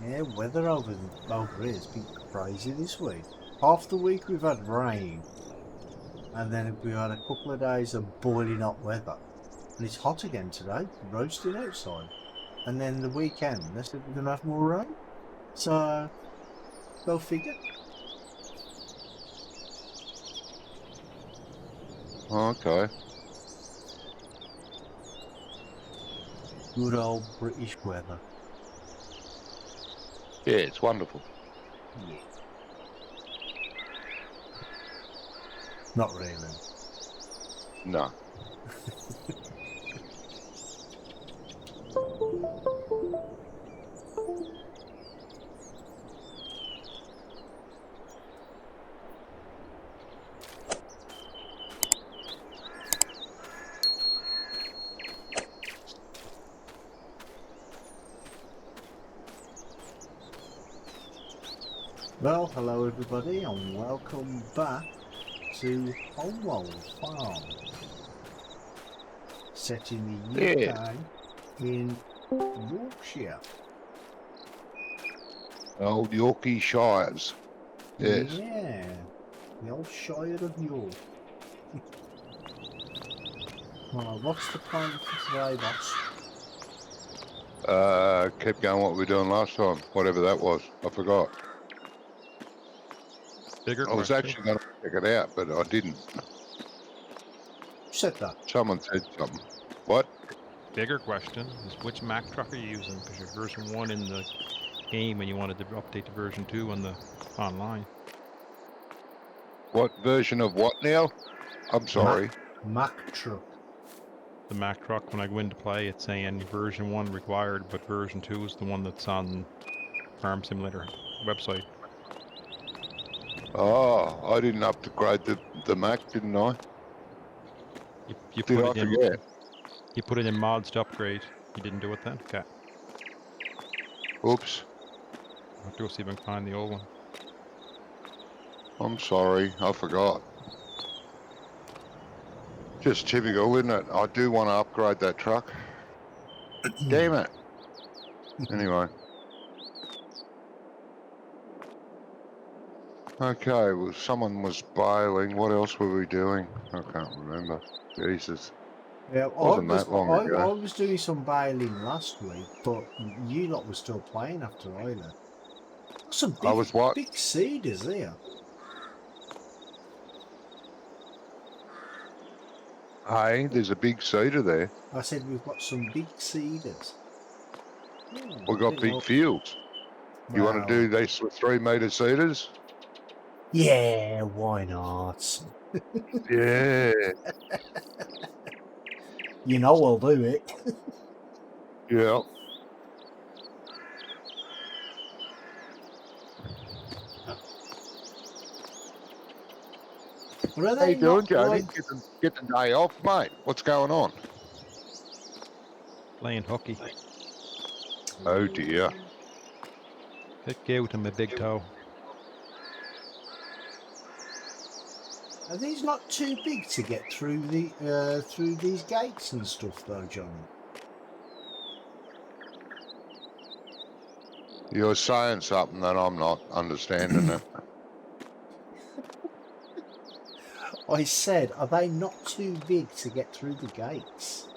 Yeah, weather over here has been crazy this week. Half the week we've had rain, and then we had a couple of days of boiling hot weather. And it's hot again today, roasting outside. And then the weekend, they said we're going to have more rain. So, go figure. Okay. Good old British weather. Yeah, it's wonderful. Yeah. Not really. No. Well, hello everybody, and welcome back to Holmewold Farm, set in the UK in Yorkshire. Old Yorkie Shires. Yes. Yeah, the old Shire of York. Well, what's the plan for today, boss? Keep going what we were doing last time, whatever that was. I forgot. Bigger I was question. actually going to check it out, but I didn't. Who said that? Someone said something. What? Bigger question is which Mac truck are you using? Because you're version 1 in the game and you wanted to update to version 2 on the online. What version of what now? I'm sorry. Mac truck. The Mac truck, when I go in to play, it's saying version 1 required, but version 2 is the one that's on Farm Simulator website. Oh, I didn't upgrade the Mac, didn't I? You Did put I it in. forget? You put it in mods to upgrade. You didn't do it then? Okay. Oops. I'll have to go see if I can find the old one. I'm sorry. I forgot. Just typical, isn't it? I do want to upgrade that truck. Damn it. Anyway. Okay, well, someone was bailing. What else were we doing? I can't remember. Jesus. Yeah, Wasn't that long I ago. was doing some bailing last week, but you lot were still playing after I left. Some I was what? big cedars here. Hey, there's a big cedar there. I said we've got some big cedars. We've got big fields. You want to do these 3 metre cedars? Yeah, why not? Yeah. You know I'll do it. Yeah. What How you doing, Jody? Get the day off, mate. What's going on? Playing hooky. Oh dear. Bit gout on my big toe. Are these not too big to get through these gates and stuff, though, Johnny? You're saying something that I'm not understanding it. I said, are they not too big to get through the gates?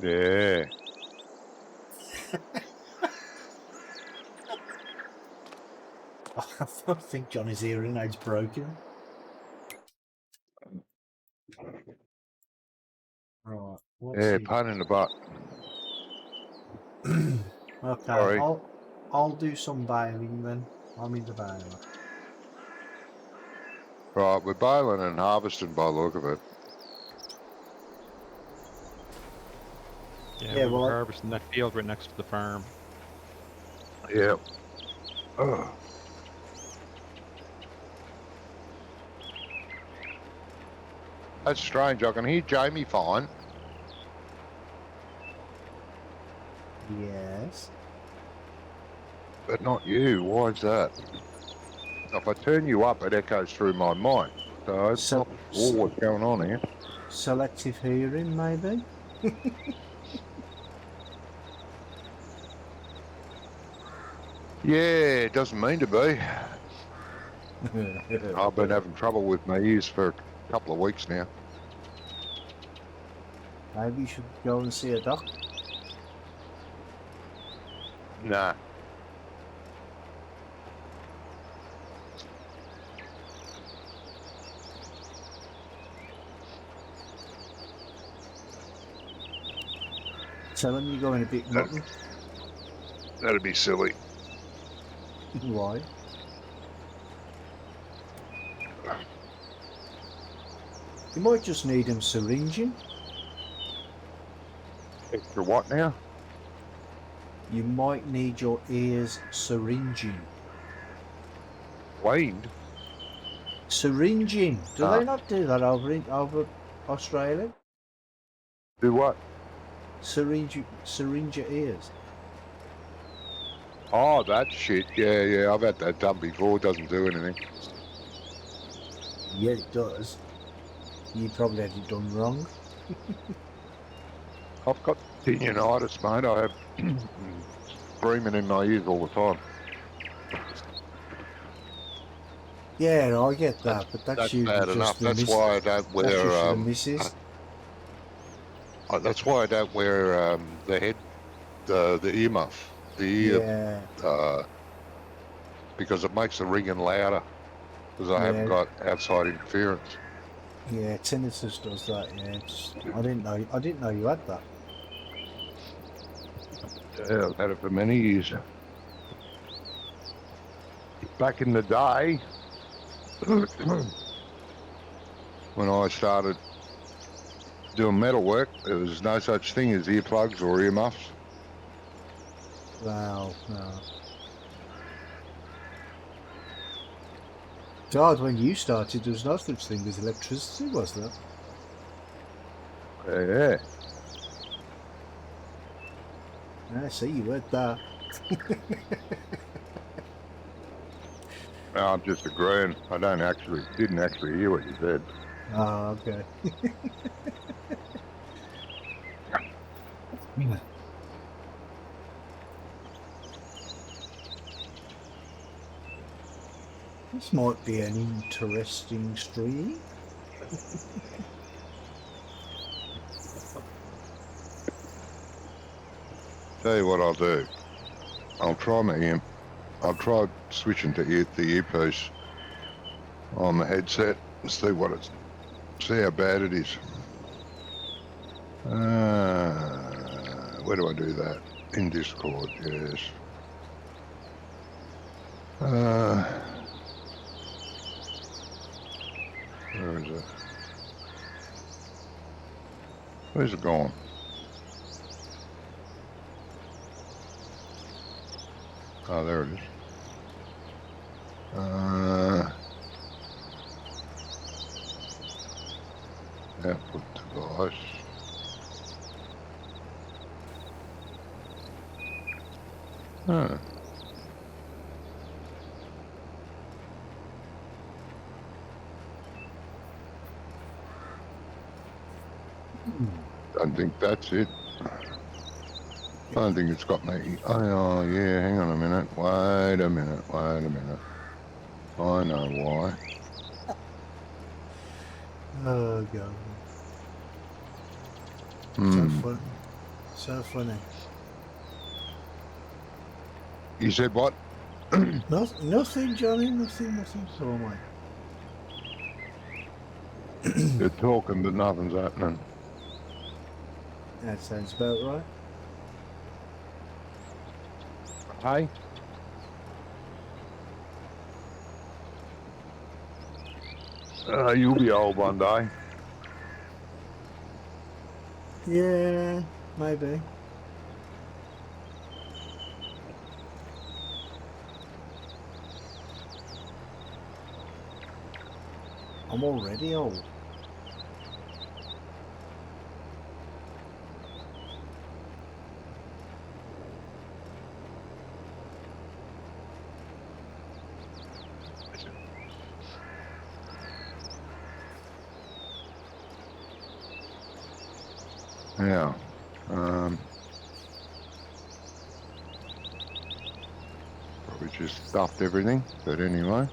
Yeah. I think Johnny's hearing aid's broken. Right. Yeah, pain in the butt. Okay, Sorry. I'll do some bailing then. I'm in the baler. Right, we're baling and harvesting by the look of it. Yeah, we're harvesting that field right next to the farm. Yeah. Oh. That's strange. I can hear Jamie fine. Yes. But not you. Why is that? If I turn you up, it echoes through my mic. So it's not sure what's going on here. Selective hearing, maybe? Yeah, it doesn't mean to be. I've been having trouble with my ears for a couple of weeks now. Maybe you should go and see a doctor. Nah. Tell him you're going a bit mutton. That'd be silly. Why? You might just need him syringing. Extra what now? You might need your ears syringing. Waned? Syringing. Do they not do that over Australia? Do what? Syringe your ears. Oh, that shit. Yeah, I've had that done before. It doesn't do anything. Yeah, it does. You probably had it done wrong. I've got tinnitus, mate. I have screaming in my ears all the time. Yeah, I get that, but that's usually bad just enough. the That's why I don't that's just wear. the missus. That's why I don't wear the earmuff. The ear, Yeah, because it makes the ringing louder. Because I haven't got outside interference. yeah, tinnitus does that. Yeah, I didn't know you had that. Yeah, I've had it for many years. Back in the day, when I started doing metal work, there was no such thing as earplugs or earmuffs. Wow, no. God, when you started, there was no such thing as electricity, was there? Yeah. I see you heard that. I'm just agreeing. I didn't actually hear what you said. Ah, okay. This might be an interesting stream. Tell you what I'll do. I'll try switching to the earpiece on the headset and see how bad it is. Where do I do that? In Discord, yes. Where is it? Where's it gone? Oh, there it is. Output device. Huh. I think that's it. I don't think it's got me. Oh, yeah, hang on a minute. Wait a minute. I know why. Oh, God. So funny. You said what? Nothing, Johnny. Nothing at all, mate. You're talking, but nothing's happening. That sounds about right. Hey? You'll be old one day. Yeah, maybe. I'm already old. Yeah. Probably just stuffed everything, but anyway.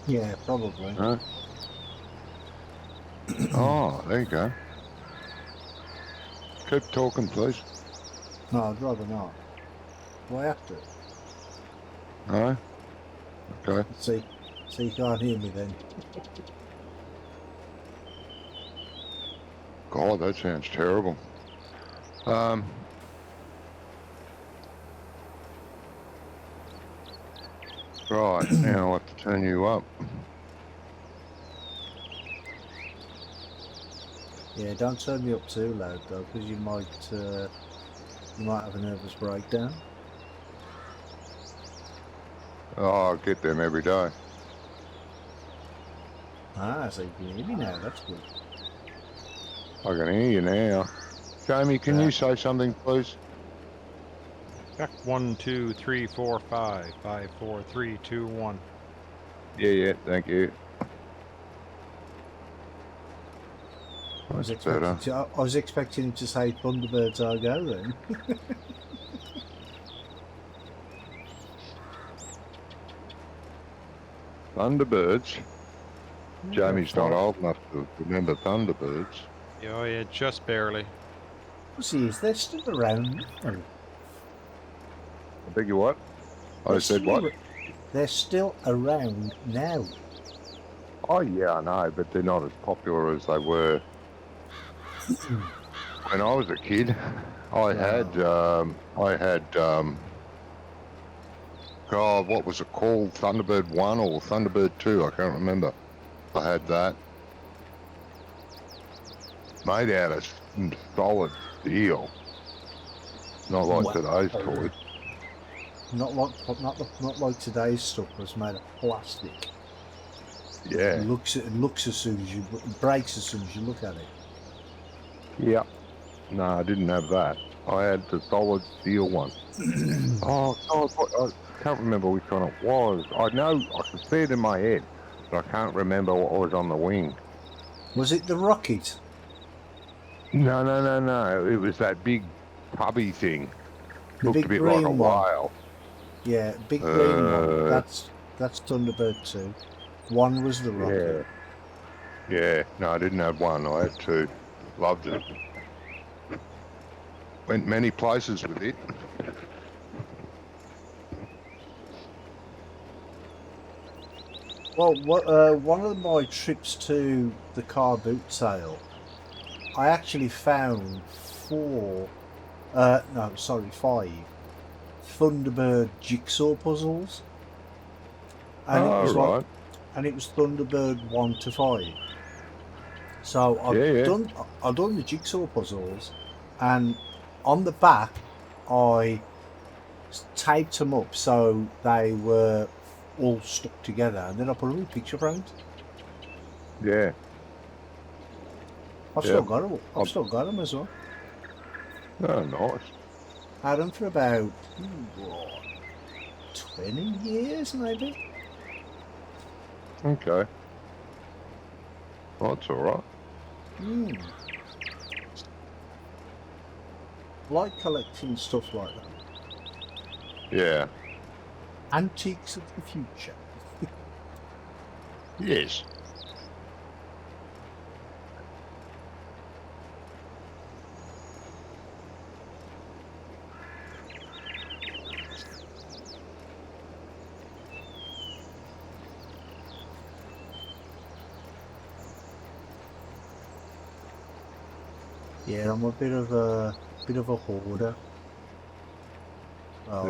Yeah, probably. No. Oh, there you go. Keep talking, please. No, I'd rather not. Do I have to? No? Okay. See, so you can't hear me then. God, that sounds terrible. Right, now I'll have to turn you up. Yeah, don't turn me up too loud though, because you might have a nervous breakdown. Oh, I get them every day. Ah, so you can hear me now. That's good. I can hear you now. Jamie, can you say something, please? Check 1, 2, 3, 4, 5, 5, 4, 3, 2, 1. Yeah, thank you. I was That's expecting better. I was expecting him to say Thunderbirds are go then. Thunderbirds? Jamie's not Five. old enough to remember Thunderbirds. Oh yeah, just barely. See, is they're still around? I beg your what? I They're said still what? They're still around now. Oh yeah, I know, but they're not as popular as they were when I was a kid. I had, God, what was it called? Thunderbird 1 or Thunderbird 2? I can't remember. I had that. Made out of solid steel. Not like Wow. today's toys. Not like today's stuff was made of plastic. Yeah. It looks as soon as it breaks as soon as you look at it. Yeah. No, I didn't have that. I had the solid steel one. Oh, God, I can't remember which one it was. I know, I can see it in my head, but I can't remember what was on the wing. Was it the rocket? No. It was that big tubby thing. The Looked big a bit like a green one. whale. Yeah, big green one. Uh, That's Thunderbird 2. One was the rocket. Yeah. No, I didn't have one. I had two. Loved it. Went many places with it. Well, one of my trips to the car boot sale, I actually found 5 Thunderbird jigsaw puzzles, and it was right. and it was Thunderbird 1 to 5. So I've done the jigsaw puzzles, and on the back I taped them up so they were all stuck together, and then I put them in picture frames. Yeah. I've still got them. I've still got them as well. Oh, nice. Had them for about 20 years, maybe. Okay. Well, that's all right. Like collecting stuff like that. Yeah. Antiques of the future. Yes. Yeah, I'm a bit of a hoarder. Oh,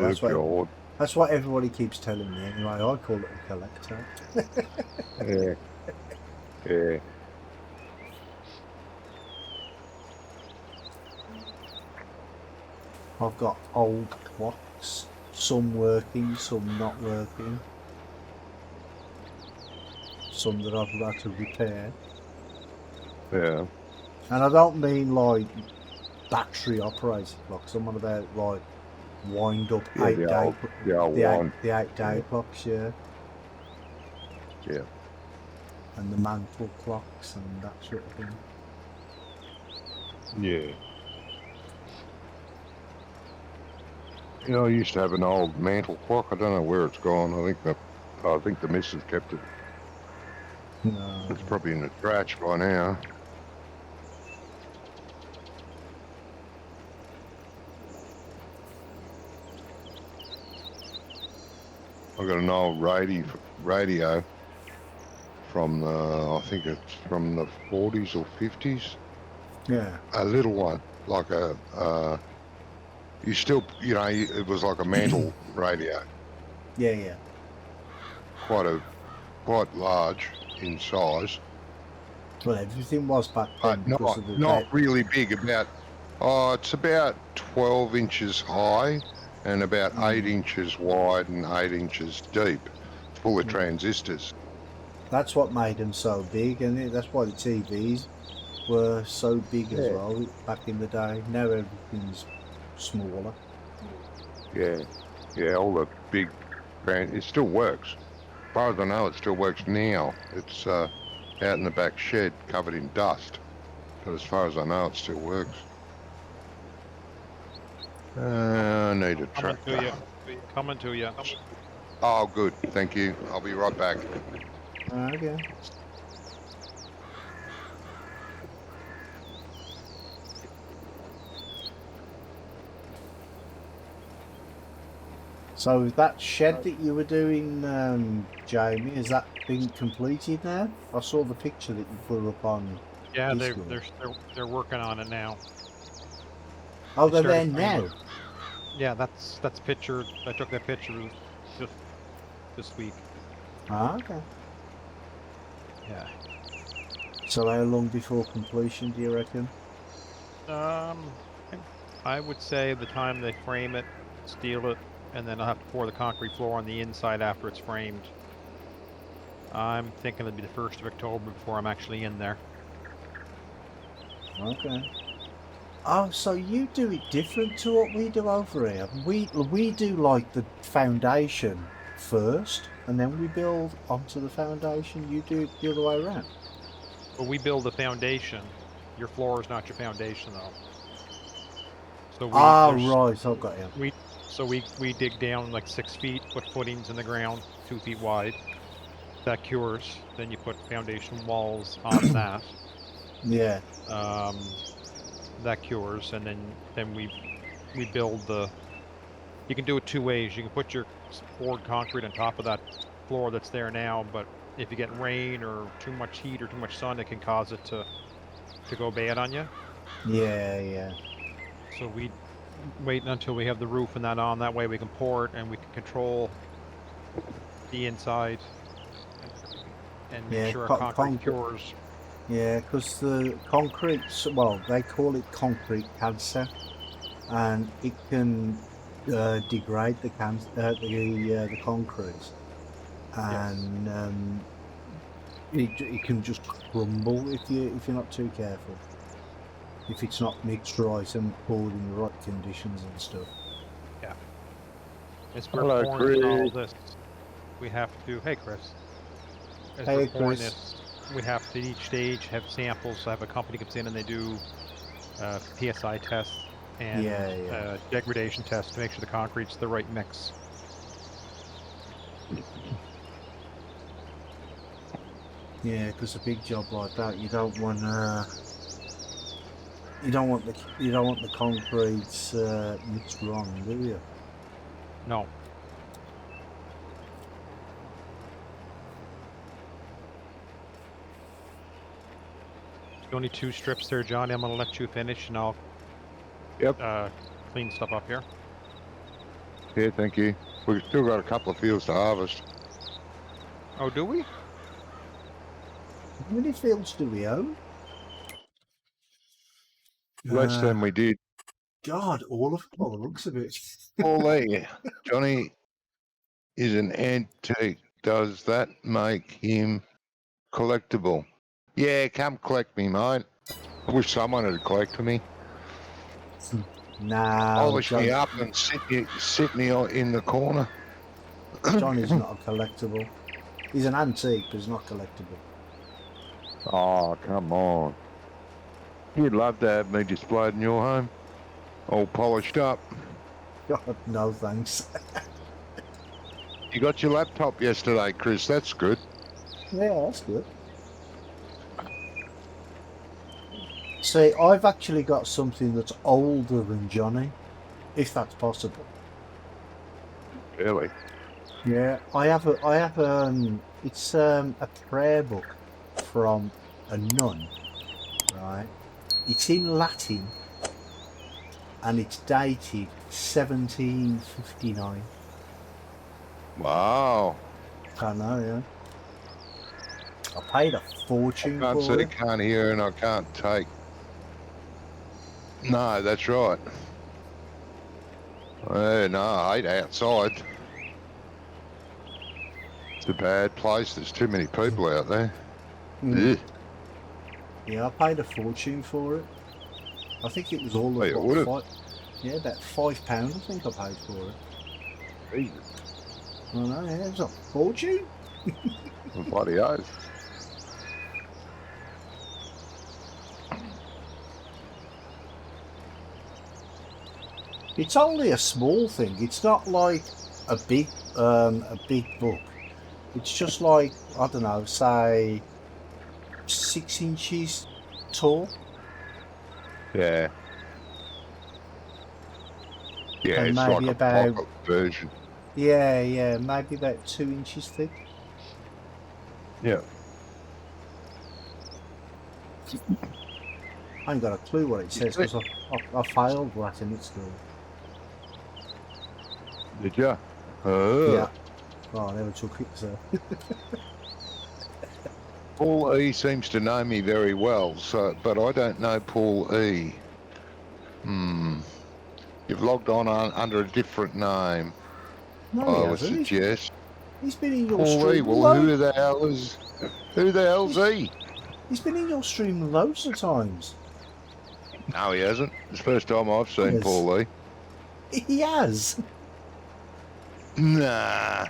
that's what everybody keeps telling me. Anyway, I call it a collector. Yeah. I've got old clocks, some working, some not working, some that I've had to repair. Yeah. And I don't mean like battery operated clocks. I'm on about like wind up Yeah, the 8 day clocks, yeah. Yeah. And the mantle clocks and that sort of thing. Yeah. You know, I used to have an old mantle clock. I don't know where it's gone. I think the missus kept it. No. It's probably in the trash by now. I got an old radio from I think it's from the 40s or 50s. Yeah. A little one, like it was like a mantle radio, Yeah, yeah. quite large in size, Well, everything was back then but because of the not really big. It's about 12 inches high and about 8 inches wide and 8 inches deep, full of transistors. That's what made them so big, and that's why the TVs were so big as Yeah. well back in the day. Now everything's smaller. Yeah, all the big it still works. As far as I know, it still works now. It's out in the back shed covered in dust. But as far as I know, it still works. I need a tractor. Coming to you. Oh, good. Thank you. I'll be right back. Okay. So that shed that you were doing, Jamie, has that been completed now? I saw the picture that you put up on. Yeah, Discord. they're working on it now. Oh, They they're there started now. framing. Yeah, that's picture. I took that picture just this week. Ah, okay. Yeah. So how long before completion do you reckon? I would say the time they frame it, steel it, and then I'll have to pour the concrete floor on the inside after it's framed. I'm thinking it'll be the 1st of October before I'm actually in there. Okay. Oh, so you do it different to what we do over here. We do like the foundation first, and then we build onto the foundation. You do it the other way around. But we build the foundation. Your floor is not your foundation, though. So right, I've got you. We dig down like 6 feet, put footings in the ground, 2 feet wide. That cures. Then you put foundation walls on that. Yeah. That cures, and then we build the. You can do it 2 ways. You can put your poured concrete on top of that floor that's there now, but if you get rain or too much heat or too much sun, it can cause it to go bad on you. Yeah. So we wait until we have the roof and that on. That way we can pour it and we can control the inside and make sure our concrete cures. Yeah, because the concrete, well, they call it concrete cancer, and it can degrade the concrete, and it can just crumble if you're not too careful. If it's not mixed right and poured in the right conditions and stuff. Yeah. As we're pouring all this, we have to. Hey, Chris. As we're pouring this, we have to each stage have samples. So have a company comes in and they do PSI tests and degradation tests to make sure the concrete's the right mix. Yeah, because a big job like that, you don't want the concretes mixed wrong, do you? No. Only 2 strips there, Johnny. I'm gonna let you finish, and I'll clean stuff up here. Yeah, thank you. We've still got a couple of fields to harvest. Oh, do we? How many fields do we own? Less than we did. God, all of them, by the looks of it. All there. Johnny is an antique. Does that make him collectible? Yeah, come collect me, mate. I wish someone had collected me. Polish me up and sit me in the corner. Johnny's not a collectible. He's an antique, but he's not collectible. Oh, come on. You'd love to have me displayed in your home. All polished up. God, no thanks. You got your laptop yesterday, Chris. That's good. Yeah, that's good. See, I've actually got something that's older than Johnny, if that's possible. Really? Yeah, it's a prayer book from a nun, right? It's in Latin and it's dated 1759. Wow. I know, yeah. I paid a fortune Can't for see, it. can't hear, and I can't take. No, that's right. No, I hate outside. It's a bad place. There's too many people out there. Mm. Ugh. Yeah, I paid a fortune for it. I think it was all Oh, of you what, would've. yeah, about £5 I think I paid for it. Jesus. I know, yeah, it was a fortune. Bloody oath. It's only a small thing. It's not like a big book. It's just like, I don't know, say 6 inches tall. Yeah. Yeah, And it's maybe like a about, pocket version. yeah, maybe about 2 inches thick. Yeah. I ain't got a clue what it says because I failed Latin at school. Did ya? Yeah. Oh, I never took it, so. Paul E seems to know me very well, so but I don't know Paul E. You've logged on under a different name. No, I he would hasn't. suggest He's been in your Paul E. stream Well, who the hell's he? He's been in your stream loads of times. No, he hasn't. It's the first time I've seen Yes. Paul E. He has. Nah.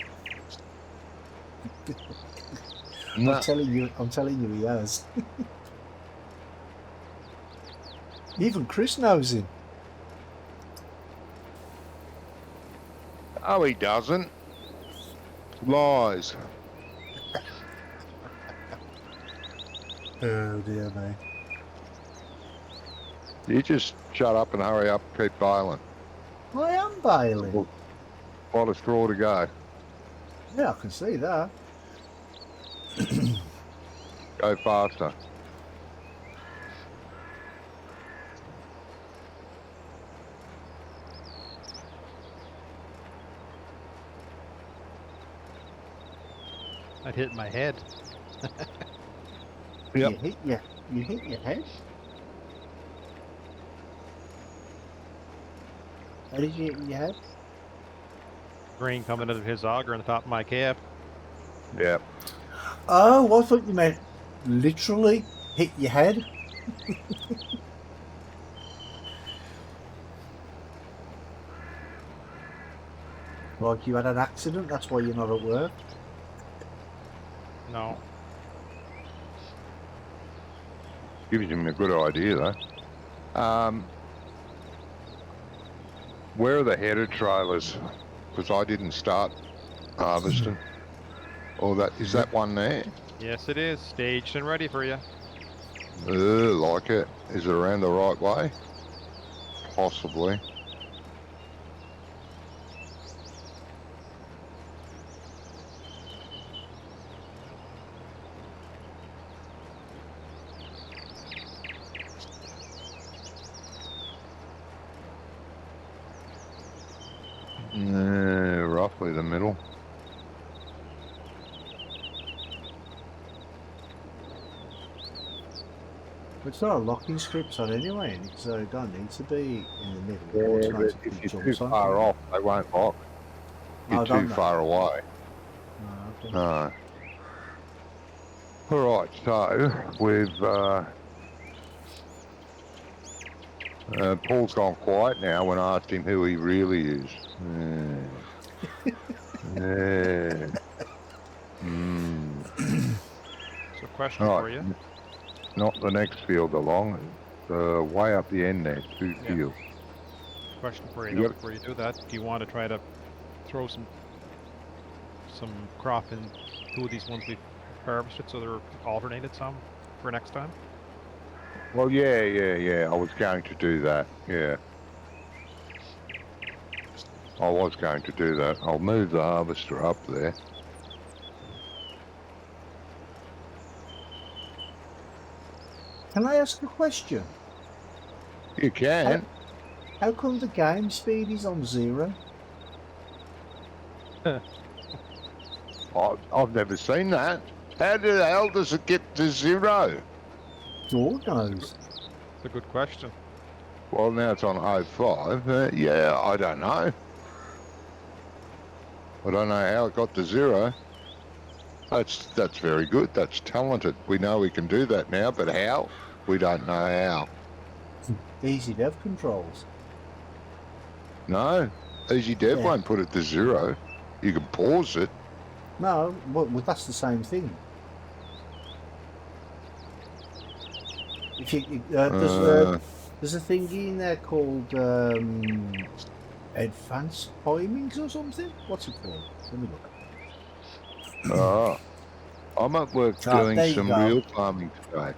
Nah. I'm telling you he has. Even Chris knows him. Oh, he doesn't. Lies. Oh dear me. You just shut up and hurry up, keep bailing. I am bailing. Got a straw to go. Yeah, I can see that. Go faster. I'd hit my head. Yep. You hit your head? How did you hit your head? Green coming out of his auger on the top of my cab. Yep. Oh, I thought you meant literally hit your head. Like you had an accident, that's why you're not at work. No. Gives him a good idea, though. Where are the header trailers? Because I didn't start harvesting. Oh, is that one there? Yes, it is. Staged and ready for you. Like it. Is it around the right way? Possibly. Roughly the middle. It's not a locking script on anyway, so it don't need to be in the middle. Yeah, but Automatically if you're too jumps on. far off, they won't lock. You're too far away. Oh, okay. No. All right, so we've Paul's gone quiet now when I asked him who he really is. Yeah. So, question Right. for you. Not the next field along, way up the end there, two Yeah. fields. Question for you, You though, got- before you do that. Do you want to try to throw some crop in two of these ones we've harvested so they're alternated some for next time? Well, yeah. I was going to do that. Yeah. I was going to do that. I'll move the harvester up there. Can I ask a question? You can. How come the game speed is on 0? I've never seen that. How the hell does it get to 0? God knows. It's a good question. Well, now it's on 05. Yeah, I don't know. I don't know how it got to 0. That's very good. That's talented. We know we can do that now, but how? We don't know how. Easy dev controls. No, Easy Dev Yeah. won't put it to 0. You can pause it. No, well, that's the same thing. If you, there's a thing in there called advanced timings or something. What's it called? Let me look. I'm at work Ah, doing there you some go. real farming today.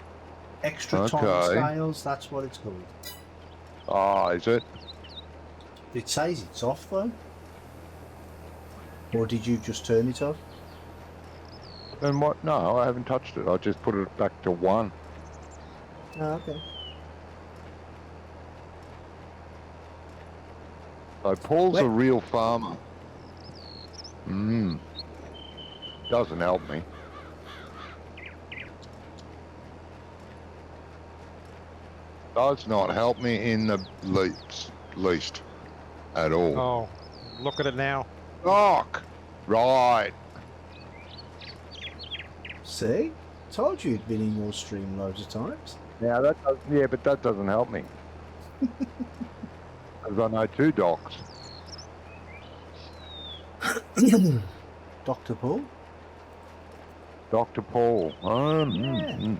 Extra time Okay. scales. That's what it's called. Ah, is it? It says it's off though. Or did you just turn it off? And what? No, I haven't touched it. I just put it back to 1. Oh, okay. So Paul's a Wait. real farmer. Doesn't help me. Does not help me in the least at all. Oh, look at it now. Doc! Right. See? Told you it'd been in your stream loads of times. Now that does, yeah, but that doesn't help me. Because I know 2 docs. Dr. Paul? Dr. Paul. Yeah.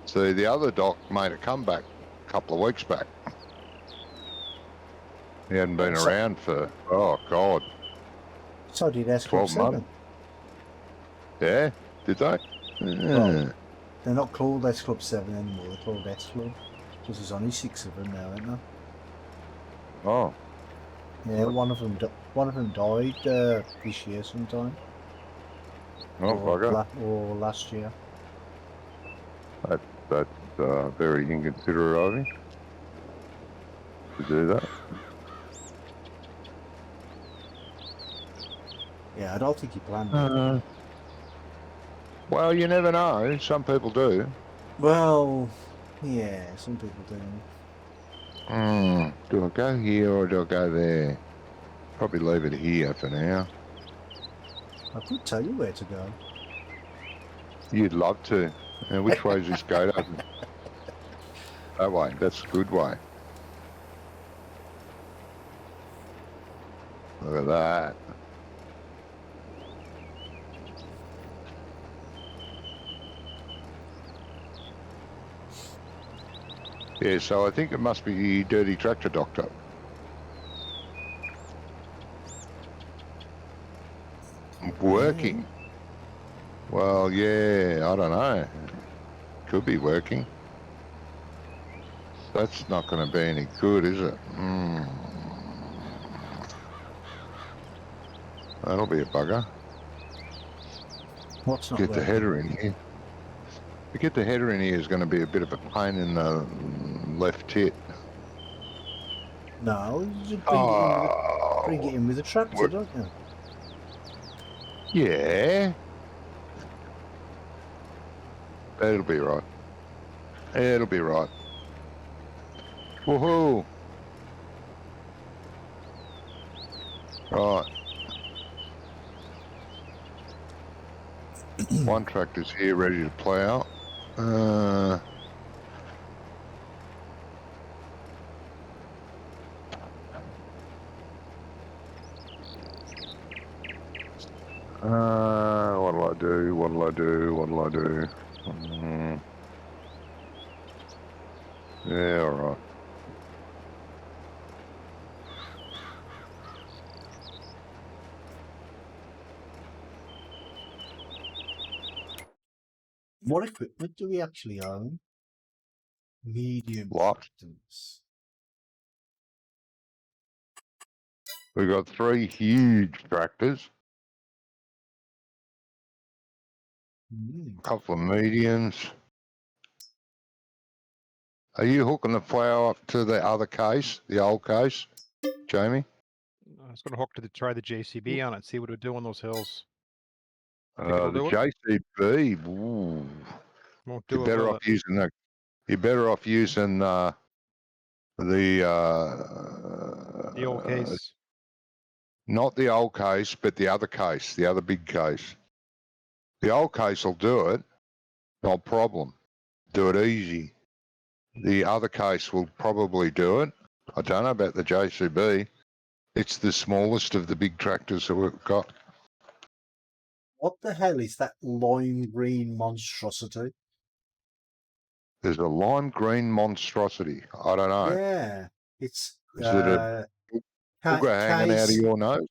See, the other doc made a comeback a couple of weeks back. He hadn't been So- around for, oh God, So did S Club 12 7. months. Yeah, did they? Well, they're not called S Club 7 anymore, they're called S Club. Because there's only 6 of them now, aren't there? Oh, Yeah, one of them died this year sometime. oh, bugger. Or last year. That's very inconsiderate of him to do that. Yeah, I don't think he planned it. Well, you never know. Some people do. Well, yeah, some people do. Do I go here or do I go there? Probably leave it here for now. I could tell you where to go. You'd love to. Which way is this gate open? That way. That's a good way. Look at that. Yeah, so I think it must be Dirty Tractor Doctor. Working. Well, yeah, I don't know. Could be working. That's not going to be any good, is it? That'll be a bugger. What's not Get the working? header in here. To get the header in here is going to be a bit of a pain in the left tit. No, you just Oh, bring it in with a tractor, don't you? yeah. It'll be right. It'll be right. Woohoo! Right. One tractor's here ready to plough. What'll I do? What'll I do? What'll I do? What equipment do we actually own? Medium What? tractors. We've got 3 huge tractors, Mm. a couple of mediums. Are you hooking the plough up to the other case, the old case, Jamie? I was going to hook to try the JCB on it, see what it would do on those hills. Think it'll The do it? JCB. Ooh, Won't you're do it, better will off it? using the. You're better off using the. The old case. Not the old case, but the other case, the other big case. The old case will do it, no problem. Do it easy. The other case will probably do it. I don't know about the JCB. It's the smallest of the big tractors that we've got. What the hell is that lime green monstrosity? There's a lime green monstrosity. I don't know. Yeah, it's Is it a booger hanging out of your nose?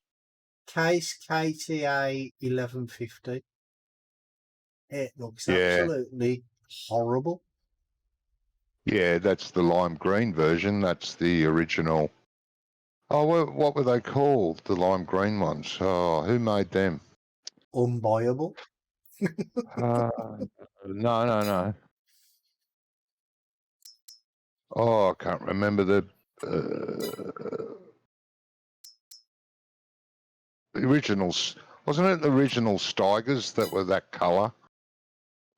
case KTA 1150. It looks Yeah. absolutely horrible. Yeah, that's the lime green version. That's the original. Oh, what were they called? The lime green ones. Oh, who made them? Unbuyable. No. Oh, I can't remember the originals. Wasn't it the original Steigers that were that colour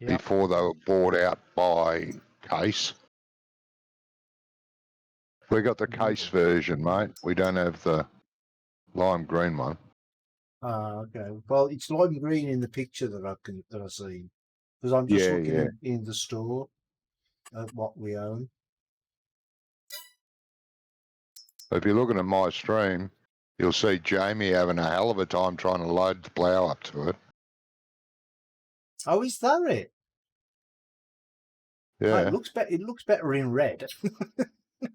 Yep. before they were bought out by Case? We got the Case version, mate. We don't have the lime green one. Okay. Well, it's lime green in the picture that I've seen, because I'm just looking in the store at what we own. If you're looking at my stream, you'll see Jamie having a hell of a time trying to load the plough up to it. Oh, is that it? Yeah. Oh, it looks better in red.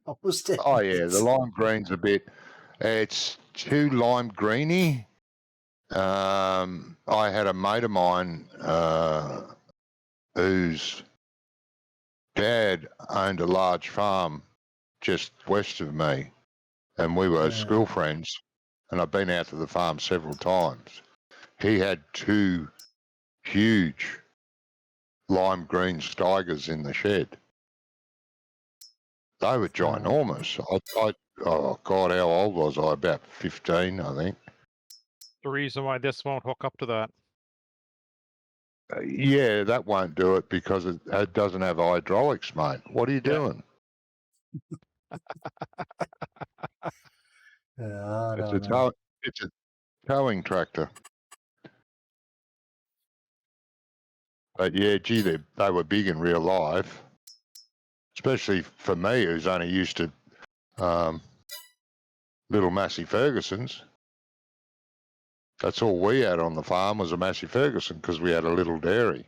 I must admit. Oh yeah, the lime green's a bit. It's too lime greeny. I had a mate of mine whose dad owned a large farm just west of me, and we were school friends. And I've been out to the farm several times. He had 2 huge lime green Steigers in the shed. They were ginormous. Oh God, how old was I? About 15, I think. The reason why this won't hook up to that. Yeah, that won't do it because it doesn't have hydraulics, mate. What are you doing? It's a towing tractor. But yeah, gee, they were big in real life, especially for me, who's only used to little Massey Fergusons. That's all we had on the farm was a Massey Ferguson because we had a little dairy.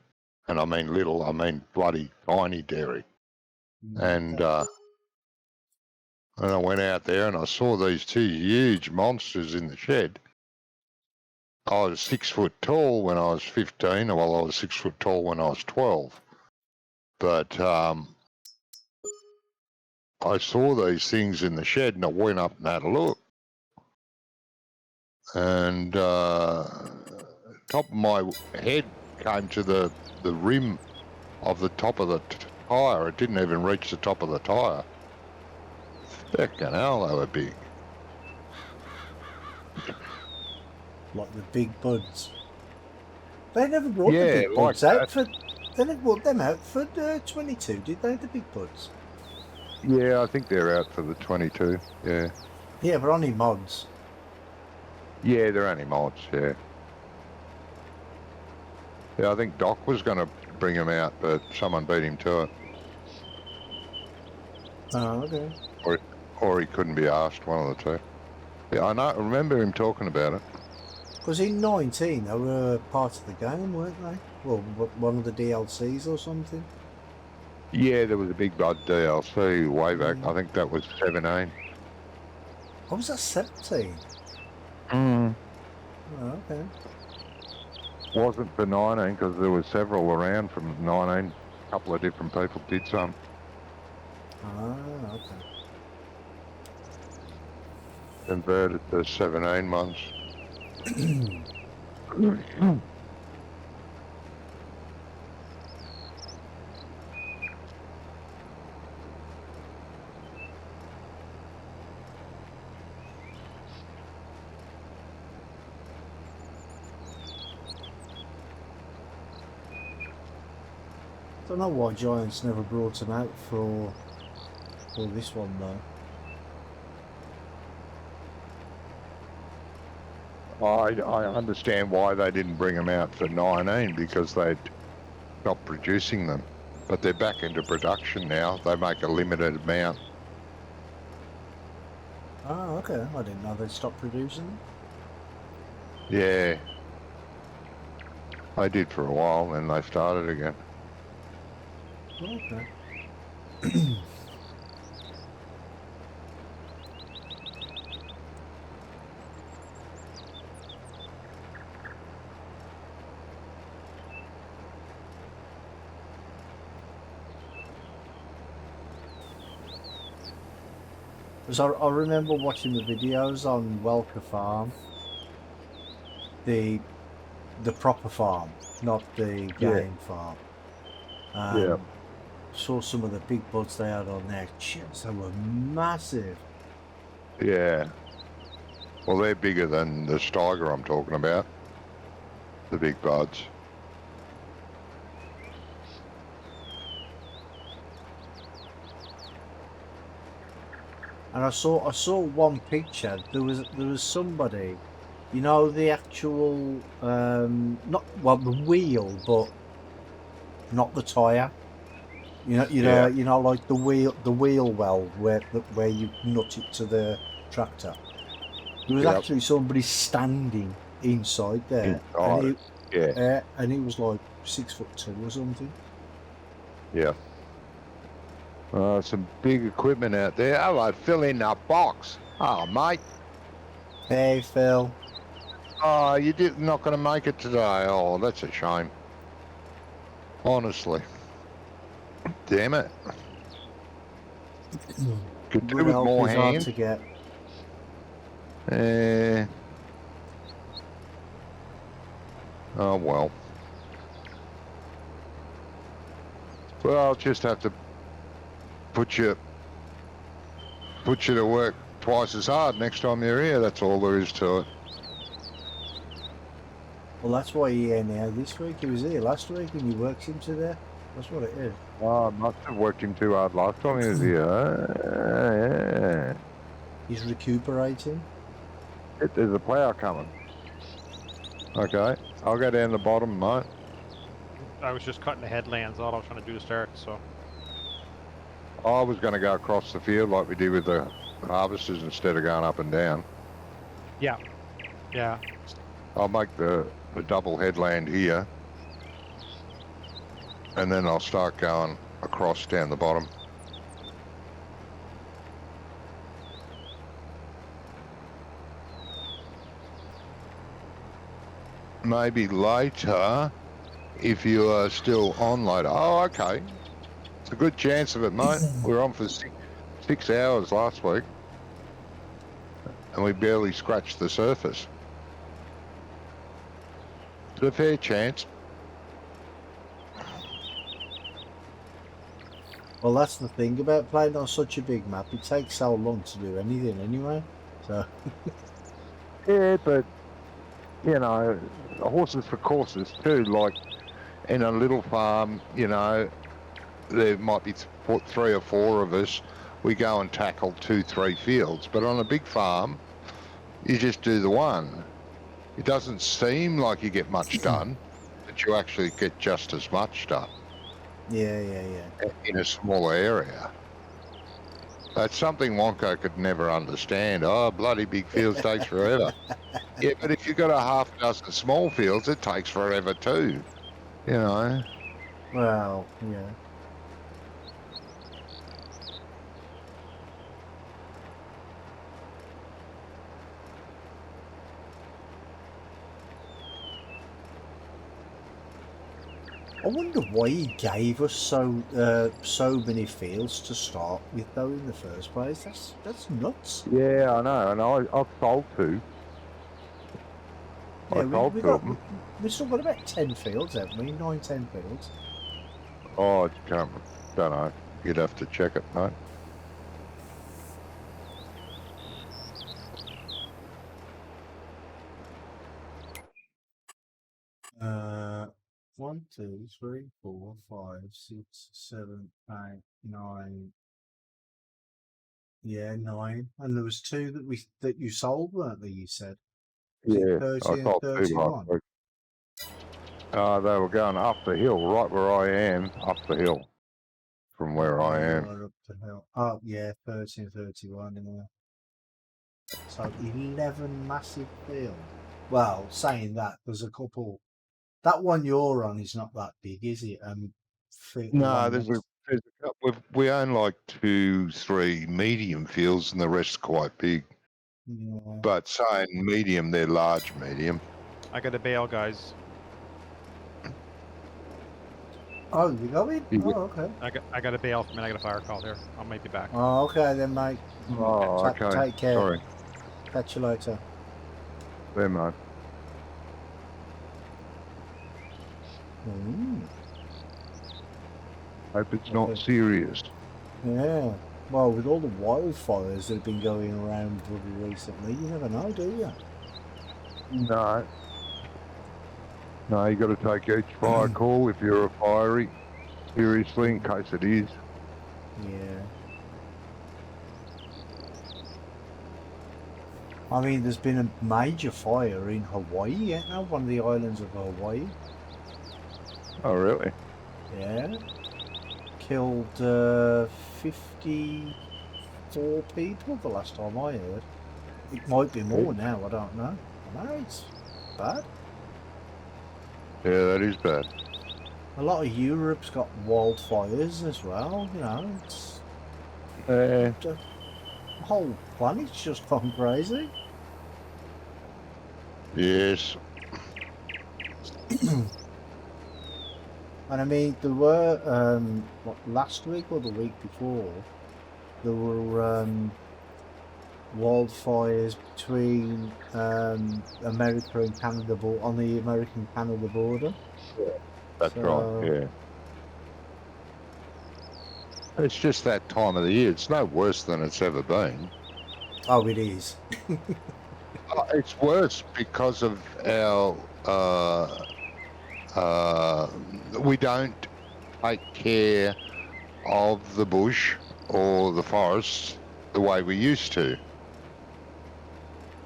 And I mean little, I mean bloody tiny dairy. And I went out there and I saw these 2 huge monsters in the shed. I was 6 foot tall when I was 15, well, I was 6 foot tall when I was 12. But I saw these things in the shed and I went up and had a look. And top of my head came to the rim of the top of the tyre. It didn't even reach the top of the tyre. Fucking hell, they were big. Like the big buds. They never brought the big buds out for. They never brought them out for 22, did they? The big buds. Yeah, I think they're out for the 22. Yeah. Yeah, but only mods. Yeah, they're only mods. Yeah. Yeah, I think Doc was going to bring them out, but someone beat him to it. Oh, okay. Or he couldn't be asked, one of the two. Yeah, I remember him talking about it. Because in 19, they were part of the game, weren't they? Well, one of the DLCs or something. Yeah, there was a big bud DLC way back. I think that was 17. Oh, was that 17? Mm. Oh, okay. Wasn't for 19 because there were several around from 19. A couple of different people did some. Ah, okay. Converted to 17 months. Don't know why Giants never brought him out for this one though. I understand why they didn't bring them out for 19 because they'd stopped producing them. But they're back into production now. They make a limited amount. Ah, okay. I didn't know they'd stopped producing them. Yeah. They did for a while, then they started again. Okay. Because I remember watching the videos on Welker Farm, the proper farm, not the game farm. Yeah. Saw some of the big buds they had on there. Jeez, they were massive. Yeah. Well, they're bigger than the Steiger I'm talking about. The big buds. And I saw one picture. There was somebody, you know, the actual not well the wheel, but not the tire. Yeah. Like the wheel well where you nut it to the tractor. There was actually somebody standing inside there, Inside it, and he was like 6'2" or something. Yeah. Some big equipment out there. Hello, Phil in the box. Oh, mate. Hey, Phil. Oh, not going to make it today. Oh, that's a shame. Honestly. Damn it. Could do Good with help more is hard hands. to get. Oh, well. Well, I'll just have to put you to work twice as hard next time you're here. That's all there is to it. Well, that's why he's here now this week. He was here last week and he works him to there. That's what it is. Oh, I must have worked him too hard last time he was here. Yeah. He's recuperating. There's a plough coming. Okay, I'll go down the bottom, mate. I was just cutting the headlands. All I was trying to do to start, so. I was going to go across the field like we did with the harvesters instead of going up and down. Yeah. Yeah. I'll make the double headland here. And then I'll start going across down the bottom. Maybe later, if you are still on later. Oh, okay. It's a good chance of it, mate. We were on for 6 hours last week. And we barely scratched the surface. It's a fair chance. Well, that's the thing about playing on such a big map. It takes so long to do anything anyway. So. Yeah, but, you know, horses for courses too. Like, in a little farm, you know, there might be 3 or 4 of us. We go and tackle 2, 3 fields. But on a big farm, you just do the one. It doesn't seem like you get much done, but you actually get just as much done. Yeah. In a smaller area. That's something Wonko could never understand. Oh, bloody big fields takes forever. Yeah, but if you've got a half dozen small fields, it takes forever too. You know. Well, yeah. I wonder why he gave us so many fields to start with, though, in the first place. That's nuts. Yeah, I know, and I've sold 2. Yeah, I sold 2 of them. we still got about 10 fields, haven't we? 9, 10 fields. Oh, I don't know. You'd have to check it, mate. Uh, 1, 2, 3, 4, 5, 6, 7, 8, 9. Yeah, 9. And there was 2 that you sold, weren't there? You said. Was it Yeah, 30 I and sold 2 last 31? week. They were going up the hill, right where I am, up the hill from where I You am. are up the hill. Oh, yeah, 30 and 31 in there. So 11 massive fields. Well, saying that, there's a couple. That one you're on is not that big, is it? The No, one there's next. a couple. We own like 2, 3 medium fields, and the rest's quite big. Yeah. But saying medium, they're large medium. I got a bail, guys. Oh, you going? Yeah. Oh, okay. I got a bail. I got a fire call here. I might be back. Oh, okay then, mate. Oh, okay. Take care. Sorry. Catch you later. There, mate. Hope it's not serious. Yeah. Well, with all the wildfires that have been going around recently, you never know, do you? No. No, you got to take each fire call if you're a fiery seriously, in case it is. Yeah. I mean, there's been a major fire in Hawaii, ain't there? One of the islands of Hawaii. Oh, really? Yeah. Killed 54 people the last time I heard. It might be more now, I don't know. I know, it's bad. Yeah, that is bad. A lot of Europe's got wildfires as well, you know. It's Yeah. the whole planet's just gone crazy. Yes. And I mean, there were, last week or the week before, there were wildfires between America and Canada, on the American-Canada border. That's right, yeah. It's just that time of the year. It's no worse than it's ever been. Oh, it is. It's worse because of our we don't take care of the bush or the forests the way we used to,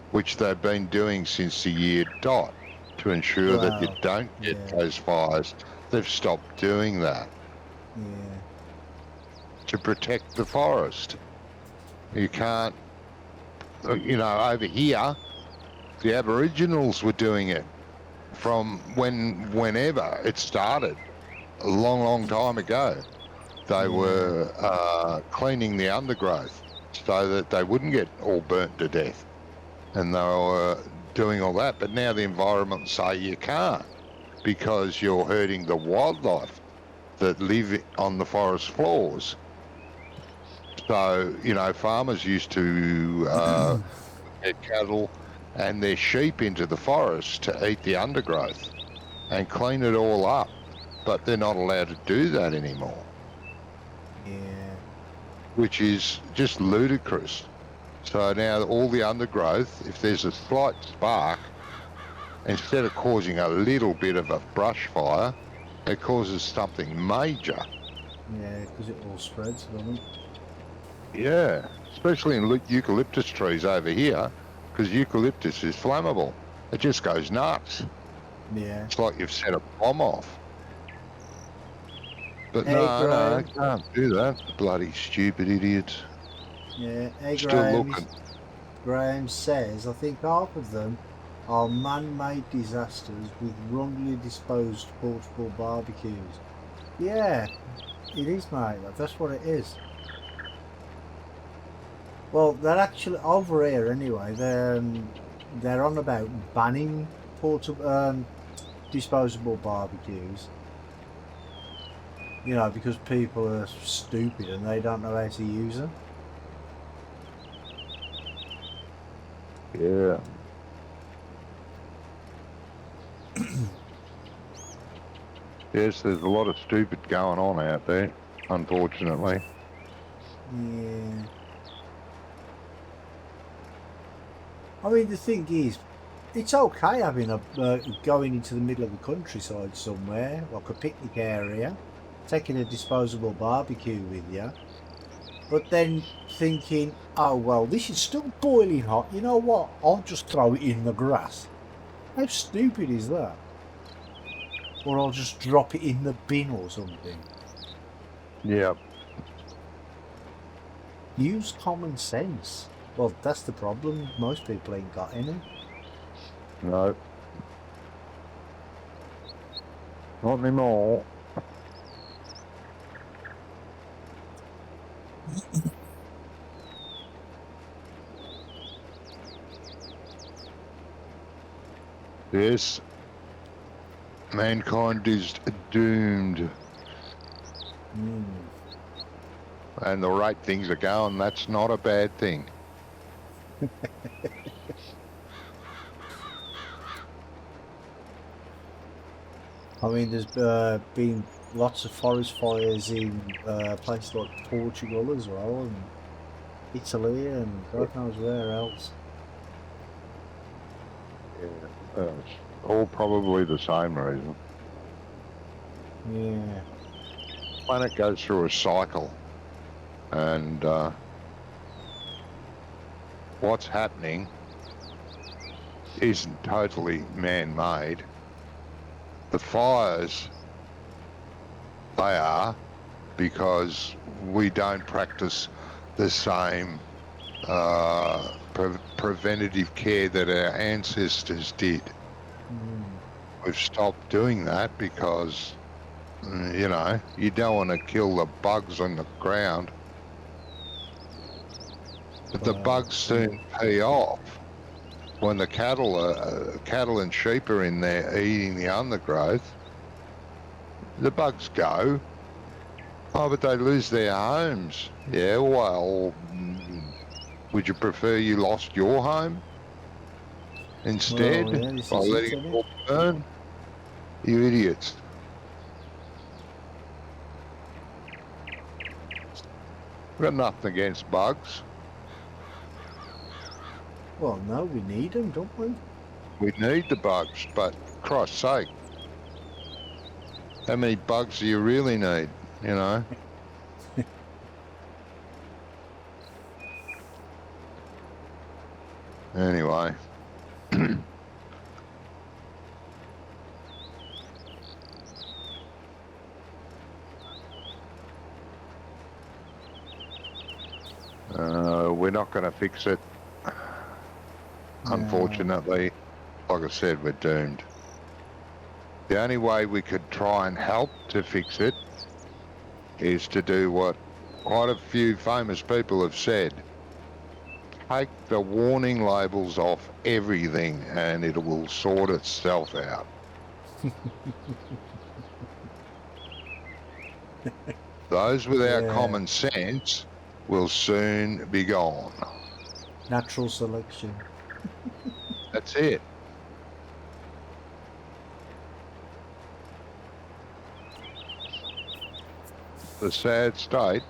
which they've been doing since the year dot to ensure that you don't get those fires. They've stopped doing that. Yeah. To protect the forest. You can't, you know, over here, the Aboriginals were doing it from whenever it started, a long, long time ago. They were cleaning the undergrowth so that they wouldn't get all burnt to death. And they were doing all that. But now the environment say you can't because you're hurting the wildlife that live on the forest floors. So, you know, farmers used to get cattle and their sheep into the forest to eat the undergrowth and clean it all up. But they're not allowed to do that anymore. Yeah. Which is just ludicrous. So now all the undergrowth, if there's a slight spark, instead of causing a little bit of a brush fire, it causes something major. Yeah, because it all spreads, doesn't it? Yeah, especially in eucalyptus trees over here, because eucalyptus is flammable. It just goes nuts. Yeah. It's like you've set a bomb off. But Hey, no, can't do that. Bloody stupid idiots. Yeah, hey, Still looking. Graham says, I think half of them are man-made disasters with wrongly disposed portable barbecues. Yeah, it is, mate. That's what it is. Well, they're actually over here anyway. They're on about banning portable, disposable barbecues. You know, because people are stupid and they don't know how to use them. Yeah. Yes, there's a lot of stupid going on out there, unfortunately. Yeah. I mean, the thing is, it's okay having a going into the middle of the countryside somewhere, like a picnic area, taking a disposable barbecue with you, but then thinking, oh well, this is still boiling hot. You know what? I'll just throw it in the grass. How stupid is that? Or I'll just drop it in the bin or something. Yeah. Use common sense. Well, that's the problem. Most people ain't got any. No. Not anymore. Yes. Mankind is doomed. Mm. And the rate things are going, that's not a bad thing. I mean, there's been lots of forest fires in places like Portugal as well, and Italy, and God knows where else. Yeah. It's all probably the same reason. Yeah. Planet goes through a cycle, and what's happening isn't totally man-made. The fires, they are, because we don't practice the same preventative care that our ancestors did. Mm. We've stopped doing that because, you know, you don't want to kill the bugs on the ground. But the bugs soon pay off when the cattle and sheep are in there eating the undergrowth. The bugs go. Oh, but they lose their homes. Yeah, well, would you prefer you lost your home instead Well, yeah, this by is it, letting it isn't it? all burn? You idiots. We've got nothing against bugs. Well, no, we need them, don't we? We need the bugs, but Christ's sake, how many bugs do you really need, you know? Anyway. We're not going to fix it. Unfortunately, like I said, we're doomed. The only way we could try and help to fix it is to do what quite a few famous people have said. Take the warning labels off everything and it will sort itself out. Those without common sense will soon be gone. Natural selection. That's it. The sad state,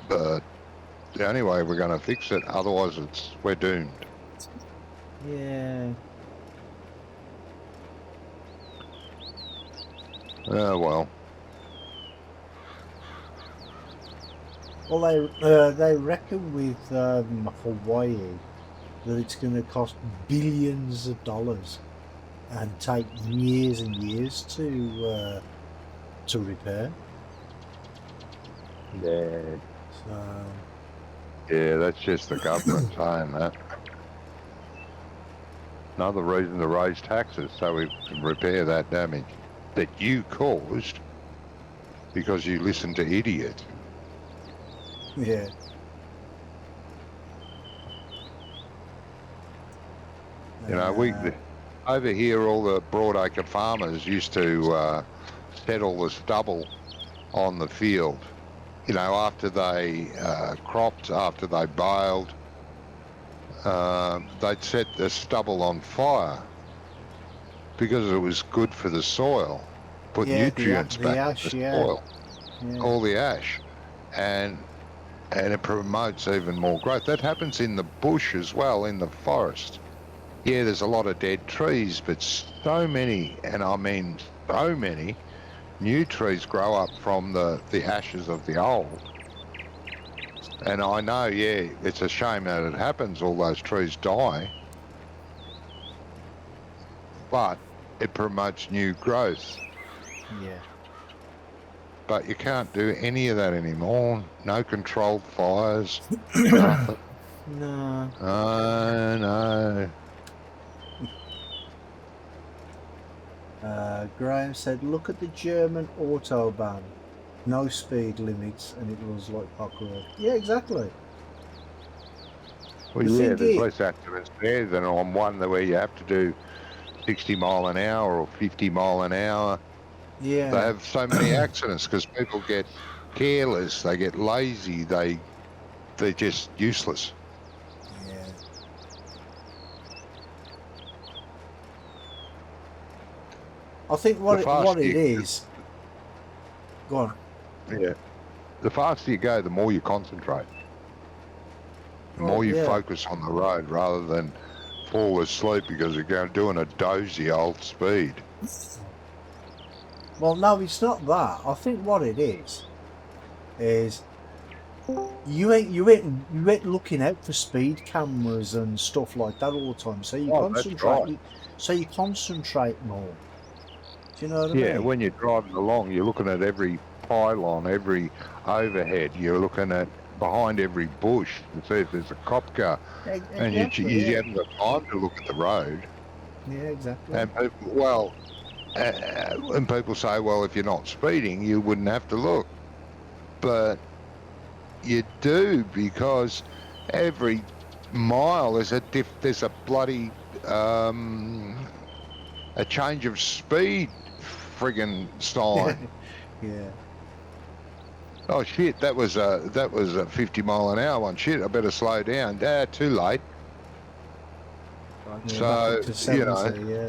but the only way we're going to fix it, otherwise we're doomed. Yeah. Oh, well. Well, they reckon with Hawaii that it's going to cost billions of dollars and take years and years to repair. Yeah. So. Yeah, that's just the government saying that. Another reason to raise taxes so we can repair that damage that you caused because you listened to idiots. Yeah. You know, we over here, all the broadacre farmers used to set all the stubble on the field. You know, after they cropped, after they baled, they'd set the stubble on fire because it was good for the soil. Put Yeah, nutrients the back ash, in the yeah. soil, Yeah. all the ash, and it promotes even more growth. That happens in the bush as well, in the forest. Yeah, there's a lot of dead trees, but so many, and I mean so many, new trees grow up from the ashes of the old. And I know, yeah, it's a shame that it happens, all those trees die, but it promotes new growth. Yeah. But you can't do any of that anymore. No controlled fires, nothing. No. Oh, no. Graham said, look at the German autobahn. No speed limits, and it was like clockwork. Yeah, exactly. Well, The yeah, thing there's is, less accidents there than on one where you have to do 60 mile an hour or 50 mile an hour. They yeah, have so many accidents because people get careless, they get lazy, they're just useless. yeah. I think The what faster it you, is. Go on. yeah, the faster you go, the more you concentrate, the Oh more you yeah. focus on the road rather than fall asleep because you're going doing a dozy old speed. Well, no, it's not that. I think what it is you ain't looking out for speed cameras and stuff like that all the time. Oh, that's right. So you concentrate more. Do you know what I Yeah, mean? when you're driving along, you're looking at every pylon, every overhead. You're looking at behind every bush to see if there's a cop car. And Exactly. you Yeah. haven't got time to look at the road. Yeah. Exactly. And people, and people say, well, if you're not speeding, you wouldn't have to look. But you do, because every mile there's a bloody a change of speed friggin' sign. Yeah. Oh shit, that was a 50 mile an hour one. Shit, I better slow down. Too late. Yeah. Back So, up to you know, 70. Yeah.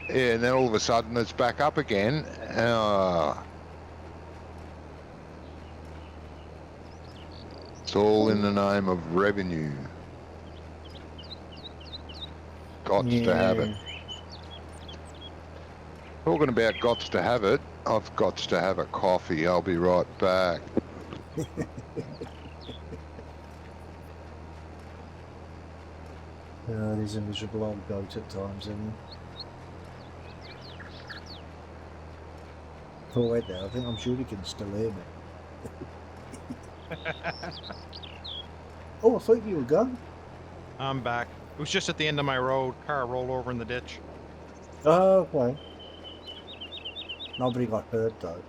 yeah, and then all of a sudden it's back up again. It's all in the name of revenue. Gots to have it. Yeah. Talking about gots to have it, I've got to have a coffee. I'll be right back. He's a miserable old goat at times, isn't he? Oh wait there, I'm sure he can still hear me. Oh, I thought you were gone. I'm back. It was just at the end of my road. Car rolled over in the ditch. Oh, okay. Nobody got hurt though.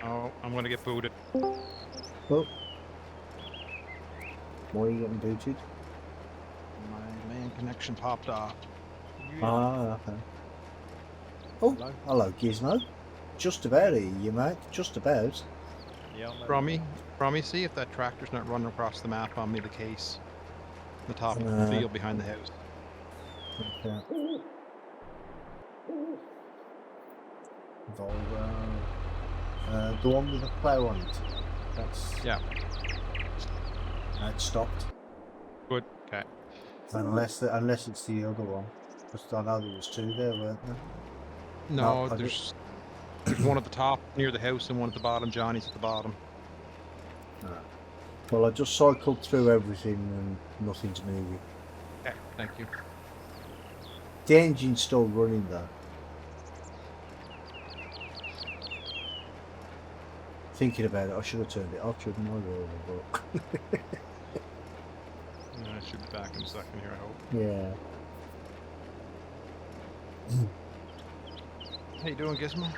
Oh, I'm gonna get booted. Oh. Why are you getting booted? My main connection popped off. Ah, okay. Oh, hello Gizmo. Just about here, you mate. Just about. Yeah. From me, see if that tractor's not running across the map on me, the case. The top of the field behind the house. Okay. Volvo. The one with the plough on it. That's... Yeah. It stopped. Good. Okay. Unless it's the other one. Because I know there was two there, weren't there? No, No, there's one at the top near the house and one at the bottom. Johnny's at the bottom. No. Well, I just cycled through everything and nothing's moving. Okay, thank you. The engine's still running though. Thinking about it, I should have turned it off, shouldn't I? Really, but... I should be back in a second here, I hope. Yeah. How you doing, Gizmo?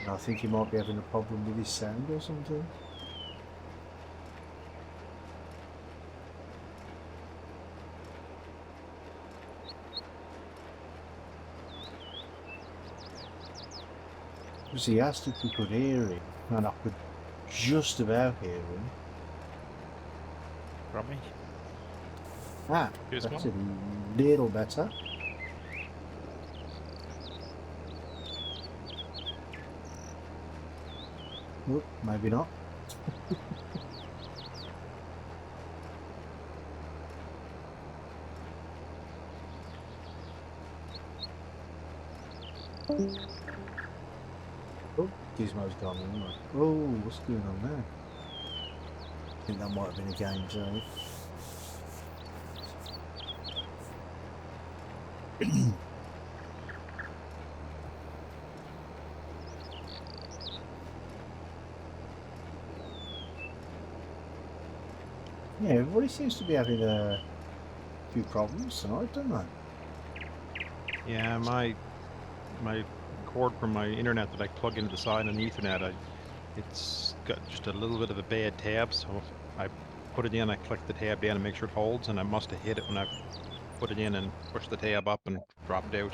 I think he might be having a problem with his sound or something. Because he asked if we could hear him, and I could just about hear him. From me. Ah, Here's that's one. a little better. Oop, maybe not. Oh, Gizmo's gone anyway. Oh, what's going on there? I think that might have been a game zone. Yeah, everybody seems to be having a few problems tonight, don't they? Yeah, my cord from my internet that I plug into the side on the Ethernet, it's got just a little bit of a bad tab. So if I put it in, I click the tab down and make sure it holds, and I must have hit it when I put it in and pushed the tab up and dropped out.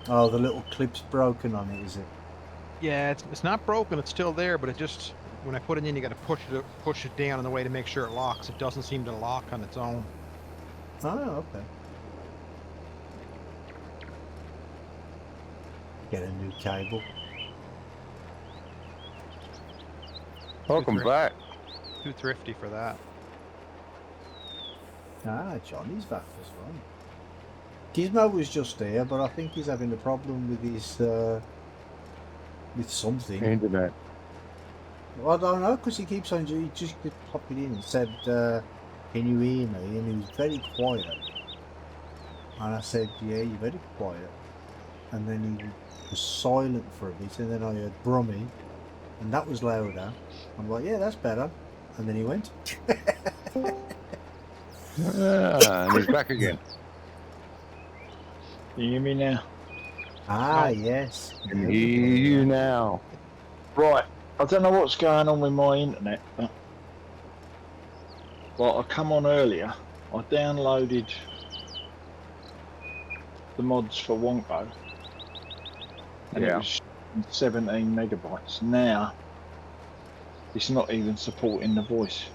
Oh, the little clip's broken on it, is it? Yeah, it's not broken. It's still there, but it just when I put it in, you got to push it down in the way to make sure it locks. It doesn't seem to lock on its own. Oh, okay. Get a new cable. Welcome back. Too thrifty for that. Ah, Johnny's back as well. Gizmo was just there, but I think he's having a problem with his with something. Internet. Well, I don't know, because he keeps on, he just kept popping in and said, can you hear me? And he was very quiet. And I said, yeah, you're very quiet. And then he was silent for a bit, and then I heard brumming, and that was louder. I'm like, yeah, that's better. And then he went. And he's back again. Can you hear me now? Ah, No. yes. Can hear you now. Right. I don't know what's going on with my internet, but I come on earlier. I downloaded the mods for Wonko, and it Yeah. was 17 megabytes. Now it's not even supporting the voice.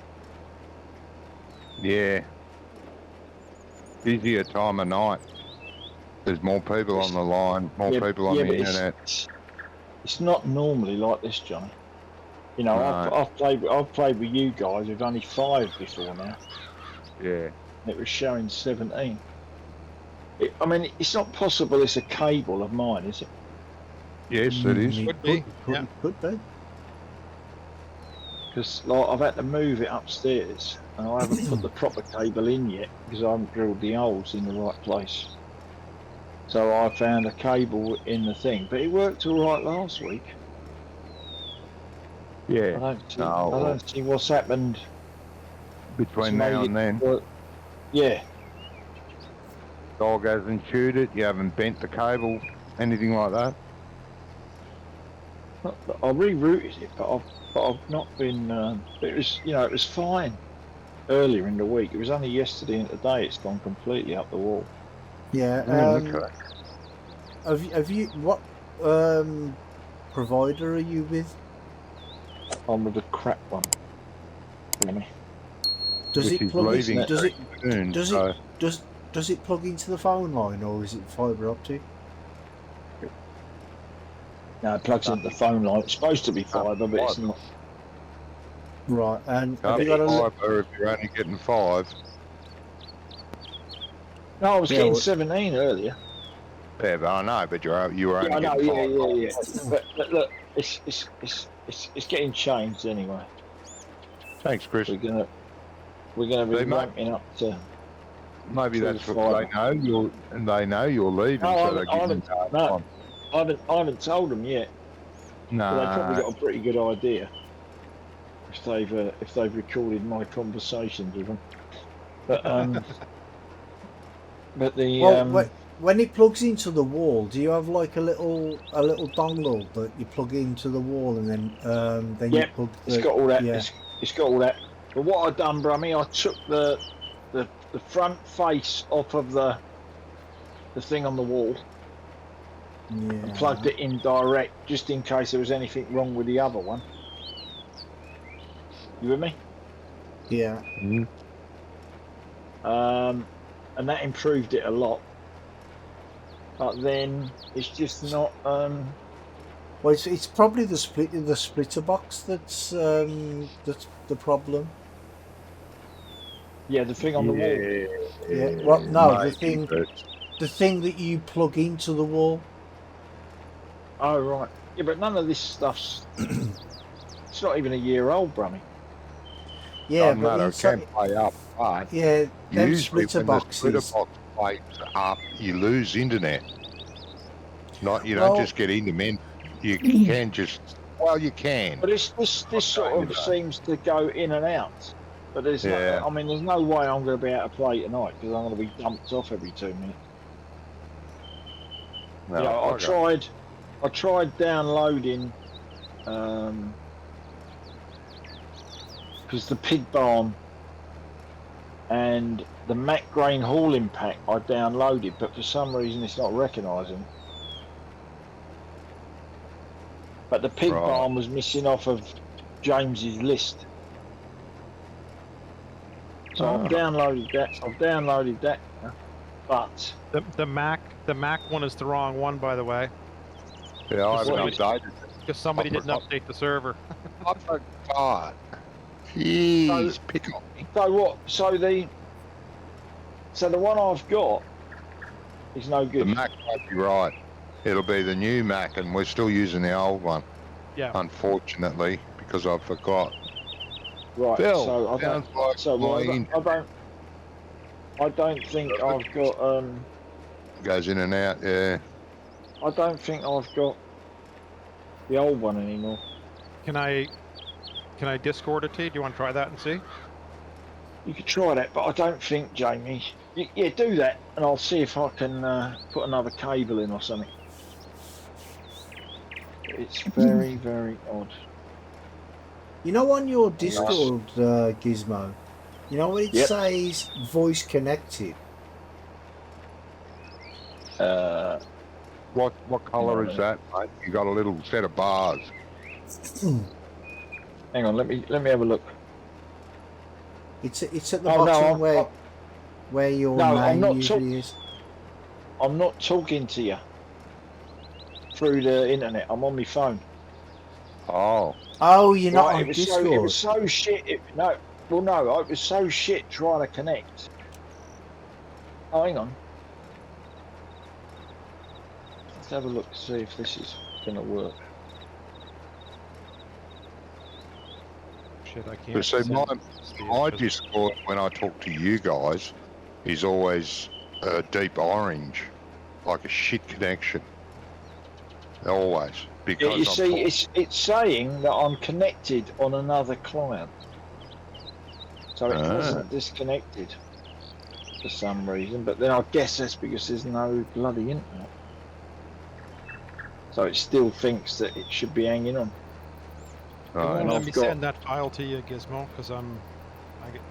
Yeah. Busier time of night. There's more people on the line, more people on the but internet. It's not normally like this, Johnny. You know, No. I've played with you guys with only 5 before now. Yeah. It was showing 17. I mean, it's not possible it's a cable of mine, is it? Yes, it is. It Could be, yeah. It could be. Because like, I've had to move it upstairs, and I haven't put the proper cable in yet because I haven't drilled the holes in the right place. So I found a cable in the thing, but it worked all right last week. I Yeah. don't see what's happened Between to now make and it then. work. Yeah, Dog hasn't chewed it. You haven't bent the cable, anything like that. I rerouted it, but I've not been. It was, you know, it was fine earlier in the week. It was only yesterday and today it's gone completely up the wall. Yeah. Okay. Have you what provider are you with? I'm with the crap one. Jimmy. Does Which it is plug leaving in? Does it? soon, Does so it? Does it plug into the phone line, or is it fibre optic? No, it plugs into the phone line. It's supposed to be fibre, but it's not. Right. And have can't you be got a? fibre if you're only getting 5. No, I was Yeah, getting well- 17 earlier. Yeah, but I know, but you were only Yeah, I know. getting 5. But look, it's getting changed anyway. Thanks, Chris. We're gonna be They might- ramping up to. Maybe to that's the what fibre. they know you're leaving, No, so they're I giving haven't- you a hard no. time. I haven't told them yet, but they probably got a pretty good idea if they've recorded my conversations with them. But but the Well, when it plugs into the wall, do you have like a little dongle that you plug into the wall, and then you Yep, plug it's the, got all that. Yeah. It's got all that. But what I done, Brummy, I took the front face off of the thing on the wall, and plugged it in direct just in case there was anything wrong with the other one. You with me? Yeah. And that improved it a lot. But then it's just not. Well, it's probably the splitter box that's the problem. Yeah, the thing on the wall. Yeah. Well, no, maybe, the thing that you plug into the wall. Oh right. Yeah, but none of this stuff's. It's not even a year old, Brummy. Yeah, but but it inside, can play up, but yeah, them usually splitter when the splitter boxes. box plays up, you lose internet. Not you Well- don't just get internet. You can just you can. But this sort of seems to go in and out. But there's Yeah. no, I mean, there's no way I'm going to be able to play tonight because I'm going to be dumped off every 2 minutes. No, You know, I tried downloading, because the pig barn and the Mac Grain hauling pack I downloaded, but for some reason it's not recognising. But the pig Right. barn was missing off of James's list. So I've downloaded that. But The Mac one is the wrong one, by the way, Yeah, I haven't Somebody- updated. because somebody didn't update the server. I forgot. Jeez, pick on me. so what? So the one I've got is no The good. Mac won't be right. It'll be the new Mac, and we're still using the old one. Yeah. Unfortunately, because I forgot. Right. Phil, So I sounds don't. like So well, mine I don't think I've got. goes in and out. Yeah. I don't think I've got the old one anymore. Can I Discord it to you? Do you want to try that and see? You could try that, but I don't think, Jamie. Yeah, do that, and I'll see if I can put another cable in or something. It's very, very odd. You know, on your Discord gizmo, you know when it Yep. says voice connected? What colour is that, mate? You got a little set of bars. Hang on, let me have a look. It's at the Oh, no, bottom where your No, I'm name not usually is. I'm not talking to you through the internet. I'm on my phone. Oh. Oh, you're not Right, on it was Discord. So, it was so shit. It was so shit trying to connect. Oh, hang on. Let's have a look, see if this is going to work. Shit, I can't. But see, send my this to you my 'cause- Discord, when I talk to you guys, is always deep orange, like a shit connection. Always. Yeah, Because you I'm see, talking- it's saying that I'm connected on another client. So it hasn't disconnected for some reason, but then I guess that's because there's no bloody internet. So it still thinks that it should be hanging on. Right. And Let I've me got- send that file to you, Gizmo, because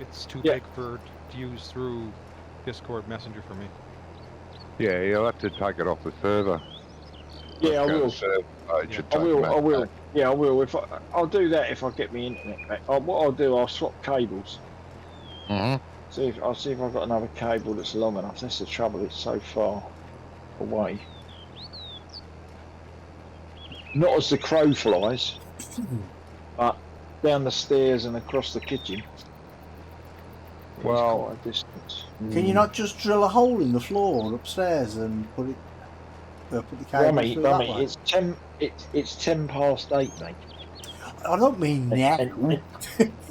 it's too Yeah. big to use through Discord Messenger for me. Yeah, you'll have to take it off the server. Yeah, I Go to will. server, it should I take will. them I out. will. Yeah, I will. I'll do that if I get my internet back. What I'll do, I'll swap cables. Mhm. I'll see if I've got another cable that's long enough. That's the trouble. It's so far away. Not as the crow flies, but down the stairs and across the kitchen. It's Well- quite a distance. Can you not just drill a hole in the floor upstairs and put the cable Rummy, through that way? it's 10 past 8, mate. I don't mean now.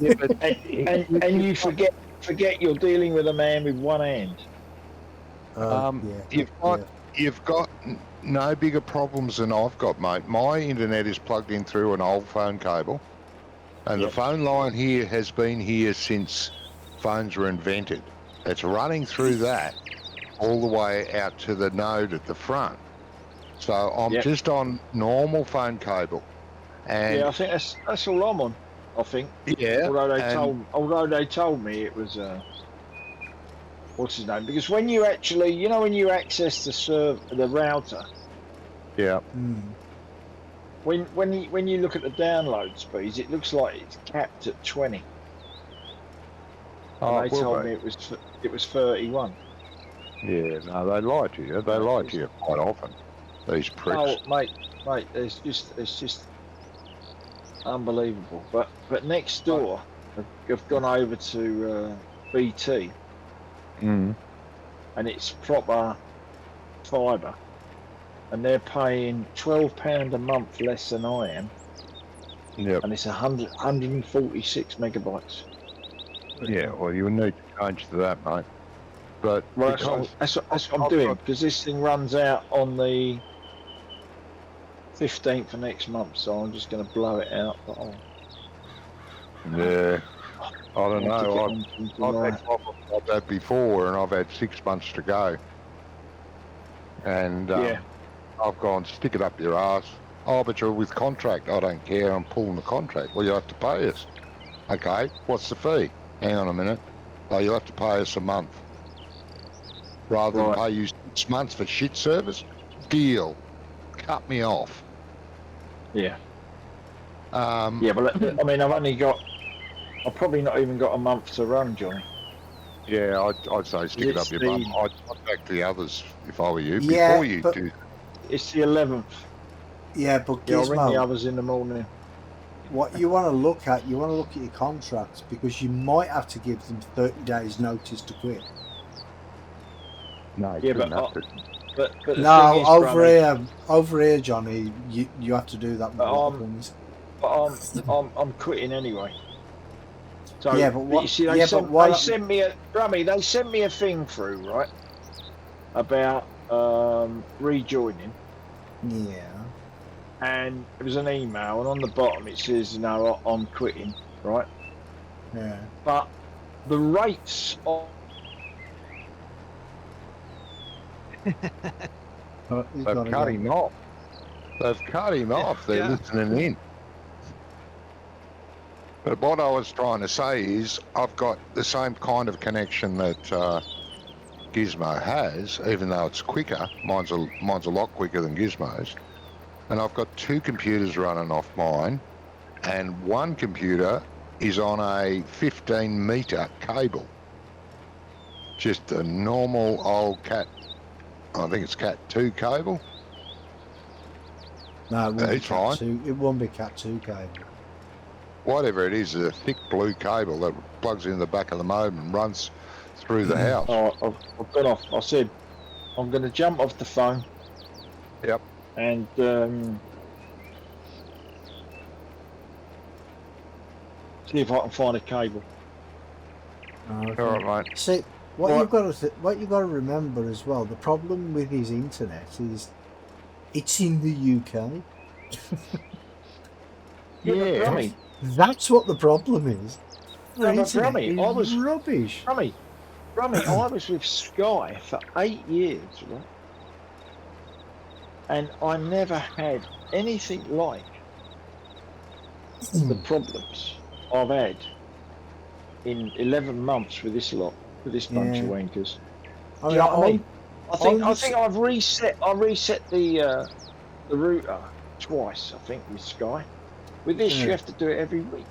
Yeah, but And you forget you're dealing with a man with one hand. You've got no bigger problems than I've got, mate. My internet is plugged in through an old phone cable, and Yep. the phone line here has been here since phones were invented. It's running through that all the way out to the node at the front. So I'm Yep. just on normal phone cable, and Yeah, I think that's all I'm on. I think. yeah, Although they told me it was what's his name? Because when you actually, when you access the router, Yeah. When you look at the download speeds, it looks like it's capped at 20. Oh, And they told me it was 31. Yeah, no, they lie to you. They lie to you quite often. These pricks. Oh, mate, it's just unbelievable. But next door, I've gone over to BT, Mm. and it's proper fibre, and they're paying £12 a month less than I am, Yep. and it's 146 megabytes. Yeah, well, you need to change to that, mate. But Well, because that's what I'm doing, because this thing runs out on the 15th of next month, so I'm just going to blow it out. But yeah, I don't I'll have to know. get I've on to July. had problems like that before, and I've had 6 months to go. And Yeah. I've gone, stick it up your ass. Oh, but you're with contract. I don't care. I'm pulling the contract. Well, you have to pay us. Okay, what's the fee? Hang on a minute. Oh, you'll have to pay us a month. Rather than pay you 6 months for shit service? Deal. Cut me off. Yeah. Um, Yeah, but I mean, I've probably not even got a month to run, Johnny. Yeah, I'd say stick it up your bum. I'd contact the others if I were you. Yeah, before you but- do. It's the 11th. Yeah, but Yeah, I'll ring the Gizmo, others in the morning. what you want to look at, your contracts, because you might have to give them 30 days notice to quit. No, Yeah, but the No, thing is, over here, Johnny, you have to do that with all the companies. but I'm quitting anyway. So Yeah, but what? you see, they sent me a thing through, right, about rejoining, Yeah. and it was an email, and on the bottom it says, "No, I'm quitting," right? Yeah. But the rates are They've cut him off. They've cut him off. They're listening in. But what I was trying to say is I've got the same kind of connection that Gizmo has, even though it's quicker. Mine's a lot quicker than Gizmo's. And I've got 2 computers running off mine, and one computer is on a 15-metre cable. Just a normal old Cat, I think it's Cat 2 cable. No, it won't It's be Cat fine. 2. It won't be Cat 2 cable. Whatever it is a thick blue cable that plugs in the back of the modem and runs through the house. Oh, I've got off. I said I'm going to jump off the phone. Yep. And see if I can find a cable. Okay. All right, mate. See, what you've got to remember as well. The problem with his internet is it's in the UK. Yeah, Rummy. That's what the problem is. The No, but internet Rummy, is I was- rubbish. Rummy, I was with Sky for 8 years, right? And I never had anything like the problems I've had in 11 months with this lot, with this bunch of wankers. I Do you know what I I'm- mean? I think I've reset the router twice, I think, with Sky. With this, you have to do it every week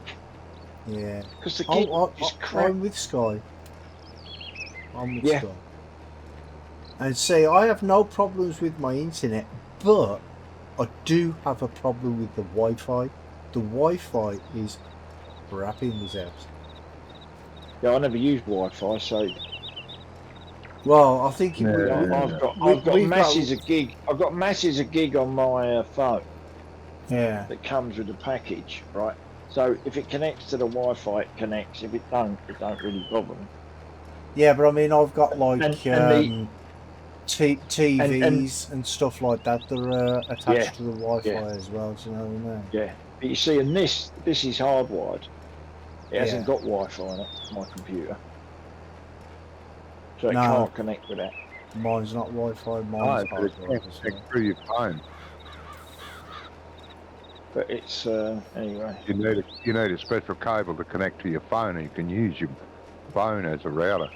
Yeah. because the gig is crap. I'm with Sky. I'm with Yeah. Sky. And see, I have no problems with my internet, but I do have a problem with the Wi-Fi. The Wi-Fi is crap in this house. Yeah, I never use Wi-Fi, so Well, I think I've got masses of gig. I've got masses of gig on my phone Yeah. that comes with the package, right? So if it connects to the Wi-Fi, it connects. If it don't really bother me. Yeah, but I mean, I've got like and TVs and stuff like that that are attached to the Wi-Fi yeah. as well. Do you know what I mean? Yeah, but you see, and this is hardwired. It hasn't got Wi-Fi on it, my computer, so it No. can't connect with that. Mine's not Wi-Fi. No, Mine's but it hardwired can't as well. connect through your phone. But it's anyway. You need a special cable to connect to your phone, and you can use your phone as a router.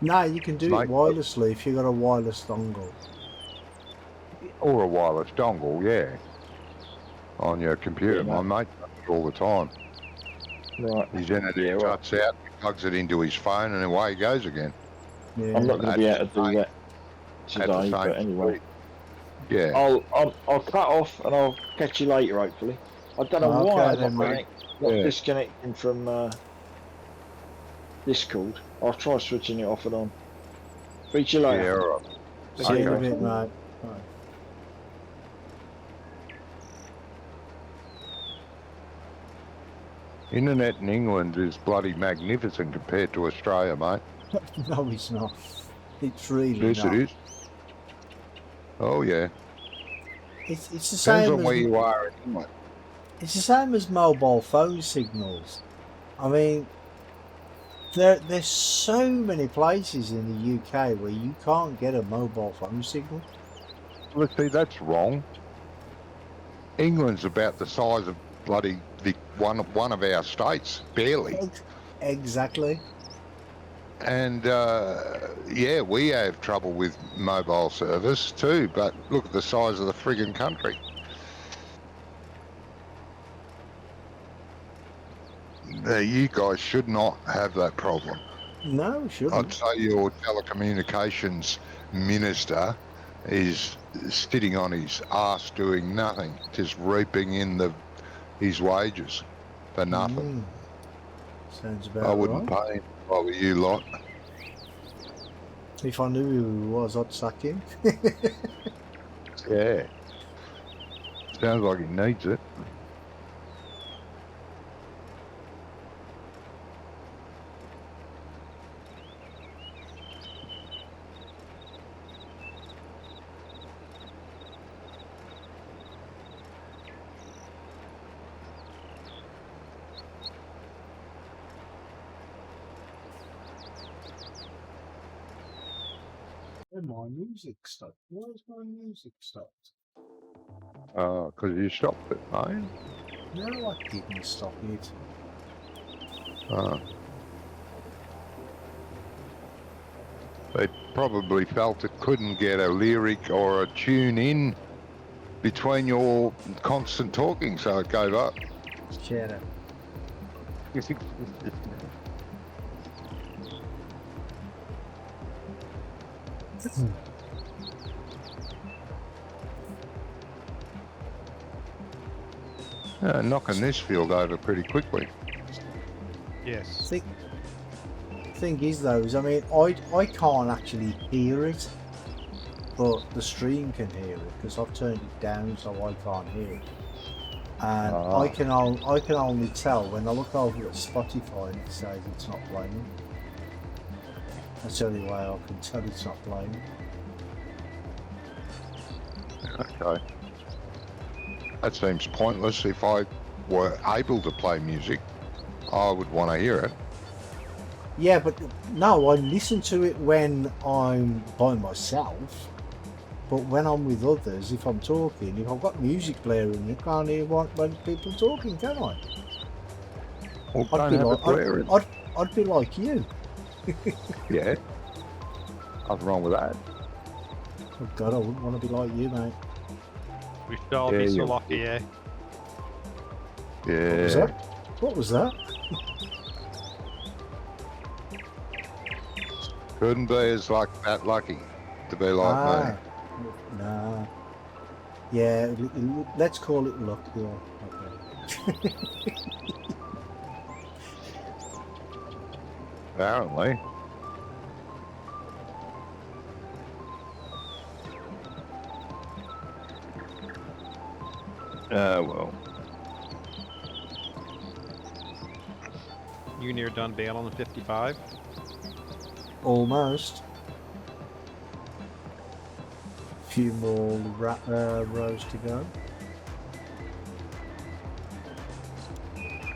No, you can do it Like- wirelessly if you got a wireless dongle. Or a wireless dongle, yeah. On your computer. Yeah, My mate does it all the time. Right. His internet Yeah, right. cuts out, he plugs it into his phone, and away he goes again. Yeah. I'm not going to be able to do that At the today, same but anyway. speed. Yeah. I'll cut off and I'll catch you later, hopefully. I don't know Okay why then, mate. not Yeah. disconnecting from Discord. I'll try switching it off and on. Speak to you Yeah, later. all right. See you in a Okay. bit, mate. Bye. Internet in England is bloody magnificent compared to Australia, mate. No, it's not. It's really Yes, not. it is. Oh, yeah. It's the Depends same on where as you are in England. it's the same as mobile phone signals. I mean, there's so many places in the UK where you can't get a mobile phone signal. Let's see, that's wrong. England's about the size of bloody one of our states, barely. Exactly. And yeah, we have trouble with mobile service too, but look at the size of the friggin' country. You guys should not have that problem. No, I'd shouldn't. say your telecommunications minister is sitting on his ass doing nothing, just reaping in his wages for nothing. Sounds about I wouldn't right. pay him if I were you lot. If I knew who he was, I'd sack him. Yeah. Sounds like he needs it. My music stopped. Why is my music stopped? Because you stopped it, mate. No, I didn't stop it. They probably felt it couldn't get a lyric or a tune in between your constant talking, so it gave up. Shut up. Knocking this field over pretty quickly. Yes. Thing is though, I mean, I can't actually hear it, but the stream can hear it because I've turned it down so I can't hear it. And I can only tell when I look over at Spotify and it says it's not playing. That's the only way I can tell it's not playing. Okay. That seems pointless. If I were able to play music, I would want to hear it. Yeah, but no, I listen to it when I'm by myself. But when I'm with others, if I'm talking, if I've got music blaring, I can't hear when people talking, can I? Well, don't have it blaring. I'd be like you. Yeah. Nothing wrong with that. Oh God, I wouldn't want to be like you, mate. We should all Yeah, be so you're- lucky, eh? What was Yeah. that? What was that? Couldn't be as that lucky to be like me. Nah. Yeah, let's call it luck. Yeah. Okay. Apparently. Well. You near done bailing in 55? Almost. Few more rows to go.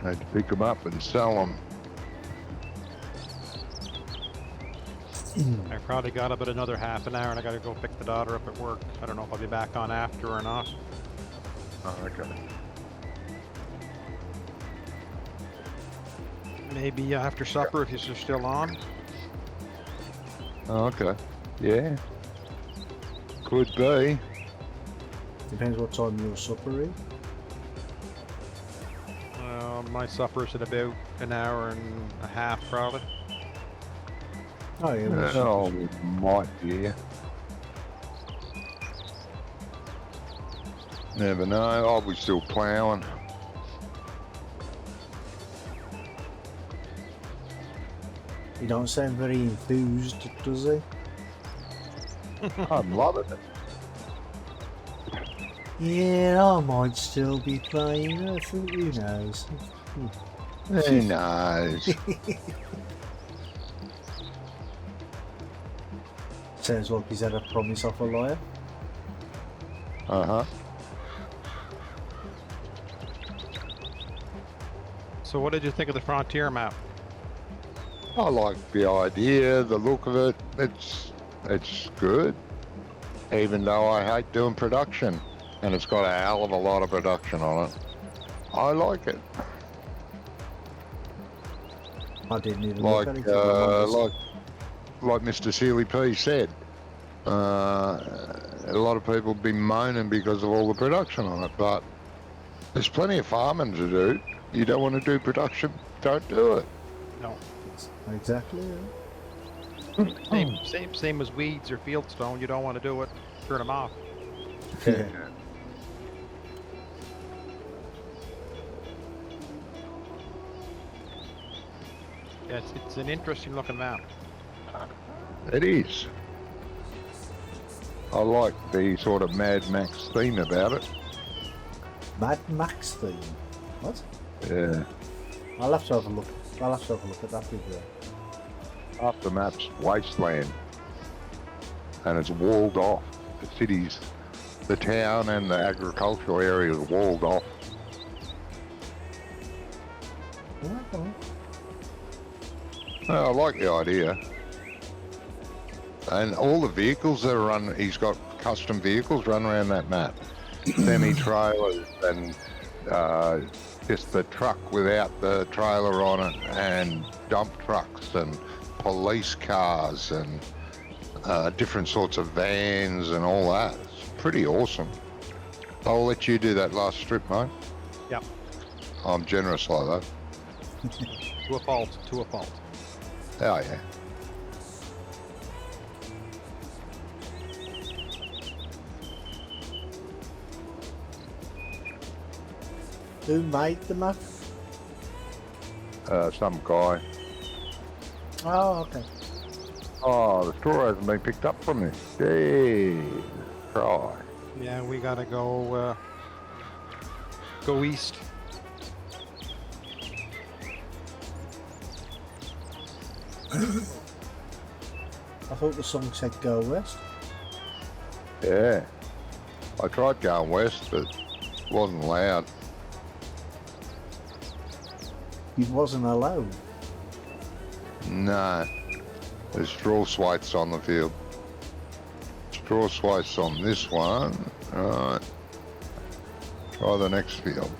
Had to pick them up and sell them. I probably got about another half an hour and I gotta go pick the daughter up at work. I don't know if I'll be back on after or not. Oh, okay. Maybe after supper if you're still on. Oh, okay. Yeah. Could be. Depends what time your supper is. My supper's in about an hour and a half, probably. Oh yeah. well, Oh, we might, yeah. Never know. I'll be still ploughing. He don't sound very enthused, does he? I'm loving it. Yeah, I might still be playing. I think who knows. Who knows? Sounds like he's had a promise off a lawyer. Uh-huh. So what did you think of the Frontier map? I like the idea, the look of it. It's good. Even though I hate doing production. And it's got a hell of a lot of production on it. I like it. I didn't even Like, look at it. like Mr. Sealy P said, a lot of people have been moaning because of all the production on it, but there's plenty of farming to do. You don't want to do production, don't do it. No. Exactly. Same as weeds or fieldstone. You don't want to do it. Turn them off. Yeah. Yeah, it's an interesting looking map. It is. I like the sort of Mad Max theme about it. Mad Max theme. What? Yeah. I'll have to have a look. I'll have to have a look at that video. Half the map's wasteland. And it's walled off. The cities, the town and the agricultural area is walled off. Okay. I like the idea. And all the vehicles that run, he's got custom vehicles run around that map. Semi-trailers and just the truck without the trailer on it, and dump trucks and police cars and different sorts of vans and all that. It's pretty awesome. I'll let you do that last strip, mate. Yep. I'm generous like that. To a fault. To a fault. Oh, yeah. Who made the map? Some guy. Oh, okay. Oh, the straw hasn't been picked up from me. Jeez. Cry. Yeah, we gotta go go east. I thought the song said go west. Yeah. I tried going west, but wasn't allowed. It wasn't allowed. No. There's straw swathes on the field. Straw swathes on this one. Right. Try the next field.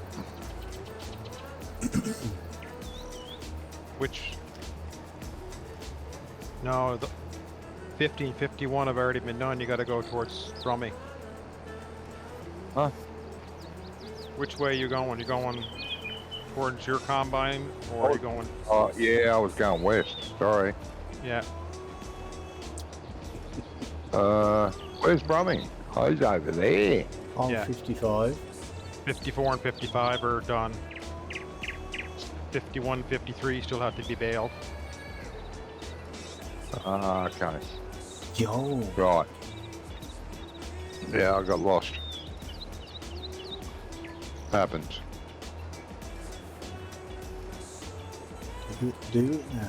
Which? No, the 50 and 51 have already been done. You gotta go towards Rummy. Huh? Which way are you going? You going towards your combine, or are you going? Oh, yeah, I was going west. Sorry. Yeah. Where's Brumming? Oh, he's over there. On Yeah. 55. 54 and 55 are done. 51, 53 still have to be baled. Ah, okay. Yo. Right. Yeah, I got lost. Happens. Do it now.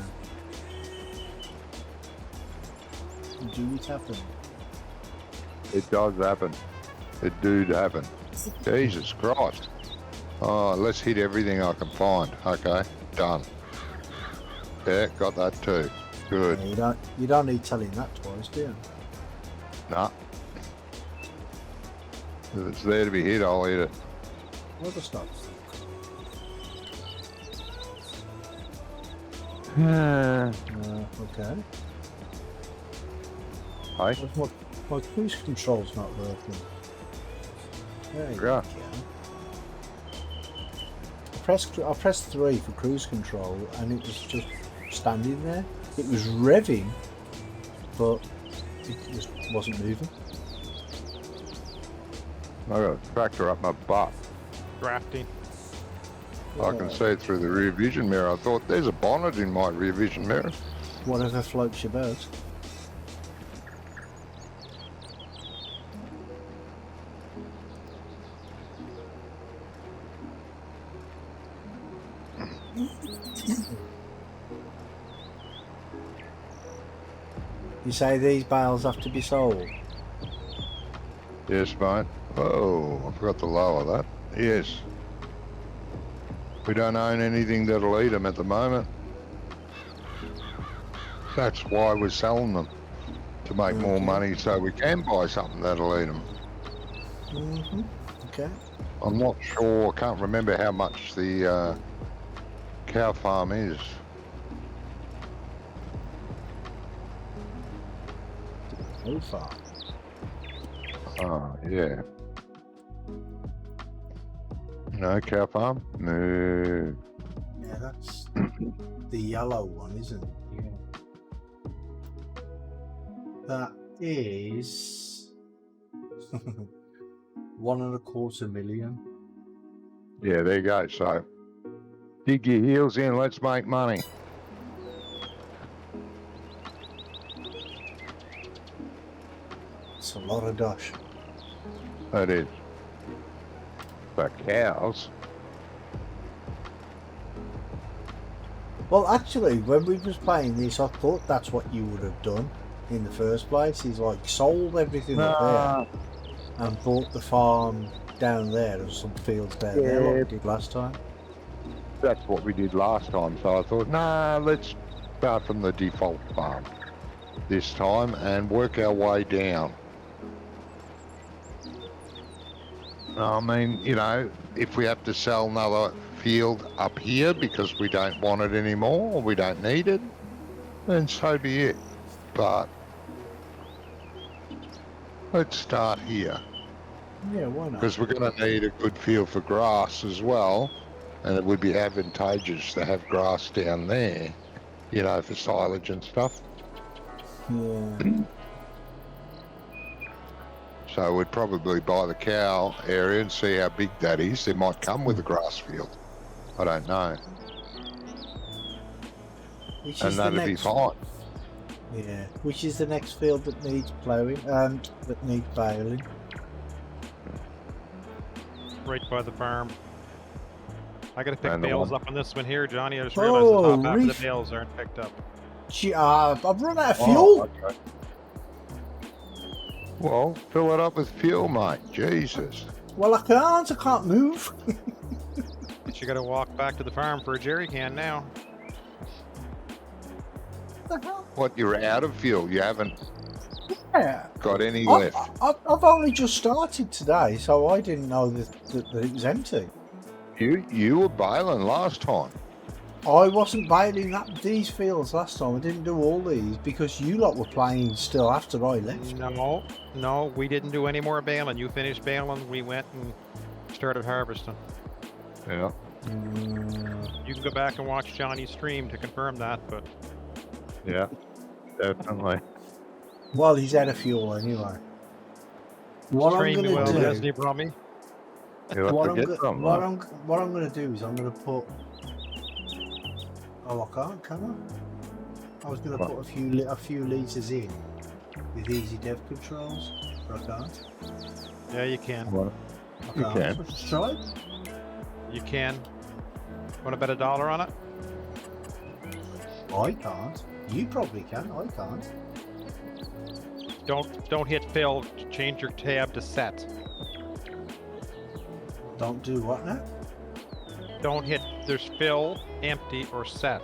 Do it happen. It does happen. It do happen. Jesus Christ. Oh, let's hit everything I can find. Okay, done. Yeah, got that too. Good. Yeah, you don't need telling that twice, do you? Nah. If it's there to be hit, I'll hit it. What the stuff? Okay. Hey? My cruise control's not working. There you Yeah. go. I pressed 3 for cruise control and it was just standing there. It was revving, but it just wasn't moving. I got a tractor up my butt. Drafting. I can see it through the rear vision mirror. I thought, there's a bonnet in my rear vision mirror. Whatever floats your boat. You say these bales have to be sold? Yes, mate. Oh, I forgot to lower that. Yes. We don't own anything that'll eat them at the moment. That's why we're selling them. To make more Okay. money so we can buy something that'll eat them. Mm-hmm. Okay. I'm not sure, I can't remember how much the cow farm is. So far. Oh, yeah. No, cow farm? No. Yeah, that's the yellow one, isn't it? Yeah. That is 1.25 million. Yeah, there you go. So, dig your heels in, let's make money. It's a lot of dosh. That is. For cows. Well, actually, when we was playing this, I thought that's what you would have done in the first place. Is like sold everything up there and bought the farm down there and some fields down there like we did last time. That's what we did last time. So I thought, nah, let's start from the default farm this time and work our way down. I mean, you know, if we have to sell another field up here because we don't want it anymore or we don't need it, then so be it. But let's start here Yeah, why not? because we're going to need a good field for grass as well, and it would be advantageous to have grass down there, you know, for silage and stuff. Yeah. So we'd probably buy the cow area and see how big that is. It might come with a grass field. I don't know. Which And is the that'd be next? fine. Yeah. Which is the next field that needs ploughing? That needs baling. Right by the farm. I gotta pick And the bales one- up on this one here, Johnny. I just realized the top half of reef. the bales aren't picked up. Gee, I've run out of fuel. Oh, okay. Well, fill it up with fuel, mate. Jesus. Well, I can't move. But you gotta walk back to the farm for a jerry can now. What the hell? What, you're out of fuel? You haven't Yeah. got any left? I've only just started today, so I didn't know that it was empty. You were bailing last time. I wasn't bailing these fields last time. I didn't do all these because you lot were playing still after I left. No, we didn't do any more baling. You finished baling, we went and started harvesting. Yeah. You can go back and watch Johnny's stream to confirm that, but Yeah. Definitely. Well, he's out of fuel anyway. What I'm stream going well, to hasn't do, he, Brummy? You'll have what to I'm, get go- some, what mate. I'm what I'm going to do is I'm going to put. Oh, I can't, can I? I was going to What? put a few liters in with easy dev controls, but I can't. Yeah, you can. What? I You can't. can. So just try it. You can. Want to bet $1 on it? I can't. You probably can. I can't. Don't hit fill. Change your tab to set. Don't do what now? Don't hit. There's fill, empty, or set.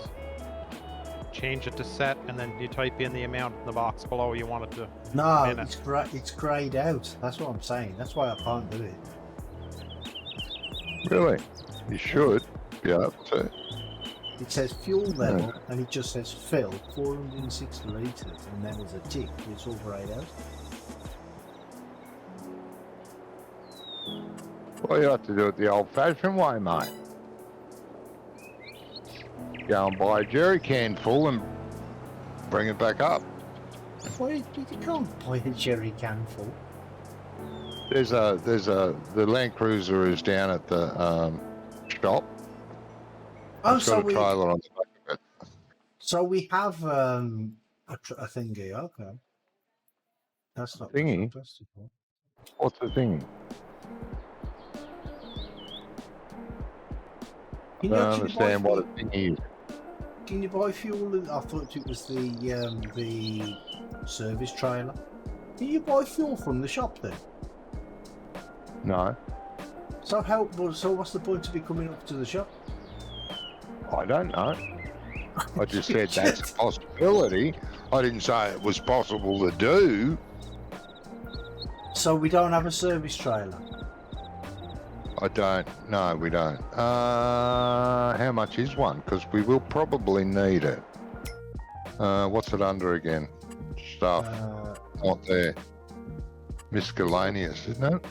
Change it to set, and then you type in the amount in the box below you want it to. No, Minute. it's greyed out. That's what I'm saying. That's why I can't do it. Really? You should be able to. It says fuel level, and it just says fill 460 litres, and then there's a tick. It's all greyed out. Well, you have to do it the old-fashioned way, mate. Go and buy a jerry can full and bring it back up. Why you can't buy a jerry can full? The Land Cruiser is down at the shop. Oh, It's so got a we trailer on the back of it. so we have a thingy. Okay, that's not Thingy? fantastic. What's the thingy? Can I you don't actually buy understand what a fuel? thingy is. Can you buy fuel? I thought it was the service trailer. Can you buy fuel from the shop then? No, So so what's the point of be coming up to the shop? I don't know. I just said that's a possibility. I didn't say it was possible to do. So we don't have a service trailer. I don't. No, we don't. How much is one? Because we will probably need it. What's it under again? Stuff. Not there. Miscellaneous, isn't it?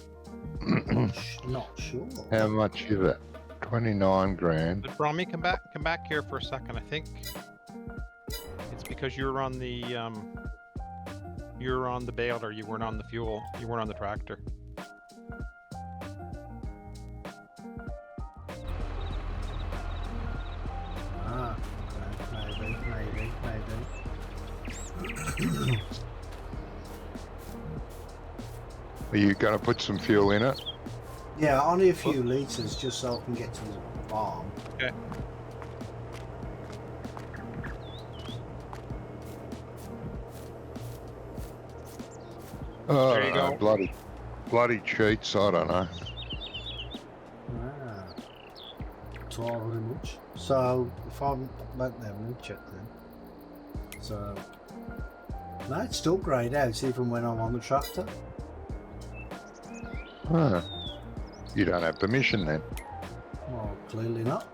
Not sure. How much is it? 29 grand. But Brommy, come back here for a second. I think it's because you're on the baler. You weren't on the fuel. You weren't on the tractor. Ah, okay. Maybe. Are you going to put some fuel in it? Yeah, only a few litres just so I can get to the farm. Okay. Oh, There you go. Bloody cheats. I don't know. Ah, thank very much. So if I'm let them check then. So no, it's still greyed out even when I'm on the tractor. Huh. You don't have permission then. Well, clearly not.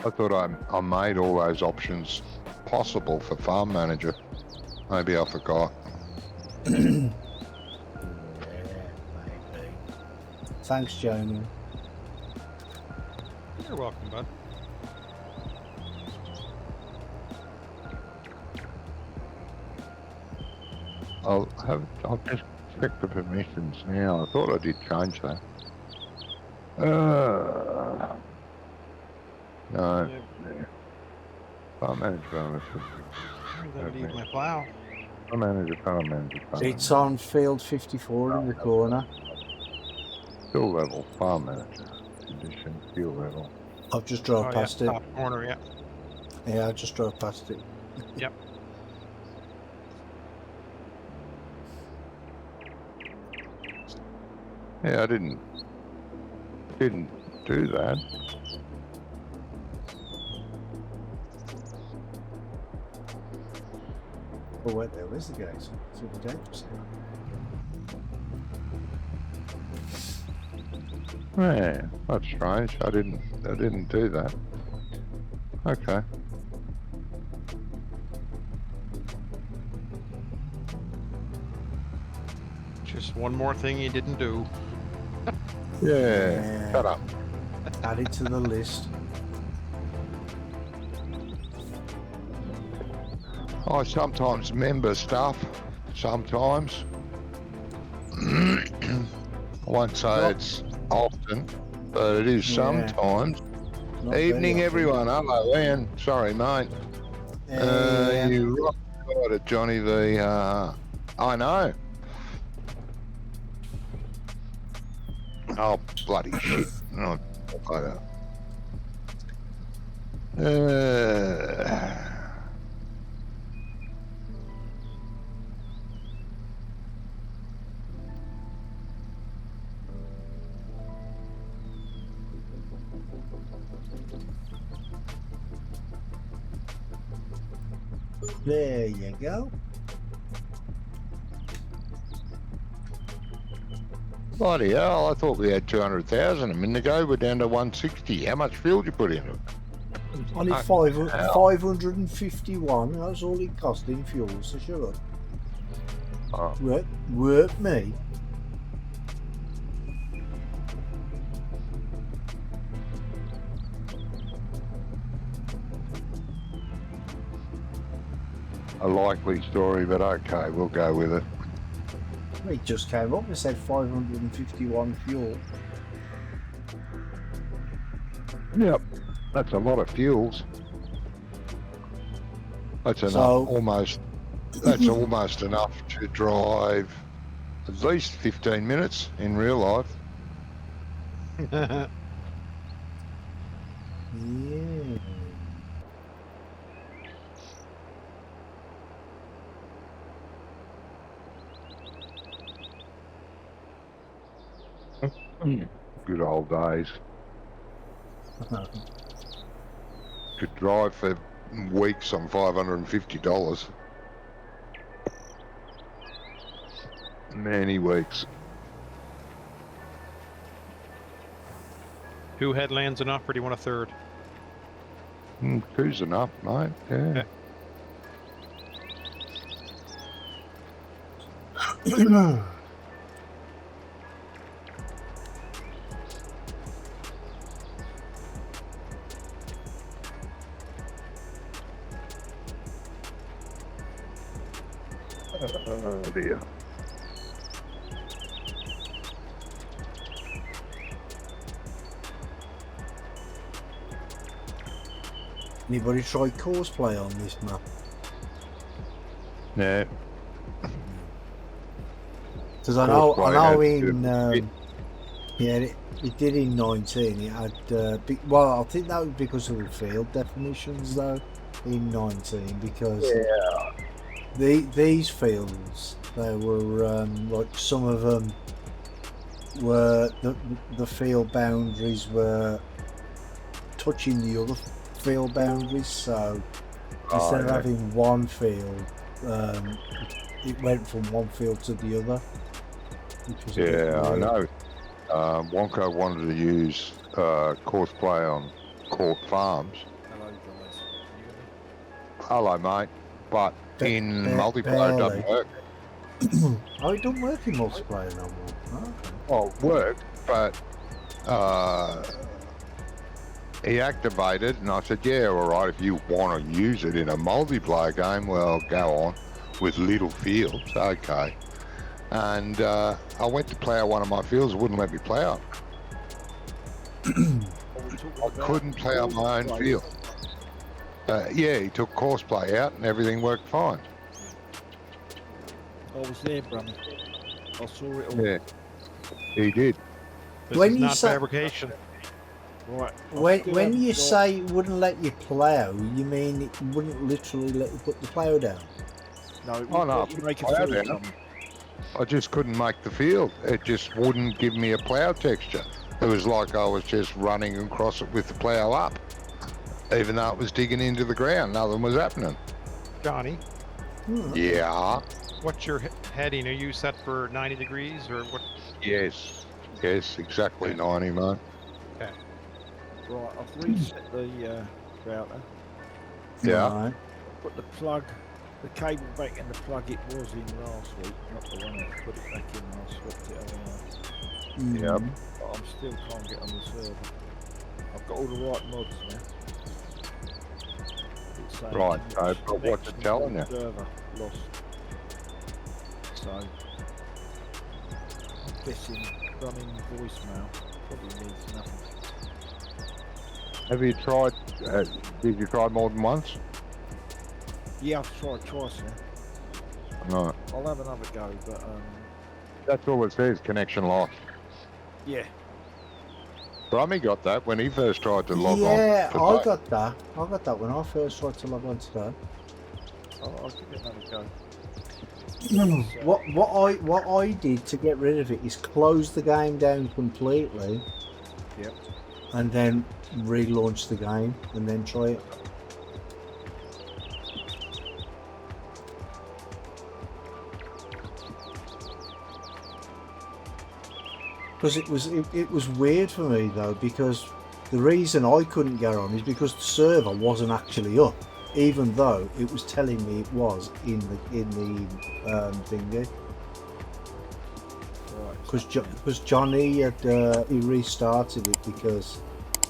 I thought I made all those options possible for farm manager. Maybe I forgot. Yeah, maybe. Thanks, Jamie. You're welcome, bud. I'll just check the permissions now. I thought I did change that. No. Yeah. Yeah. Farm manager. I'm gonna leave my plow. Farm manager. It's on field 54 in the corner. Fuel level. Farm manager. Condition. Fuel level. I've just drove past it. Top corner, yeah. Yeah, I just drove past it. Yep. Yeah, I didn't do that. Oh wait, there is the gate. It's all the gates. Yeah, that's strange. I didn't do that. Okay. Just one more thing you didn't do. Yeah. Shut up. Add it to the list. I sometimes remember stuff. Sometimes. I won't say it's often, but it is Yeah. sometimes. Not very Evening, often. everyone. Hello, Ian. Sorry, mate. You right at Johnny V. I know. Oh, bloody shit. Oh, I don't. There you go. Bloody hell, I thought we had 200,000 a minute ago. We're down to 160. How much fuel did you put into it? Only Fucking hell. 551. That's all it cost in fuel, so sure. Oh. Work me. A likely story, but okay, we'll go with it. It just came up and said 551 fuel. Yep, that's a lot of fuels. That's enough. So- That's almost enough to drive at least 15 minutes in real life. Yeah. Good old days. Could drive for weeks on $550. Many weeks. 2 headlands enough, or do you want a third? Two's enough, mate. Yeah. Oh dear. Anybody try cosplay on this map? No. Because I know Cosplay in it did in 19. It had well, I think that was because of the field definitions though in 19 because these fields there were like some of them were the field boundaries were touching the other field boundaries, so instead of having one field, it went from one field to the other. Which was I know. Wonko wanted to use cosplay on Court Farms. Hello, guys. Can you hear me? Hello, mate. But in multiplayer, it doesn't work. Oh, it don't work in multiplayer no more. Oh, okay. Well, it worked, but he activated, and I said, yeah, all right, if you want to use it in a multiplayer game, well, go on with little fields, okay. And I went to play out one of my fields, it wouldn't let me play out. I couldn't play out my own field. Yeah, he took courseplay out and everything worked fine. I was there, Brummy. I saw it all. Yeah, he did. This When is you not say- fabrication. Right. I When still when haven't you got- say it wouldn't let you plough, you mean it wouldn't literally let you put the plough down? No, it Oh, won't no, let you make a I field, haven't. Brummy. I just couldn't make the field. It just wouldn't give me a plough texture. It was like I was just running across it with the plough up, even though it was digging into the ground. Nothing was happening. Johnny, Yeah. what's your heading? Are you set for 90 degrees or what? Yes. Yes, exactly 90, mate. Right, I've reset the router. Yeah. Right. Put the plug, the cable back in the plug it was in last week, not the one I put it back in and I swapped it around. Yep. But I'm still can't get on the server. I've got all the right mods now. It's saying Right, so, connection- but what's it connection telling to you? the server lost. So I'm guessing running voicemail probably needs nothing. Have you tried, did you try more than once? Yeah, I've tried twice now. No. I'll have another go, but That's all it says, connection lost. yeah. Brummy got that when he first tried to log on. Yeah, today. I got that. I got that when I first tried to log on today. I'll give it another go. What I did to get rid of it is close the game down completely. Yep. And then relaunch the game and then try it. Because it was weird for me though, because the reason I couldn't get on is because the server wasn't actually up, even though it was telling me it was in the thingy. Because Johnny had he restarted it because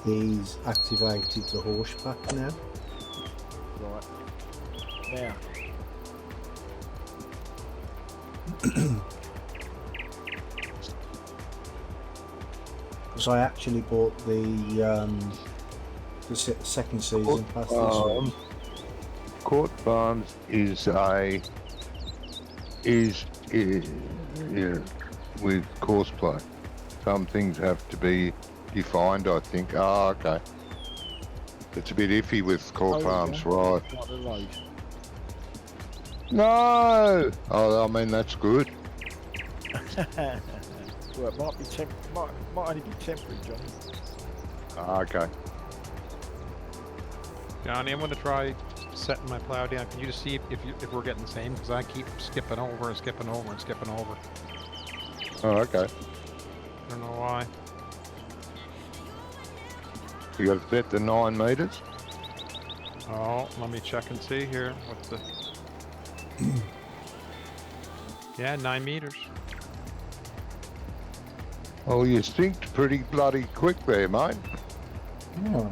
he's activated the horseback now. Right. Now. Because I actually bought the second season pass this week. Court Farms is yeah, with courseplay. Some things have to be defined, I think. Ah, okay. It's a bit iffy with Court Farms, right? Not the road. No! Oh, I mean, that's good. Well, it might be might only be temporary, Johnny. Ah, okay. Johnny, I'm going to try setting my plow down. Can you just see if we're getting the same? Because I keep skipping over and skipping over and skipping over. Oh, okay. I don't know why. You got to set the 9 meters? Oh, let me check and see here. What's the... Yeah, 9 meters. Oh, you synced pretty bloody quick there, mate. Oh.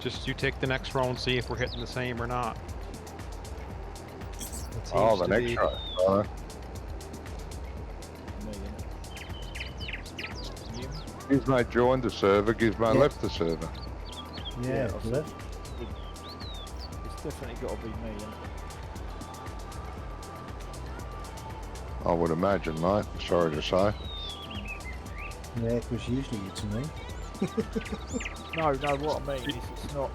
Just you take the next row and see if we're hitting the same or not. It Oh, seems the to next be- row. Gizmo joined the server, Gizmo left the server. Yeah, I've left. It's definitely got to be me, isn't it? I would imagine, mate. Sorry to say. Yeah, because usually it's me. No, what I mean is it's not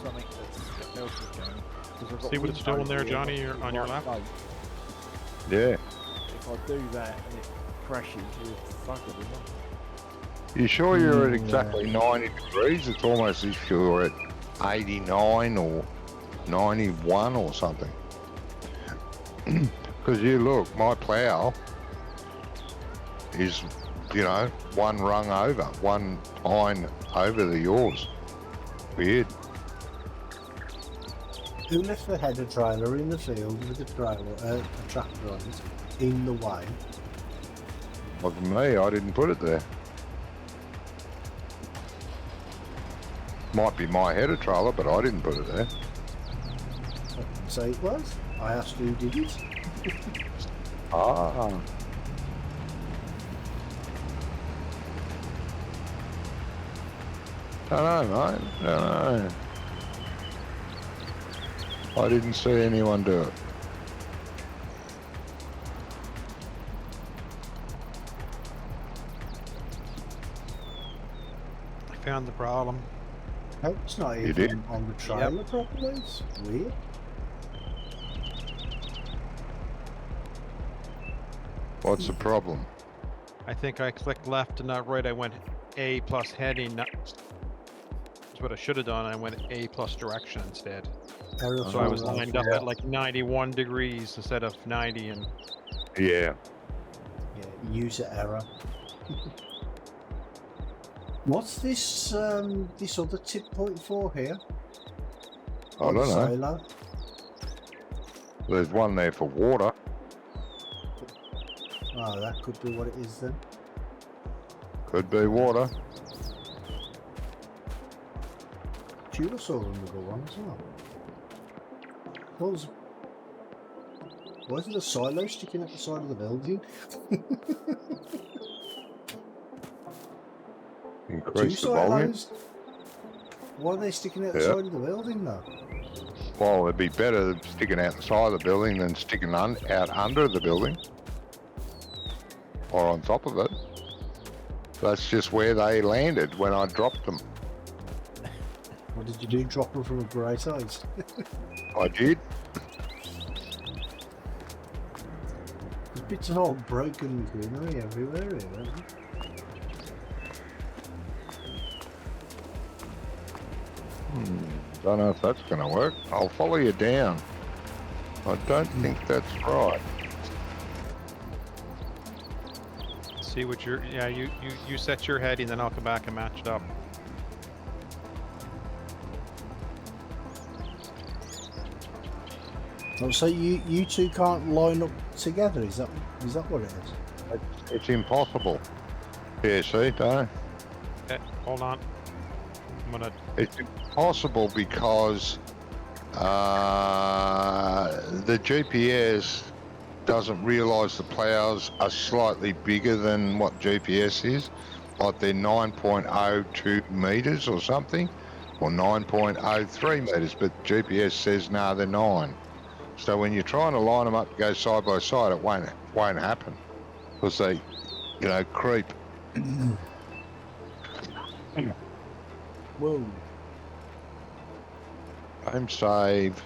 something that else is going. 'Cause I've got See what it's doing windows there, here Johnny, on on your the left? right Yeah. side. If I do that and it crashes, you're buggered, isn't it? You sure you're at Mm, exactly 90 degrees? It's almost as if you're at 89 or 91 or something. Because you look, my plough is, you know, one rung over, one pine over the yours. Weird. Who left the header trailer in the field with a tractor on it, in the way? Wasn't me, I didn't put it there. Might be my header trailer, but I didn't put it there. I didn't say it was. I asked who did it. Ah. Don't know, mate. Don't know. I didn't see anyone do it. I found the problem. Oh, it's not You even did? on the trailer properly. It's weird. What's the problem? I think I clicked left and not right. I went A plus heading. That's what I should have done. I went A plus direction instead. Error So I was from lined up at like 91 degrees instead of 90 and Yeah. Yeah, user error. What's this this other tip point for here? I don't know. Silo? There's one there for water. Oh, that could be what it is then. Could be water. Tudor saw another one as well. Why is there a silo sticking at the side of the building? Increase Two the volume. silos? Why are they sticking out the Yeah. side of the building though? Well, it'd be better sticking out the side of the building than sticking out under the building. Or on top of it. That's just where they landed when I dropped them. What did you do? Drop them from a great height? I did. There's bits of old broken greenery everywhere here, isn't there? Don't know if that's going to work. I'll follow you down. I don't think that's right. see what you're. Yeah, you set your heading, then I'll come back and match it up. Oh, so you two can't line up together? Is that what it is? It's impossible. Yeah, see, don't. Okay, hold on. I'm gonna. It's impossible because the GPS doesn't realise the plows are slightly bigger than what GPS is. Like they're 9.02 metres or something, or 9.03 metres, but GPS says no, they're 9. So when you're trying to line them up to go side by side, it won't happen because they, creep. Whoa. Home save.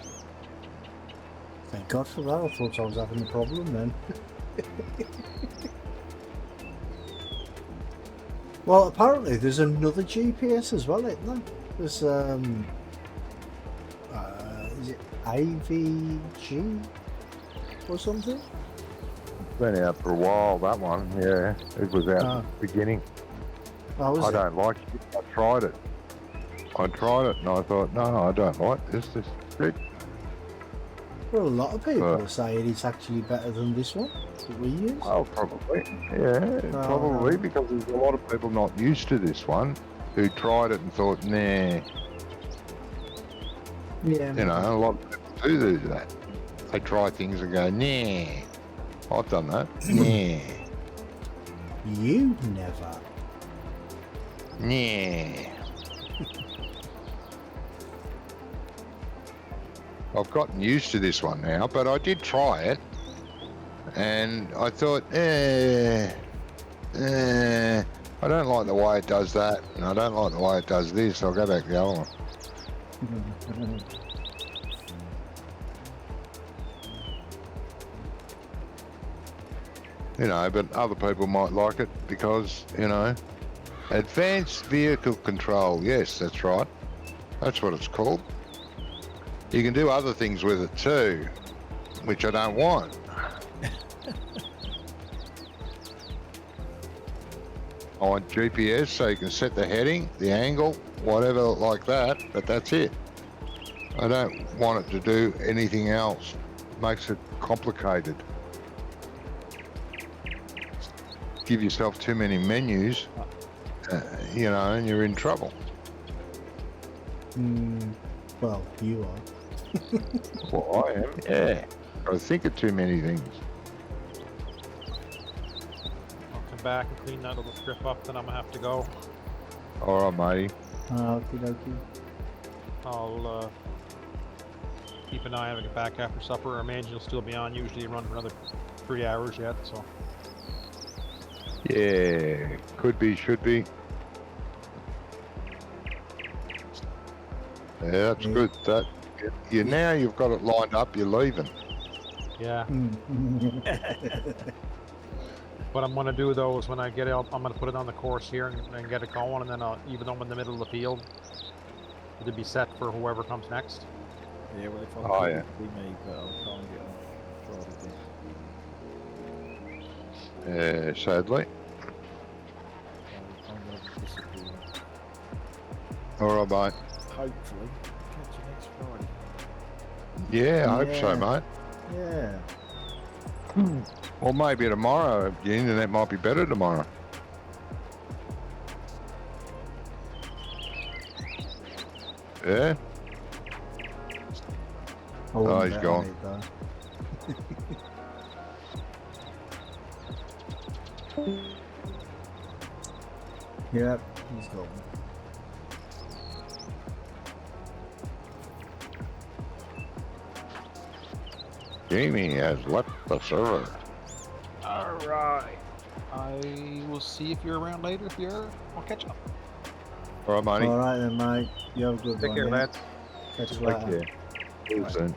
Thank God for that. I thought I was having a problem then. Well, apparently there's another GPS as well, isn't there? There's is it AVG or something? Been out for a while, that one. Yeah, it was out at the beginning. Oh, was I it? don't like it. I tried it and I thought, no, I don't like this. This is good. Well, a lot of people are saying it's actually better than this one that we use. Oh, probably. Yeah, probably because there's a lot of people not used to this one who tried it and thought, nah. Yeah. A lot of people do that. They try things and go, nah. I've done that. Nah. You never. Nah. I've gotten used to this one now, but I did try it, and I thought, I don't like the way it does that, and I don't like the way it does this. I'll go back to the other one. But other people might like it because, advanced vehicle control. Yes, that's right. That's what it's called. You can do other things with it too, which I don't want. I want GPS so you can set the heading, the angle, whatever like that, but that's it. I don't want it to do anything else. It makes it complicated. Give yourself too many menus, and you're in trouble. Well, you are. Well, I am, yeah. I think of too many things. I'll come back and clean that little strip up, then I'm gonna have to go. All right, matey. Okie I'll keep an eye on it, get back after supper. I imagine you'll still be on. Usually you run for another 3 hours yet, so. Yeah, could be, should be. Yeah, that's good. That now you've got it lined up. You're leaving. Yeah. What I'm gonna do though is when I get it, I'm gonna put it on the course here and get it going, and then even though I'm in the middle of the field, it'll be set for whoever comes next. Yeah, well, if I could, it'd be me, but I'll try and get on Friday. Yeah, sadly. I'm going to disappear. All right, mate. Hopefully, catch you next Friday. Yeah, I hope so, mate. Yeah. Or maybe tomorrow. The internet might be better tomorrow. Yeah? Oh, he's gone. Yep, he's gone. Jamie has left the server. Alright. I will see if you're around later. If you're, I'll catch up. All right, matey. Alright then, mate. You have a good Take one. care, yeah? lads. Catch you Take later. care. See you soon.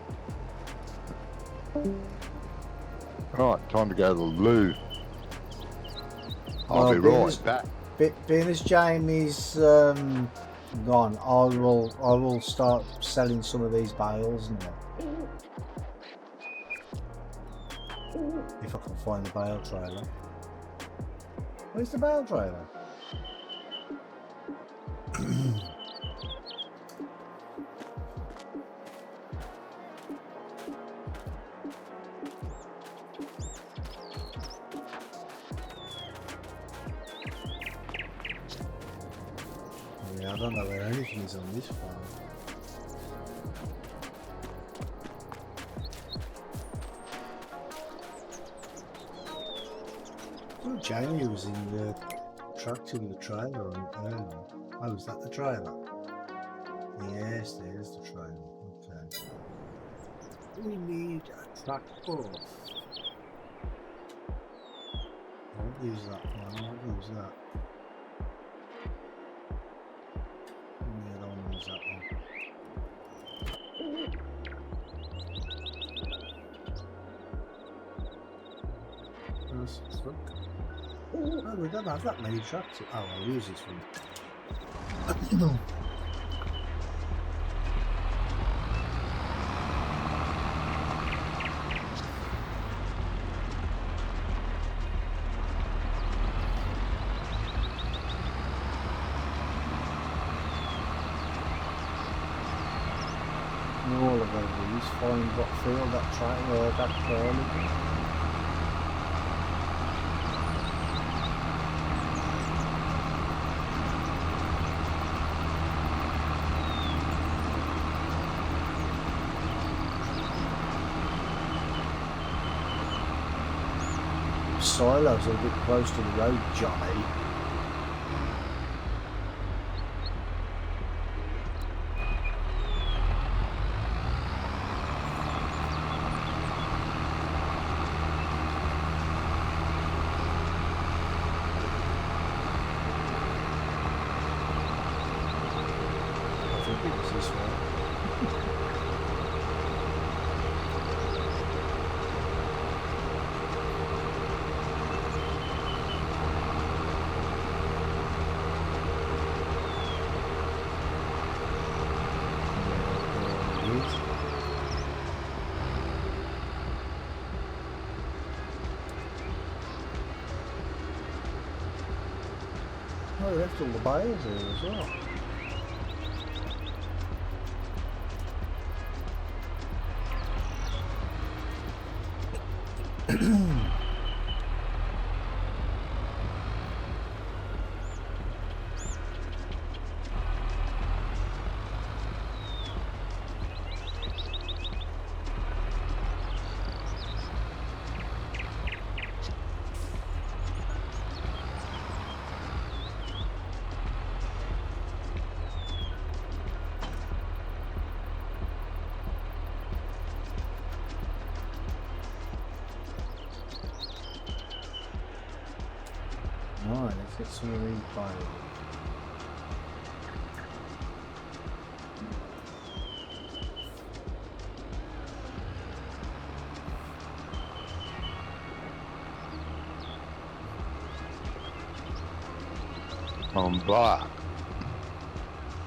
Right, time to go to the loo. I'll be right back. Being as Jamie's gone, I will start selling some of these bales now. If I can find the bale trailer. Where's the bale trailer? don't know where anything is on this farm. Oh, Jamie was in the tractor with the trailer on it earlier. Oh, is that the trailer? Yes, there's the trailer. Okay. We need a tractor. I won't use that one. I won't use that. Yeah, I don't want to use that one. Nice. Look. Oh, we don't have that many tractors. Oh, I'll use this one. All of these find what field that tractor that trailer. Silos are a bit close to the road, Johnny. I think it was this way. Oh, they left all the bales here as well. Right, let's get some of these bales. I'm back.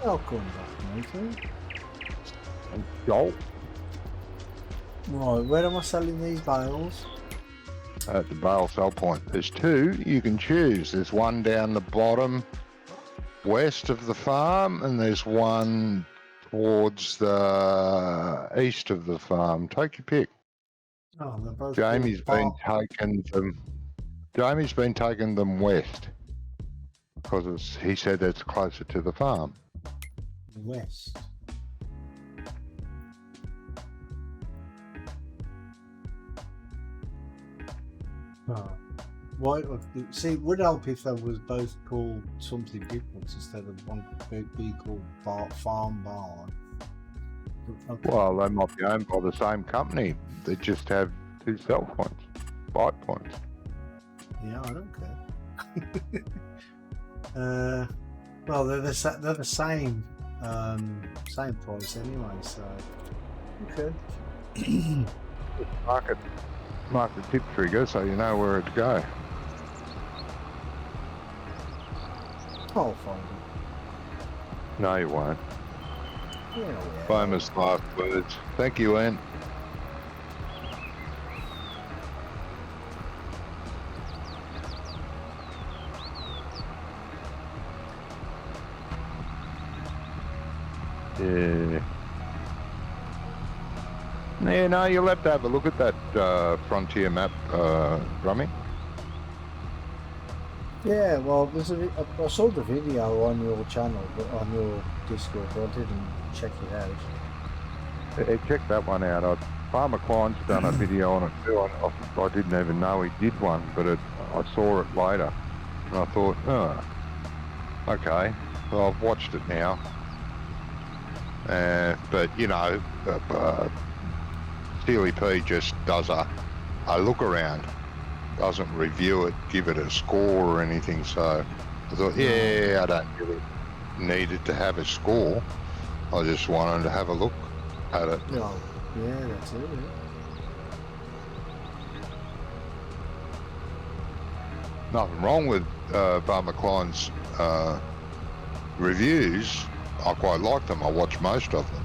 Welcome back, matey. Yo. Right, where am I selling these bales? At the bale sell point. There's two you can choose. There's one down the bottom west of the farm, and there's one towards the east of the farm. Take your pick. Oh, they're both Jamie's been called taking them west because he said it's closer to the farm. West. Oh. Why? See, it would help if they was both called something different instead of one be called Farm Barn. Okay. Well, they might be owned by the same company. They just have two sell points, buy points. Yeah, I don't care. Well, they're the same price anyway. So okay. Mark the tip trigger so you know where to go. I'll find it. No, you won't. Yeah. Famous last words. Thank you, Ann. Yeah. Yeah, no, you'll have to have a look at that frontier map, Rummy. Yeah, well, I saw the video on your channel, but on your Discord, but I didn't check it out. Yeah, check that one out. Farmer Klein's done a video on it too. I didn't even know he did one, but I saw it later. And I thought, oh, okay. Well, I've watched it now. But, you know, Steely P just does a look around. Doesn't review it, give it a score or anything. So I thought, yeah, I don't really need it to have a score. I just wanted to have a look at it. Oh, yeah, that's it. Yeah. Nothing wrong with Farmer Klein's reviews. I quite like them. I watch most of them.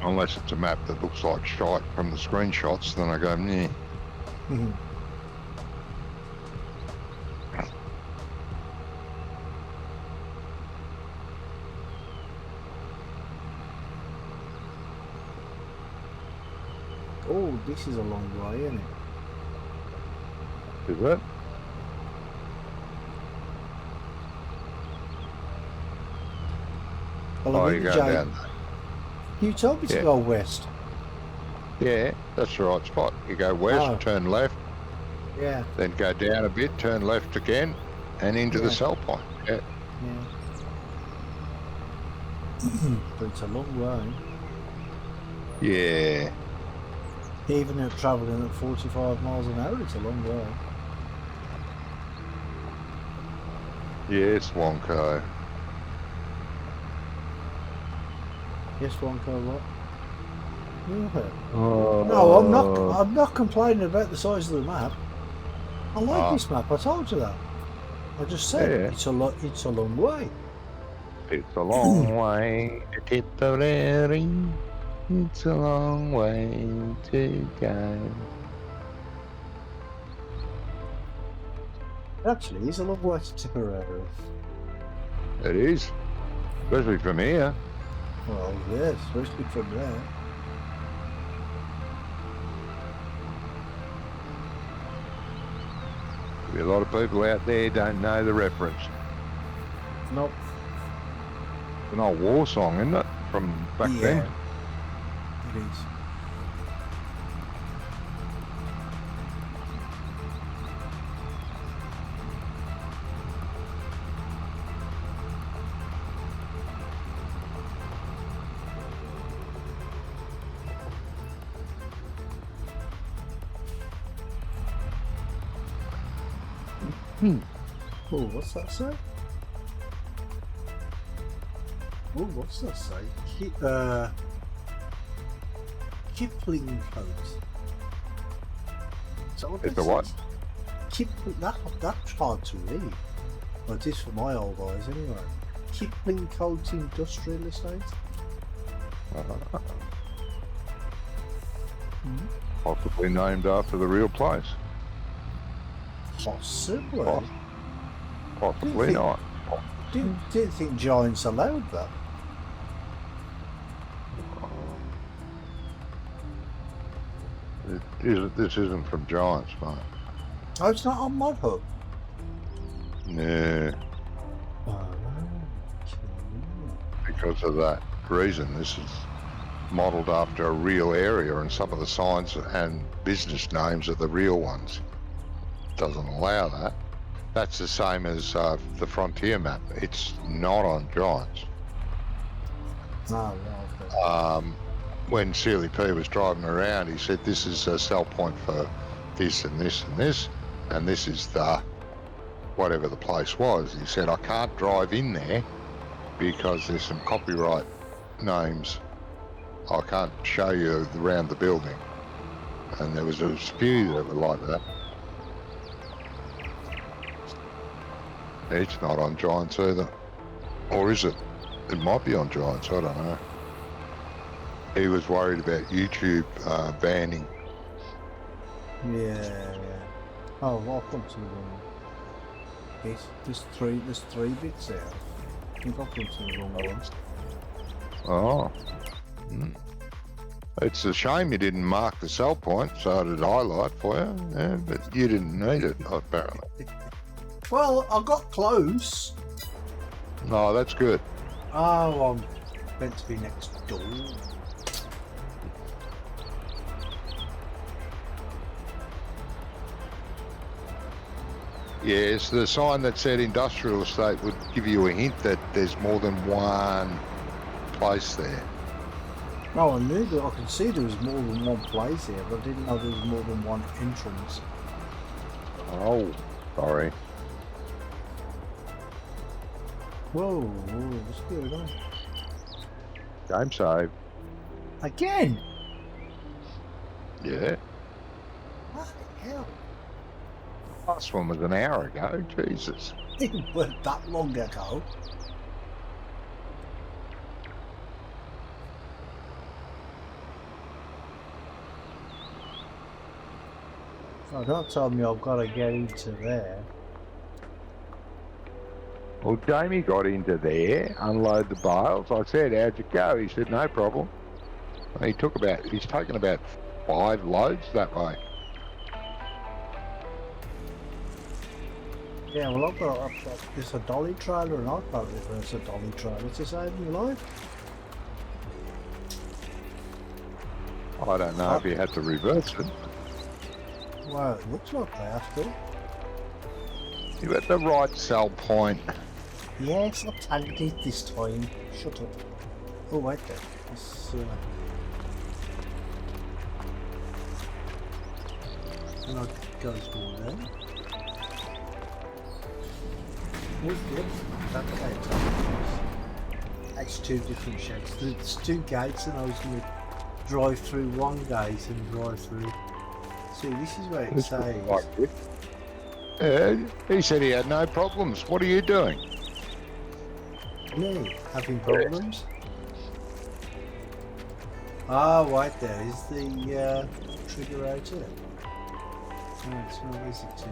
Unless it's a map that looks like shite from the screenshots, then I go, meh. Oh, this is a long way, isn't it? Is it? Well, Oh, I you mean, go Jay, down. you told me to Yeah. go west. Yeah, that's the right spot. You go west, Oh. turn left, Yeah, then go down a bit, turn left again, and into Yeah. the sell point. Yeah. yeah. But it's a long way. Yeah. Even at travelling at 45 miles an hour, it's a long way. Yes, Wonko. Yes, Wonko, what? Yeah. Oh. No, I'm not complaining about the size of the map. I like Ah. this map. I told you that. I just said Yeah. it's a long way. It's a long way to Tipperary. It's a long way to go. Actually, it's a long way to Tipperary. It is. Especially from here. Well, yes, especially from there. A lot of people out there don't know the reference. Nope. It's an old war song, isn't it? From back then. It is. Oh, what's that say? Oh, what's that say? Kipling coat. Is that what It's that a what? says? Kipling. That's hard to read. Well, it is for my old eyes, anyway. Kipling Coat Industrial Estate. Possibly named after the real place. Possibly. Possibly Think- not. Didn't think Giants allowed that. This isn't from Giants, mate. Oh, it's not on Mod Hub. No, Oh, because of that reason. This is modelled after a real area, and some of the signs and business names are the real ones. Doesn't allow that. That's the same as the Frontier map. It's not on Giants. right, okay. When Sealy P was driving around, he said this is a sell point for this and this and this, and this is the whatever the place was. He said I can't drive in there because there's some copyright names. I can't show you around the building, and there was a few that were like that. It's not on Giants either, or is it? It might be on Giants. I don't know. He was worried about YouTube banning. Yeah. Oh, well, I've come to the wrong. There's three bits there. I think I've come to the wrong one. Oh. Hmm. It's a shame you didn't mark the sell point so it'd highlight for you, yeah, but you didn't need it, apparently. Well, I got close. No, that's good. Oh, I'm meant to be next door. Yes, the sign that said industrial estate would give you a hint that there's more than one place there. No, I knew that. I could see there was more than one place here, but I didn't know there was more than one entrance. Oh, sorry. Whoa, what's going on? Game save. Again? Yeah. What the hell? Last one was an hour ago. Jesus. It wasn't that long ago. Oh, don't tell me I've got to get into there. Well, Jamie got into there, unload the bales. I said, how'd you go? He said, no problem. He's taken about 5 loads that way. Yeah, well, I've got it's a dolly trailer, and I've got to reverse a dolly trailer to save my life. I don't know if you had to reverse it. Well, it looks like I have to. You're at the right sell point. Yes, I've tagged it this time. Shut up. Oh, wait there. This, and I goes more there. Oh, yep. That's That's 2 different sheds. There's 2 gates, and I was going to drive through one gate and drive through. See, this is where it says. Yeah, he said he had no problems. What are you doing? Me having problems. Ah, right there is the trigger out here. Oh, it's not easy to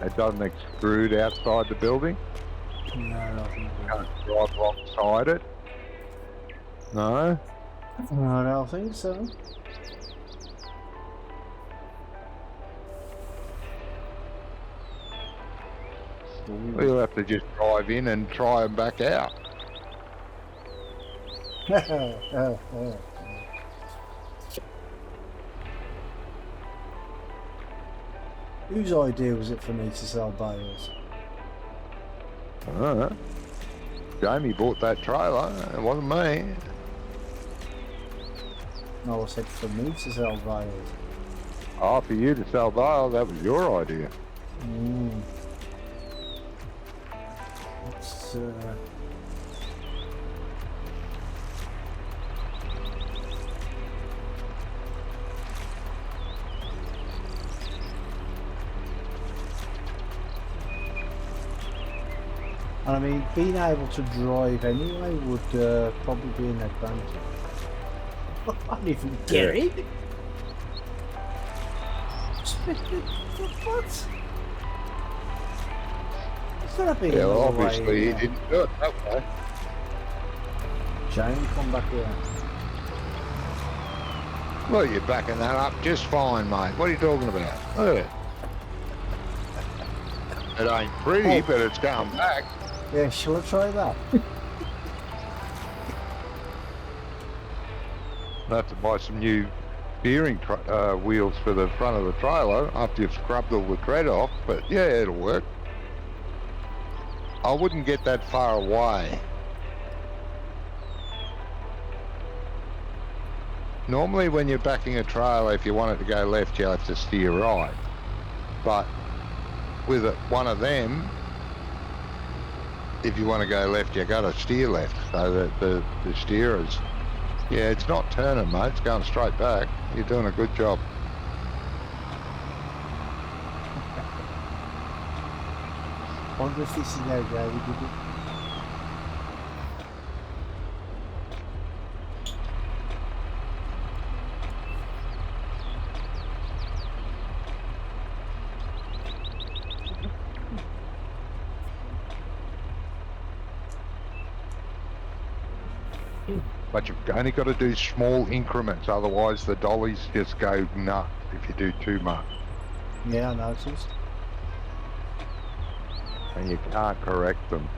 It doesn't extrude outside the building. No, I think You can't drive alongside it. No. I don't think so. We'll have to just drive in and try and back out. Whose idea was it for me to sell bales? Jamie bought that trailer. It wasn't me. No, I said for me to sell bales. Oh, for you to sell bales, that was your idea. It's, and I mean, being able to drive anyway would probably be an advantage. I don't even get it. What? It's gotta be Yeah, well, another obviously way, he didn't do it that way. Jane, come back here. Well, you're backing that up just fine, mate. What are you talking about? Look at it. It ain't pretty, but it's going back. Yeah, shall I try that? I'll have to buy some new steering wheels for the front of the trailer after you've scrubbed all the tread off, but yeah, it'll work. I wouldn't get that far away. Normally when you're backing a trailer, if you want it to go left, you have to steer right. But with one of them, if you want to go left, you got to steer left, so that the steerers. Yeah, it's not turning, mate. It's going straight back. You're doing a good job. Wonder if this is now Gary did it. But you've only got to do small increments, otherwise the dollies just go nuts if you do too much. Yeah, I noticed. And you can't correct them.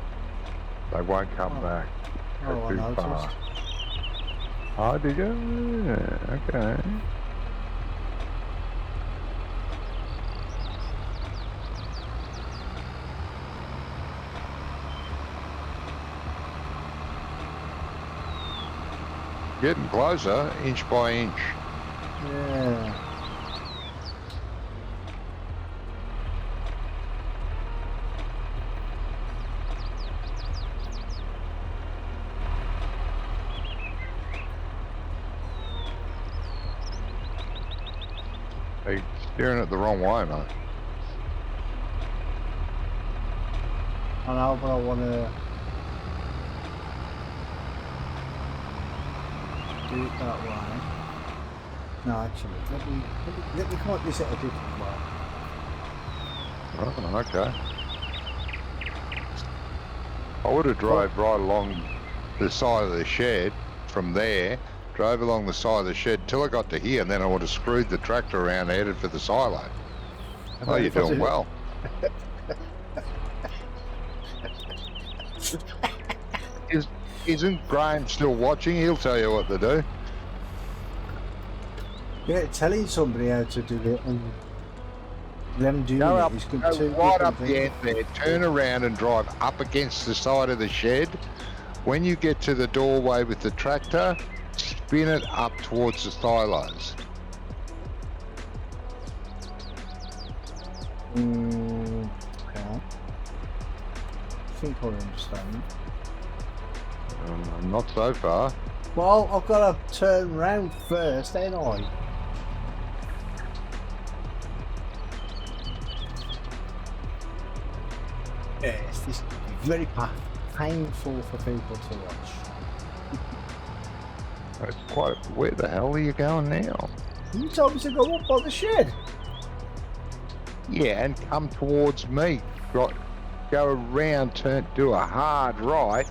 They won't come back. Oh, I Too noticed. far. Oh, did you? Yeah, okay. Getting closer, inch by inch. Yeah. They're steering it the wrong way, mate. I know, but I want to do it that way. No, actually, let me come up this at a different way. Oh, okay. I would have drove right along the side of the shed from there, drove along the side of the shed till I got to here, and then I would have screwed the tractor around and headed for the silo. Oh, you're doing well. Isn't Graham still watching? He'll tell you what to do. Yeah, telling somebody how to do it and them doing Go it up, is go two right up different the end there, turn around and drive up against the side of the shed. When you get to the doorway with the tractor, spin it up towards the silos. Okay. I think I understand. Not so far. Well, I've got to turn round first, ain't I? Yes, this is very painful for people to watch. It's quite. Where the hell are you going now? You told me to go up on the shed. Yeah, and come towards me. Go around, do a hard right,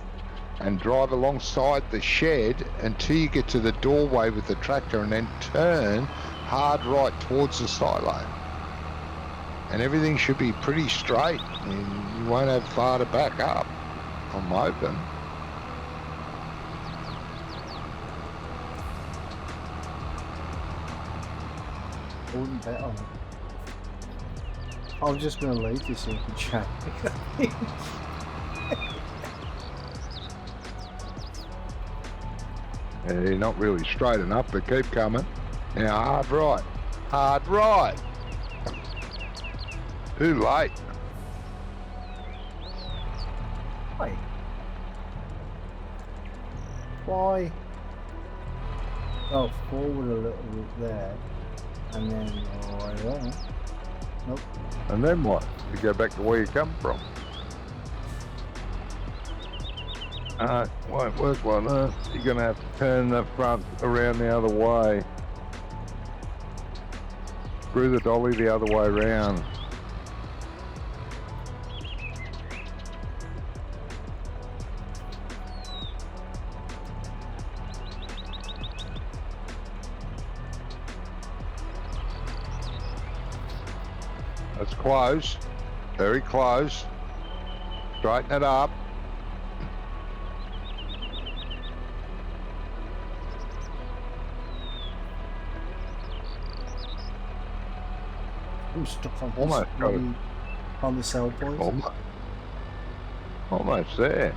and drive alongside the shed until you get to the doorway with the tractor, and then turn hard right towards the silo. And everything should be pretty straight, and you won't have far to back up. I'm hoping. I wouldn't bet on it. I'm just going to leave this in the chat. You're not really straight enough, but keep coming. Now, hard right. Hard right. Too late. Wait. Why? Oh, forward a little bit there. And then right there. Nope. And then what? You go back to where you come from. Won't work like that. You're going to have to turn the front around the other way. Screw the dolly the other way around. That's close. Very close. Straighten it up. I'm stuck on Almost got it. On the cell point. Almost there.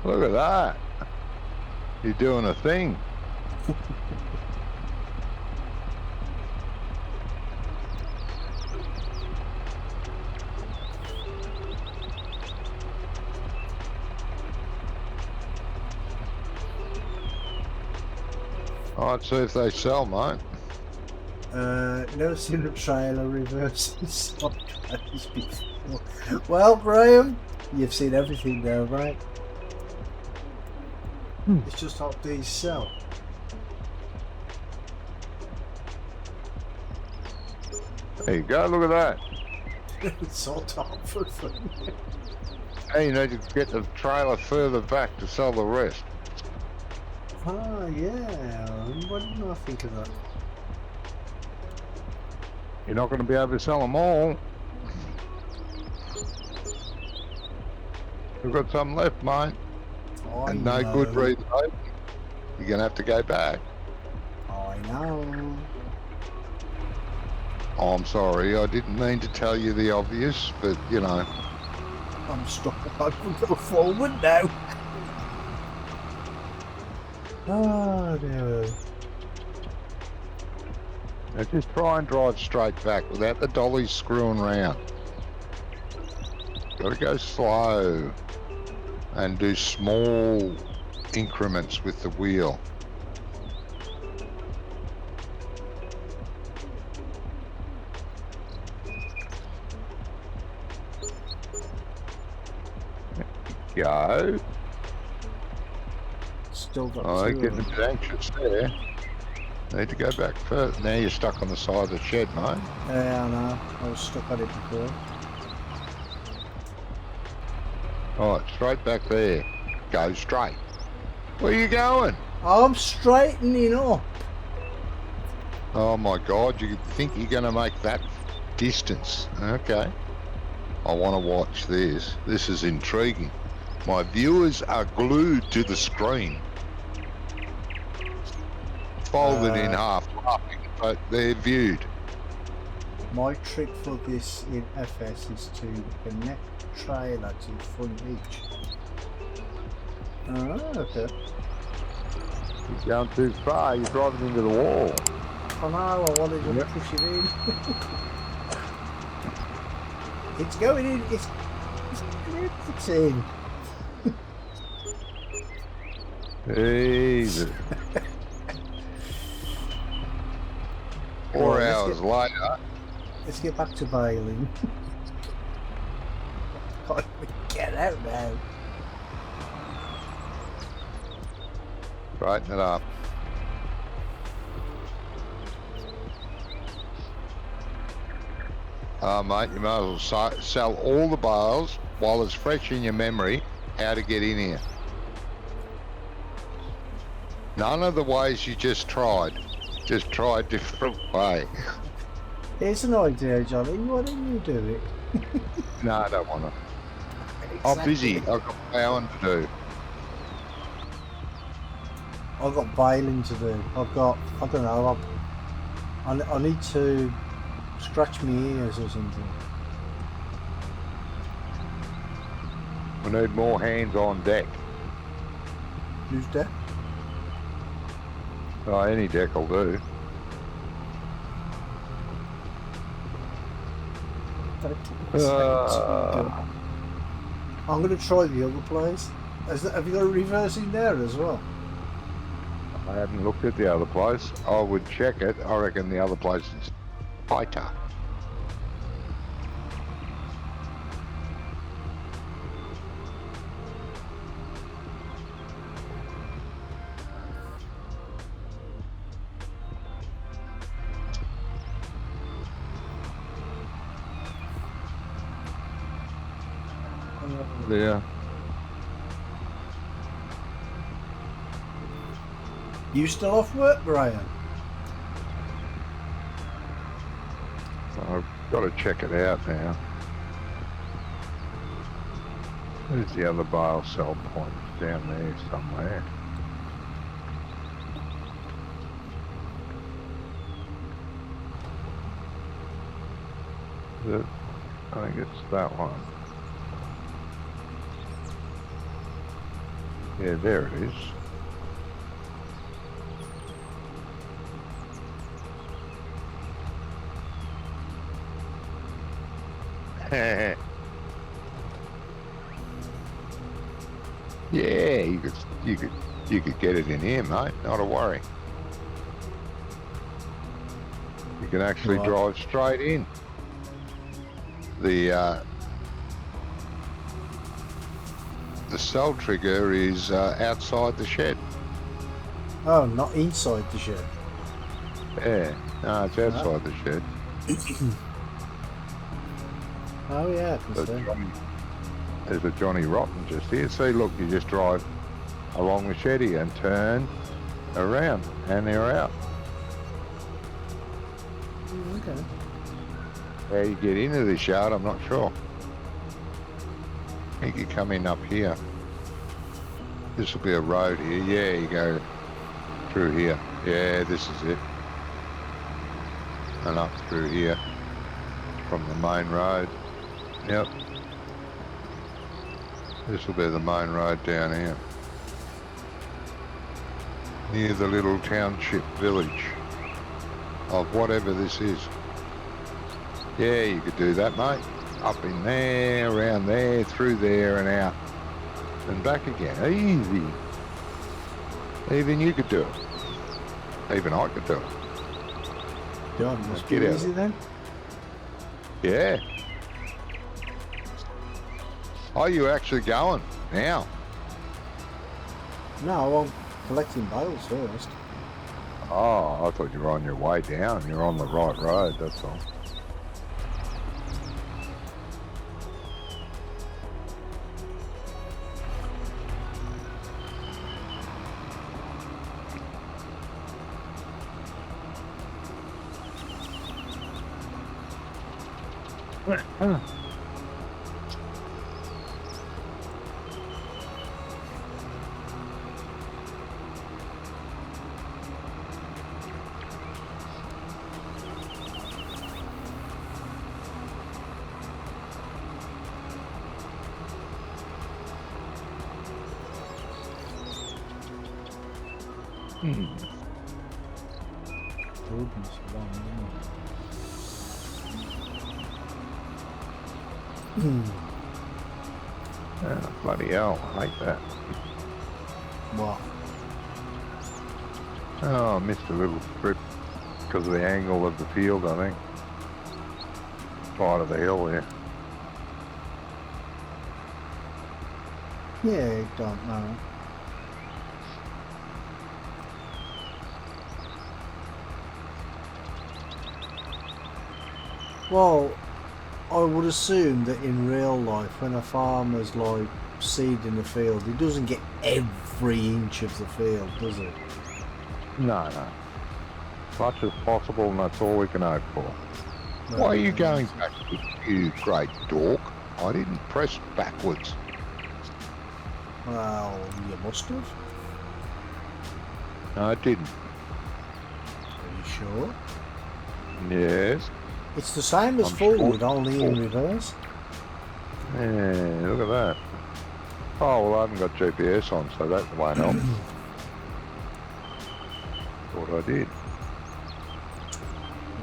Look at that. You're doing a thing. Let's see if they sell, mate. Never seen a trailer reversing sideways before. Well, Graham, you've seen everything there, right? It's just how these sell. There you go, look at that. It's so tough for fun. Hey, you need to get the trailer further back to sell the rest. Ah, yeah. Why didn't I think of that? You're not going to be able to sell them all. We've got some left, mate. I And no know. good reason. You're going to have to go back. I know. Oh, I'm sorry. I didn't mean to tell you the obvious, but, you know. I'm stuck. I can go forward now. Oh, dear. Now just try and drive straight back without the dollies screwing round. Got to go slow and do small increments with the wheel. Go. Still got Oh, two. getting a bit anxious there. Need to go back first. Now you're stuck on the side of the shed, mate. Yeah, I know. I was stuck on it before. Alright, straight back there. Go straight. Where are you going? I'm straightening up. Oh my god, you think you're going to make that distance? Okay. I want to watch this. This is intriguing. My viewers are glued to the screen. Folded in half, laughing, but they're viewed. My trick for this in FS is to connect trailer to the front each. Oh, okay. You're going too far, you're driving into the wall. I know, I wanted to push it in. It's going in, it's in. Easy. 4 Right, hours later. Let's get back to bailing. Get out now. Straighten it up. Mate, you might as well sell all the bales while it's fresh in your memory how to get in here. None of the ways you just tried. Just try a different way. Here's an idea, Johnny. Why don't you do it? No, I don't want to. Exactly. I'm busy. I've got my own to do. I've got bailing to do. I've got, I don't know, I need to scratch my ears or something. We need more hands on deck. Who's that? Oh, any deck will do. I'm going to try the other place. Have you got a reverse in there as well? I haven't looked at the other place. I would check it. I reckon the other place is tighter. Yeah. You still off work, Brian? I've got to check it out now. Where's the other bale sell point? Down there somewhere. Is it? I think it's that one. Yeah, there it is. Yeah, you could get it in here, mate. Not a worry. You can actually drive straight in. The cell trigger is outside the shed. Oh, not inside the shed. Yeah, no, it's outside the shed. Oh yeah, I can So see. There's a Johnny Rotten just here. See, look, you just drive along the shed here and turn around, and they're out. Okay. How you get into this yard, I'm not sure. I think you come in up here. This will be a road here. Yeah, you go through here. Yeah, this is it. And up through here from the main road. Yep. This will be the main road down here. Near the little township village of whatever this is. Yeah, you could do that, mate. Up in there, around there, through there and out. And back again. Easy. Even you could do it. Even I could do it. God, must Get be out. easy then. Yeah. Are you actually going now? No, I'm collecting bales first. Oh, I thought you were on your way down. You're on the right road, that's all. Goodness, long, Yeah, bloody hell, I hate that. What? Oh, I missed a little strip because of the angle of the field, I think. Side of the hill there. Yeah, don't know. Well, I would assume that in real life, when a farmer's like seeding the field, he doesn't get every inch of the field, does he? No. As much as possible, and that's all we can hope for. Why are you going backwards, you great dork? I didn't press backwards. Well, you must have. No, I didn't. Are you sure? Yes. It's the same as I'm forward, sure. only in reverse. Yeah, look at that. Oh, well, I haven't got GPS on, so that won't help. Thought I did.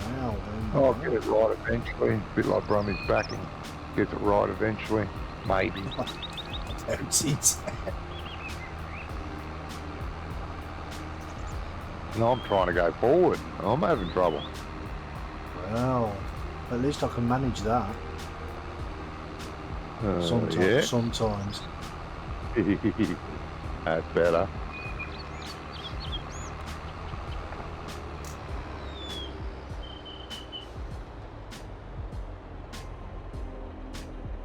Wow, then. Oh, I'll get it right eventually. A bit like Brummy's backing. Gets it right eventually. Maybe. That's it. And I'm trying to go forward. I'm having trouble. Well, at least I can manage that. Sometimes. Yeah. Sometimes. That's better.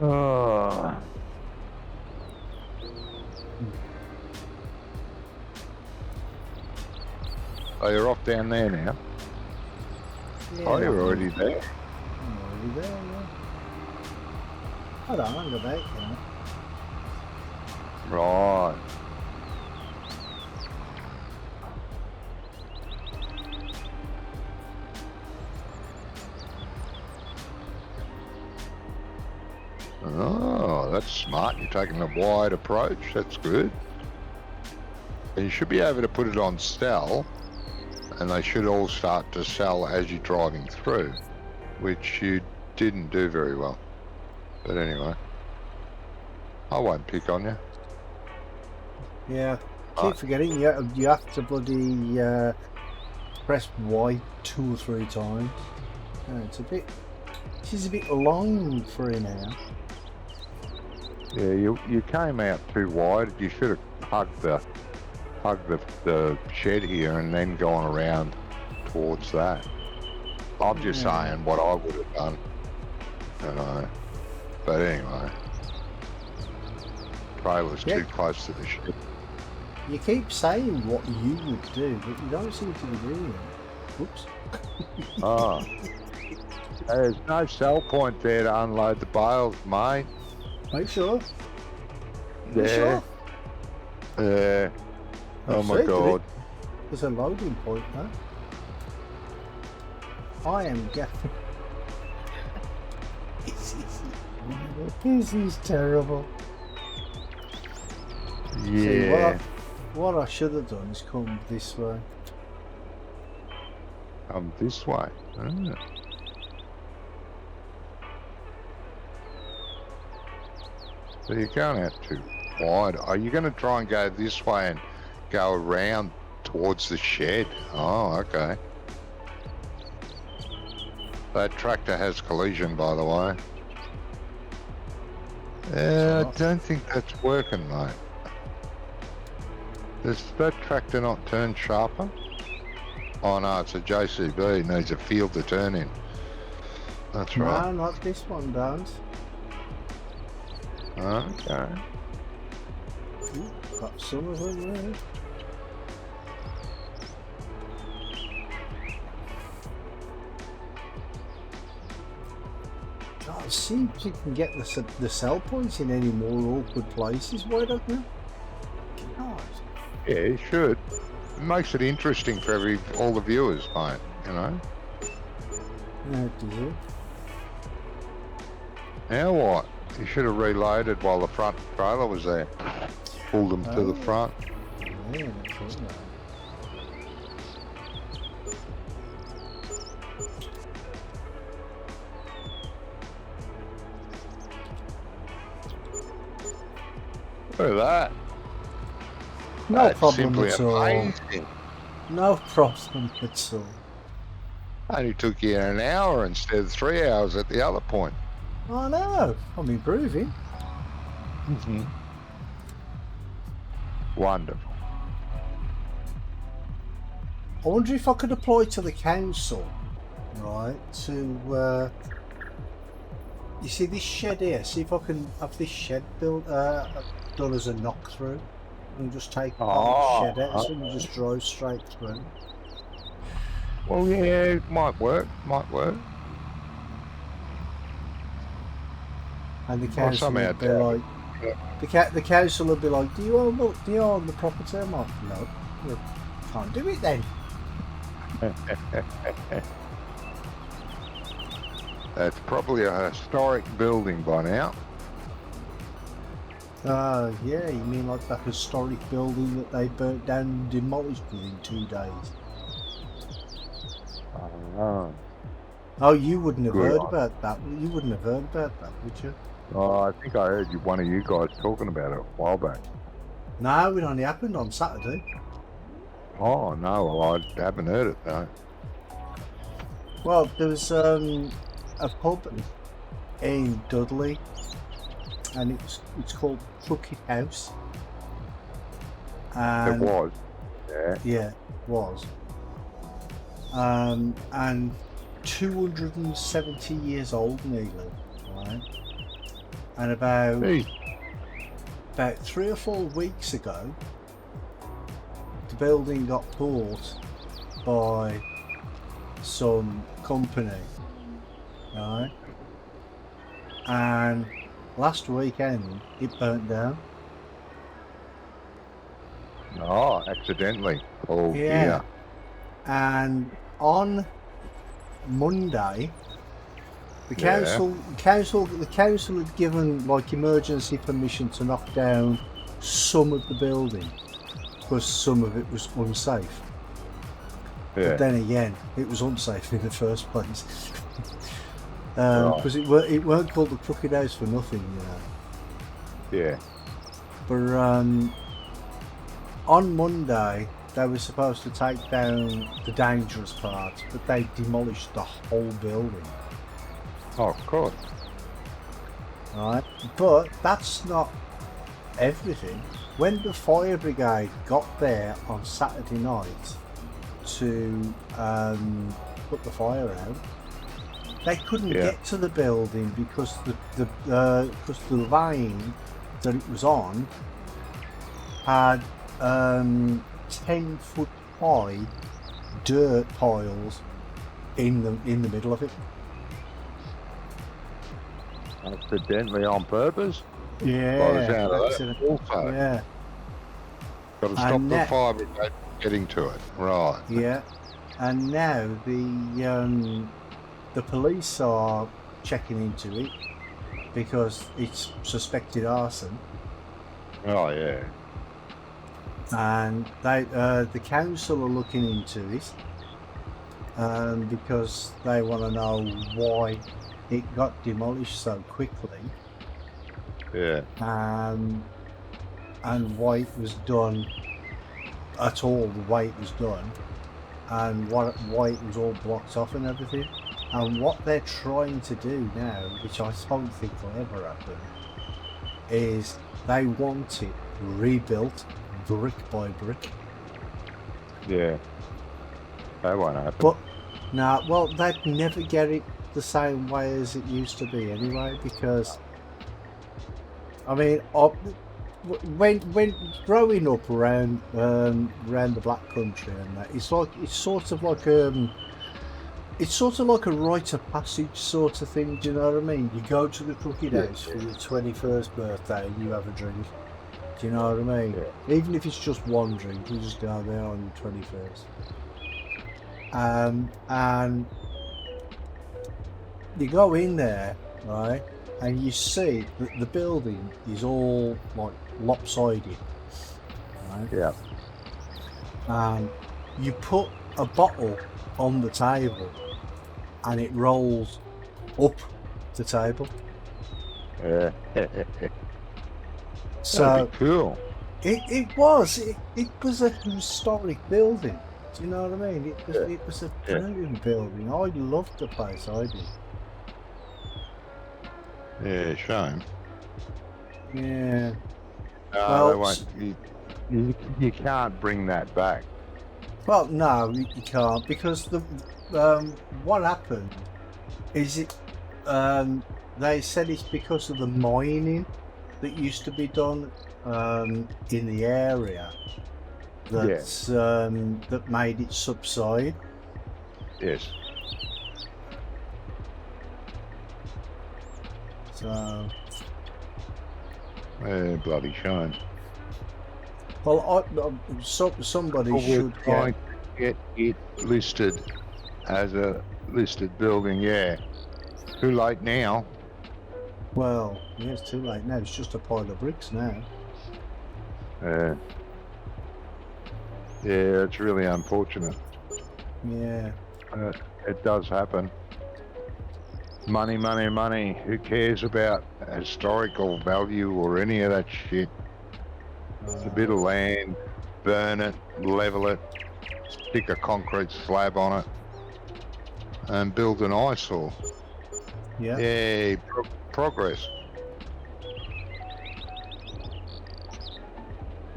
Oh. Oh, you're off down there now? Yeah, Oh, you're already there. I'm already there, yeah. Hold on, I'm back, you know. Right. Oh, that's smart. You're taking a wide approach. That's good. And you should be able to put it on sell, and they should all start to sell as you're driving through, which you didn't do very well. But anyway, I won't pick on you. Yeah, keep Right. forgetting you have to bloody press Y 2 or 3 times. She's a bit long for him now. Yeah, you came out too wide. You should have hugged the shed here and then gone around towards that. I'm just saying what I would have done. You know. But anyway. trailer's Yeah. too close to the shed. You keep saying what you would do, but you don't seem to be doing it. Whoops. Oh. There's no sell point there to unload the bales, mate. Make sure. You Yeah. sure? Yeah. Oh I've my said god. There's a loading point now. I am getting. This is terrible. See, Yeah. what I should have done is come this way. Come this way. Ah. So you're going out too wide. Are you going to try and go this way and go around towards the shed? Oh, okay. That tractor has collision, by the way. I don't think that's working, mate. Does that tractor not turn sharper? Oh no, it's a JCB. It needs a field to turn in. That's right. No, not this one, don't. Okay. Ooh, got some of them there. God, see if you can get the sell points in any more awkward places. Why don't you? God. Yeah, it should. It makes it interesting for all the viewers, mate. You know. Yeah, does it? Now what? You should have reloaded while the front trailer was there. Pulled them to the front. Yeah, that's all right. Look at that. No That's problem simply at all. amazing. No problem at all. Only took you an hour instead of 3 hours at the other point. I know. I'm improving. Wonderful. I wonder if I could apply to the council, right, to, you see this shed here, see if I can have this shed built, done as a knock-through, and just take the shed out and just drive straight through. Well, yeah, it might work, And the Well, council somehow would be doubt like, the council would be like, do you own the property? I'm like, no, you can't do it then. That's probably a historic building by now. Yeah, you mean like that historic building that they burnt down and demolished within 2 days? Oh, you wouldn't have Good heard on. about that. You wouldn't have heard about that, would you? Oh, I think I heard one of you guys talking about it a while back. No, it only happened on Saturday. Oh, no, well, I haven't heard it, though. Well, there was a pub in Dudley, and it's called Crooked House. And It was. Yeah. yeah, it was. And 270 years old nearly, right? And about Hey. 3 or 4 weeks ago, the building got bought by some company, right? And last weekend it burnt down. Oh, accidentally. Oh, Yeah. And on Monday, the council had given like emergency permission to knock down some of the building because some of it was unsafe. Yeah. But then again, it was unsafe in the first place because it weren't called the Crooked House for nothing, you know. Yeah. But on Monday, they were supposed to take down the dangerous part, but they demolished the whole building. Oh, of course. Right, but that's not everything. When the fire brigade got there on Saturday night to put the fire out, they couldn't get to the building because the lane that it was on had 10-foot high dirt piles in the middle of it. Accidentally on purpose. By the Yeah, sound of that. accident. Also, Yeah, got to stop And the that- fire brigade getting to it. Right. yeah. And now the police are checking into it because it's suspected arson, Oh yeah. and the council are looking into it because they want to know why it got demolished so quickly. Yeah. And why it was done at all, the way it was done, and why it was all blocked off and everything. And what they're trying to do now, which I don't think will ever happen, is they want it rebuilt brick by brick. Yeah. That won't happen. But now, well, they'd never get it the same way as it used to be anyway, because I mean, when growing up around the Black Country and that, it's sort of like a rite of passage sort of thing. Do you know what I mean? You go to the Crooked House for your 21st birthday and you have a drink. Do you know what I mean? Yeah. Even if it's just one drink, you just go there on your 21st. And you go in there, right, and you see that the building is all like lopsided, right? Yeah. And you put a bottle on the table and it rolls up the table. Yeah. So That'd be cool. it was a historic building. Do you know what I mean? It was a brilliant building. I loved the place. I did. Yeah, shame. Yeah. No, Well, they won't. You can't bring that back. Well, no, you can't, because what happened is they said it's because of the mining that used to be done in the area that made it subside. Yes. So, Bloody shame. well, somebody We're should trying get. to get it listed as a listed building. Yeah. Too late now. Well, yeah, it's too late now. It's just a pile of bricks now. Yeah, it's really unfortunate. Yeah. It does happen. Money, money, money. Who cares about historical value or any of that shit? It's a bit of land, burn it, level it, stick a concrete slab on it, and build an eyesore. Yeah. Yay, progress.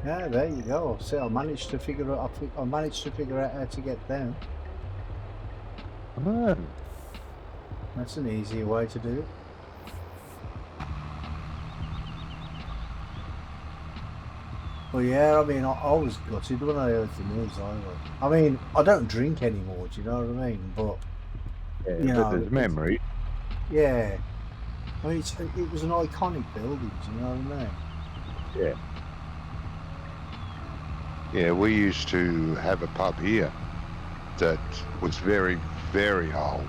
Yeah, there you go. See, I managed to figure out. I managed to figure out how to get down. Oh, That's an easier way to do it. Well, yeah, I mean, I was gutted when I heard the news. I mean, I don't drink anymore. Do you know what I mean? But yeah, you but know, there's memory. yeah, I mean, it was an iconic building. Do you know what I mean? Yeah. Yeah, we used to have a pub here that was very, very old.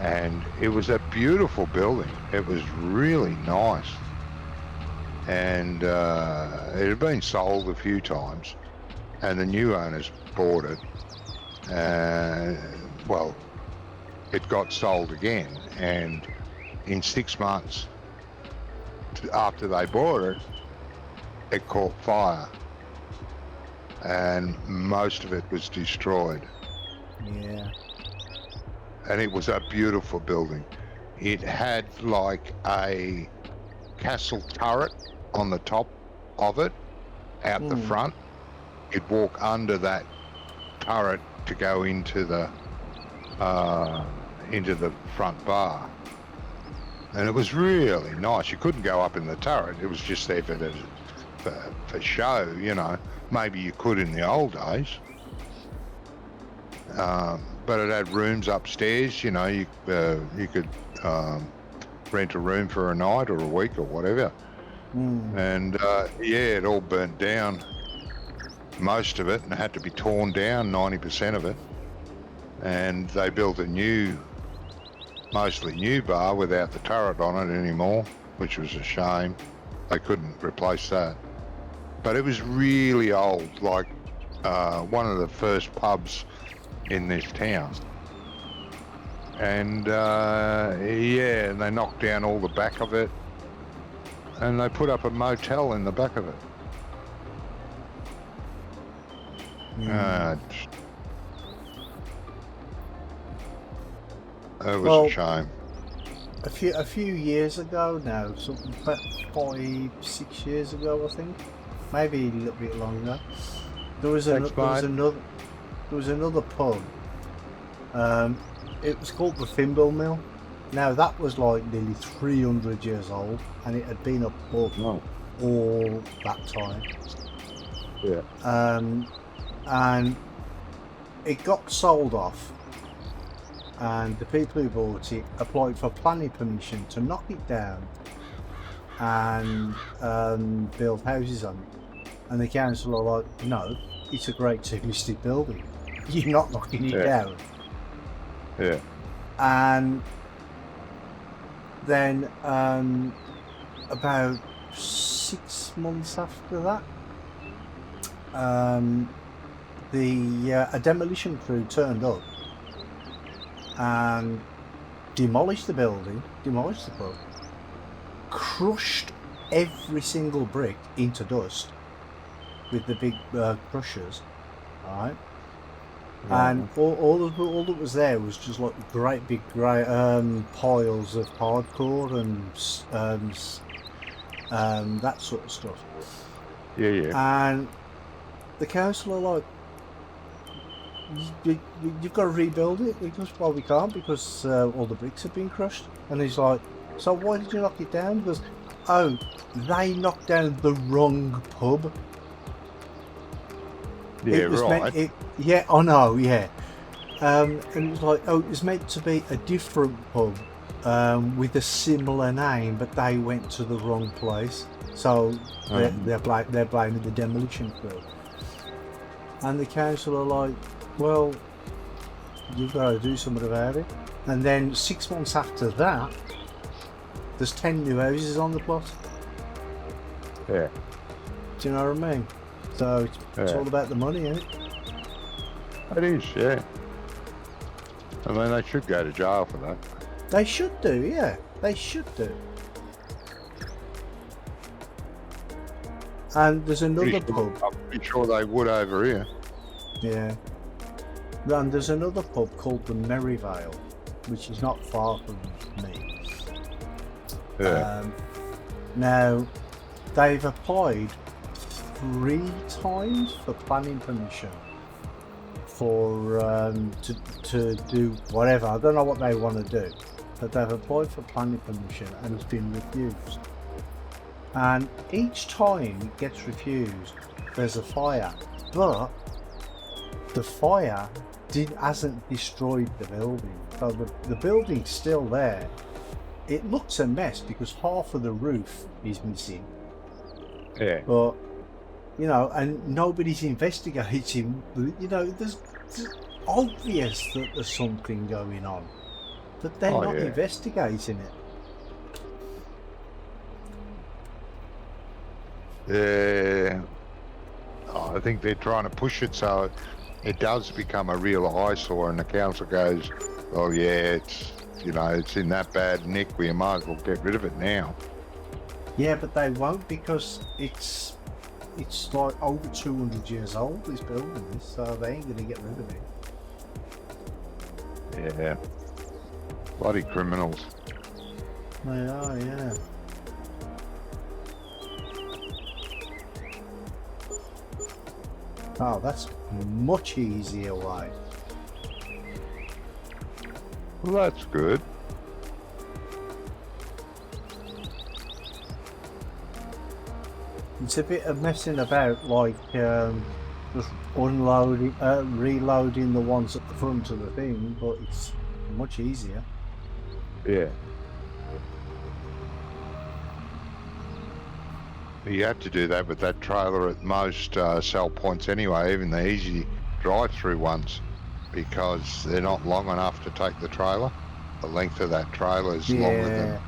And it was a beautiful building. It was really nice. And it had been sold a few times. And the new owners bought it. Well, it got sold again. And in 6 months after they bought it, it caught fire. And most of it was destroyed. Yeah. And it was a beautiful building. It had like a castle turret on the top of it, out the front. You'd walk under that turret to go into the front bar. And it was really nice. You couldn't go up in the turret. It was just there for show, you know. Maybe you could in the old days. But it had rooms upstairs, you know. You could rent a room for a night or a week or whatever. And yeah, it all burnt down, most of it, and it had to be torn down, 90% of it. And they built a mostly new bar without the turret on it anymore, which was a shame. They couldn't replace that. But it was really old, like one of the first pubs in this town. And yeah, and they knocked down all the back of it, and they put up a motel in the back of it. It was a shame. A few years ago now, something about 5-6 years ago, I think, maybe a little bit longer. There was another pub. It was called the Thimble Mill. Now that was like nearly 300 years old, and it had been a pub all that time. Yeah. And it got sold off, and the people who bought it applied for planning permission to knock it down and build houses on it. And the council are like, no, it's a Grade 2 listed building. You're not knocking it down. Yeah. And then about 6 months after that, a demolition crew turned up and demolished the building, demolished the pub, crushed every single brick into dust with the big crushers, right? And all that was there was just like great big piles of hardcore and that sort of stuff. Yeah. And the council are like, you've got to rebuild it. He goes, well, we can't because all the bricks have been crushed. And he's like, so why did you knock it down? He goes, oh, they knocked down the wrong pub. Yeah, It was right. Yeah, I know, yeah. And it was like, oh, it was meant to be a different pub with a similar name, but they went to the wrong place. So they're blaming the demolition crew. And the council are like, well, you've got to do something about it. And then 6 months after that, there's 10 new houses on the plot. Yeah. Do you know what I mean? So it's all about the money, isn't it? It is, yeah. I mean, they should go to jail for that. They should do, yeah. They should do. And there's another pub. I'm pretty sure they would over here. Yeah. And there's another pub called the Merivale, which is not far from me. Yeah. Now, they've applied 3 times for planning permission for to do whatever. I don't know what they want to do, but they've applied for planning permission and it's been refused. And each time it gets refused, there's a fire, but the fire hasn't destroyed the building. So the building's still there. It looks a mess because half of the roof is missing. Yeah. But, you know, and nobody's investigating. You know, there's obvious that there's something going on, but they're not investigating it. Yeah. I think they're trying to push it so it does become a real eyesore, and the council goes, "Oh yeah, it's it's in that bad nick. We might as well get rid of it now." Yeah, but they won't because it's like over 200 years old. This building is, so they ain't gonna get rid of it. Yeah. Bloody criminals. They are, yeah. Oh, that's a much easier way. Well, that's good. It's a bit of messing about, like just unloading, reloading the ones at the front of the thing, but it's much easier. Yeah. You have to do that with that trailer at most sell points anyway, even the easy drive-through ones, because they're not long enough to take the trailer. The length of that trailer is longer than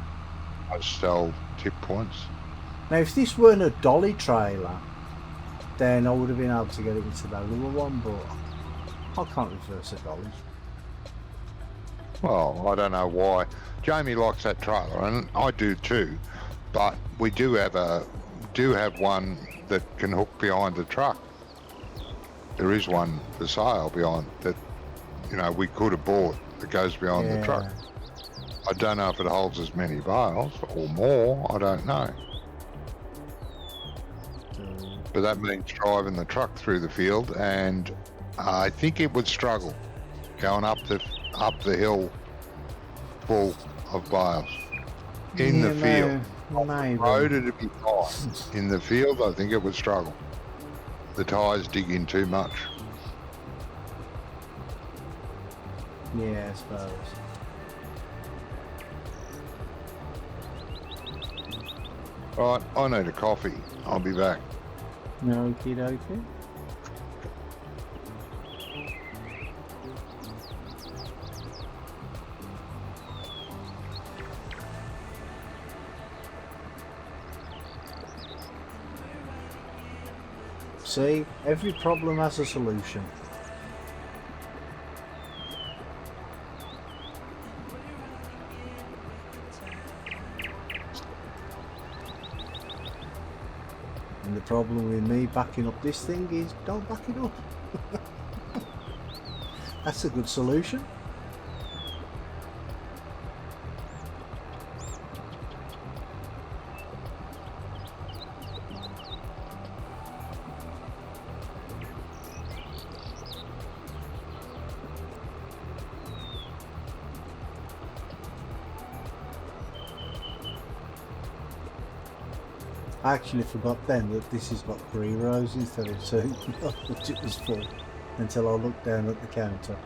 most sell tip points. Now, if this weren't a dolly trailer, then I would have been able to get it into the little one, but I can't reverse a dolly. Well, I don't know why. Jamie likes that trailer, and I do too. But we do have one that can hook behind the truck. There is one for sale behind that. You know, we could have bought that goes behind the truck. I don't know if it holds as many bales or more. I don't know. But that means driving the truck through the field, and I think it would struggle going up the hill full of bales in the field. On the road it'd be fine. In the field, I think it would struggle. The tyres dig in too much. Yeah, I suppose. Right, I need a coffee. I'll be back. Okie dokie. See, every problem has a solution. And the problem with me backing up this thing is don't back it up. That's a good solution. I actually forgot then that this has got 3 rows instead of 2. I thought it was 4 until I looked down at the counter.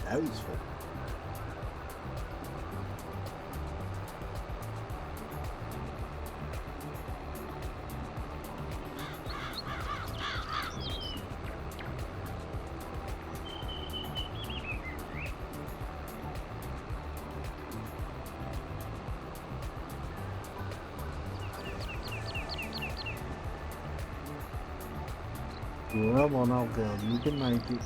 Now he's full. Come on, old girl, you can make it.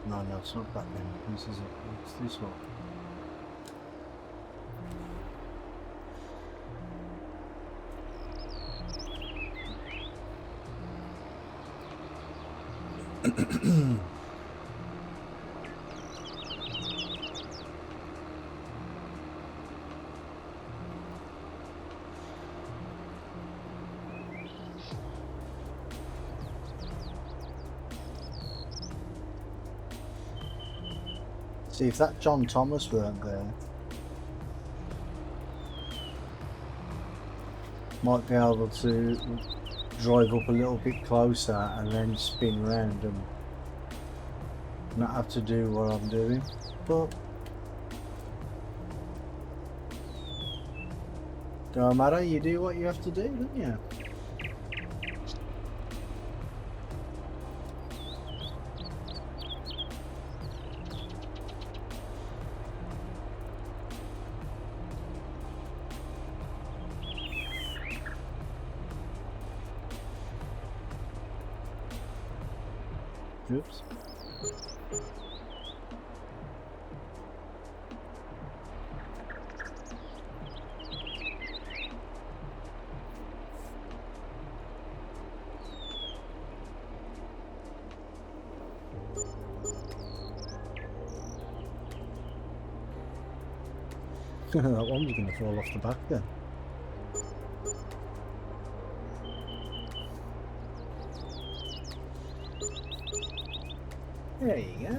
No, it's not that many pieces. It's this one. See, if that John Thomas weren't there, might be able to drive up a little bit closer and then spin round and not have to do what I'm doing. But Don't matter, you do what you have to do, don't you? Oops. That one's going to fall off the back then. There you go.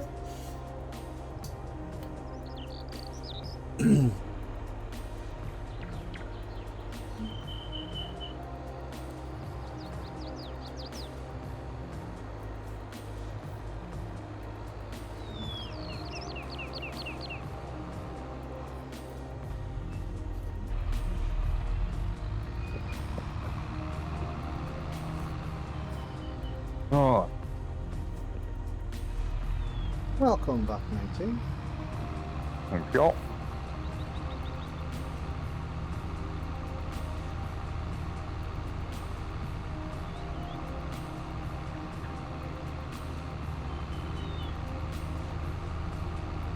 Oh, Welcome back, matey. thank you.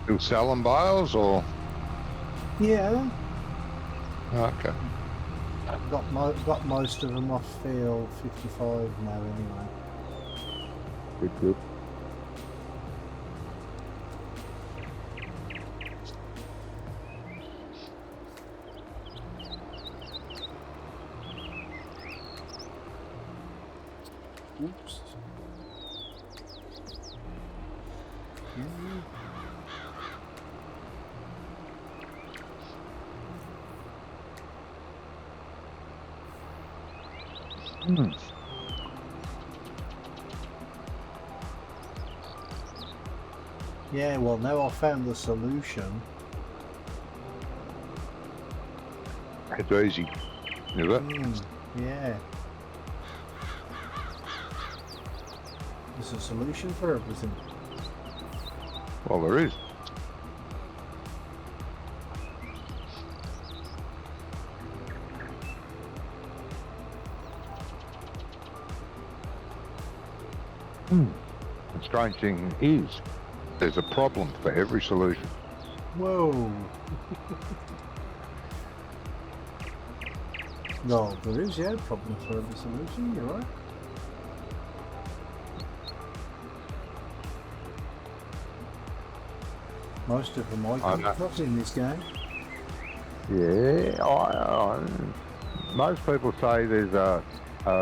You selling bales or? Yeah, Okay. got most of them off field 55 now anyway. Good, good. Oops. Hmm. Yeah, well now I've found the solution. It's easy, is it? Yeah. There's a solution for everything. Well, there is. The strange thing is, there's a problem for every solution. Whoa. No, there is, yeah, problem for every solution, you're right. Most of them I come across in this game. Yeah, most people say there's a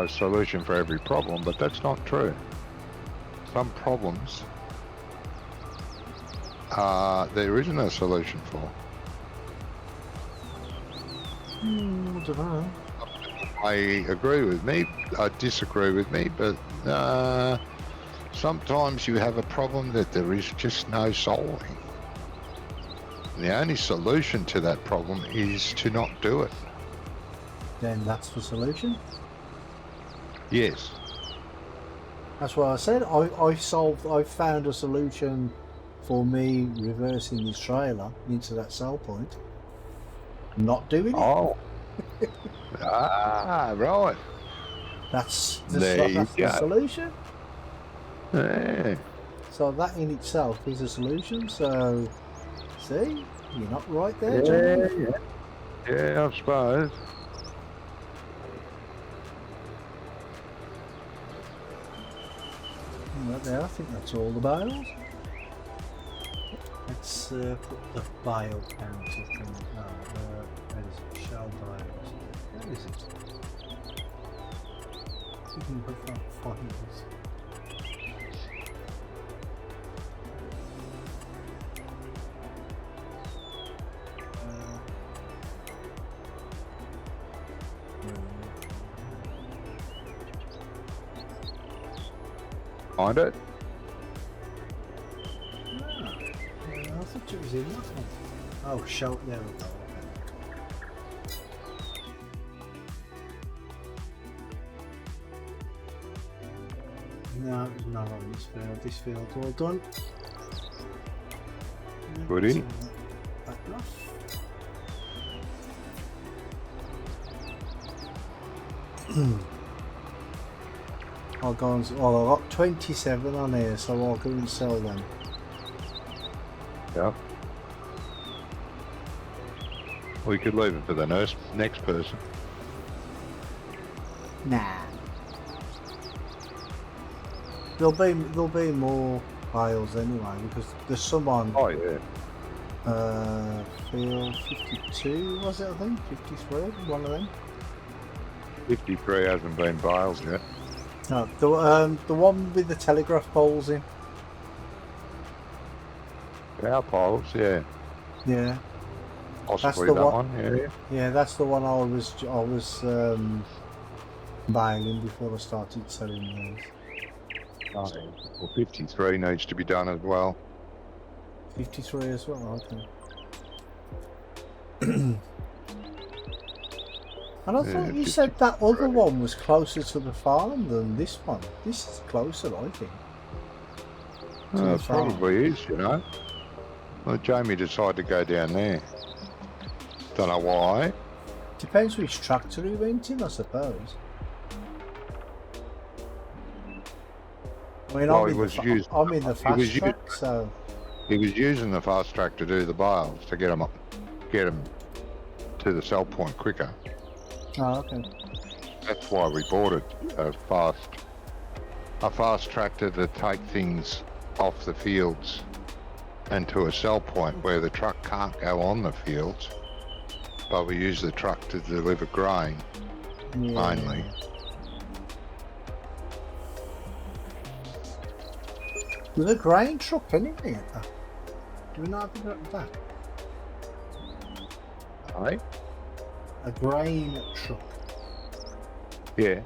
solution for every problem, but that's not true. Some problems there isn't a solution for. I don't know. I agree with me, I disagree with me, but sometimes you have a problem that there is just no solving. And the only solution to that problem is to not do it. Then that's the solution. Yes. That's what I said. I found a solution for me reversing this trailer into that sell point. Not doing it. Oh. Right. That's the, There that's you the go. solution. Yeah. So that in itself is a solution. So, see, you're not right there, Yeah, John. yeah, I suppose. Right there, I think that's all the bales. Let's put the bale counter thing. No, where is it? Shell bales. Where is it? See if we can put that files. Find it? I thought it was in that one. Oh, shell. There we go. No, not on this field. This field's all done. Goodie. Back off. I'll go and, well, I've got 27 on here, so I'll go and sell them. Yeah. We could leave it for the next person. Nah. There'll be more files anyway, because there's some on Oh yeah. field 52, was it, I think? 53, one of them. 53 hasn't been Bales yet. No, the one with the telegraph poles in. Our piles, yeah. Yeah. Possibly the that one- one, yeah. Yeah, that's the one I was buying before I started selling those. Oh, well, 53 needs to be done as well. 53 as well, okay. And I Yeah, thought you 53. said that other one was closer to the farm than this one. This is closer, I think. To the It farm. probably is, you know. Well, Jamie decided to go down there. Don't know why. Depends which tractor he went in, I suppose. I mean, Well, I'm, he in was the, used- I'm in the he fast was track, so He was using the fast track to do the bales to get him to the sell point quicker. oh, okay. That's why we bought it, a fast tractor to take things off the fields and to a sell point where the truck can't go on the fields, but we use the truck to deliver grain Yeah. mainly. There's a grain truck anyway. Do we not have that? Right? A grain truck. Yeah,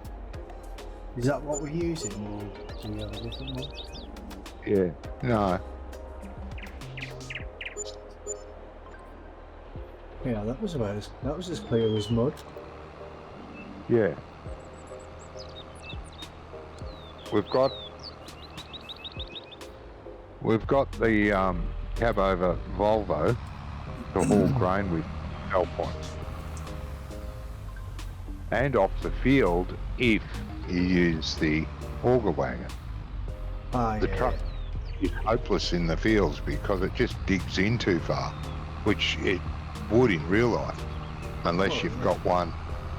Is that what we're using, or do we have a different one? yeah. No, Yeah, that was as clear as mud. yeah. We've got the cab over Volvo to haul grain with sell points. And off the field if you use the auger wagon. Ah, The yeah. truck is hopeless in the fields because it just digs in too far, which it would in real life, unless Oh, you've yeah. got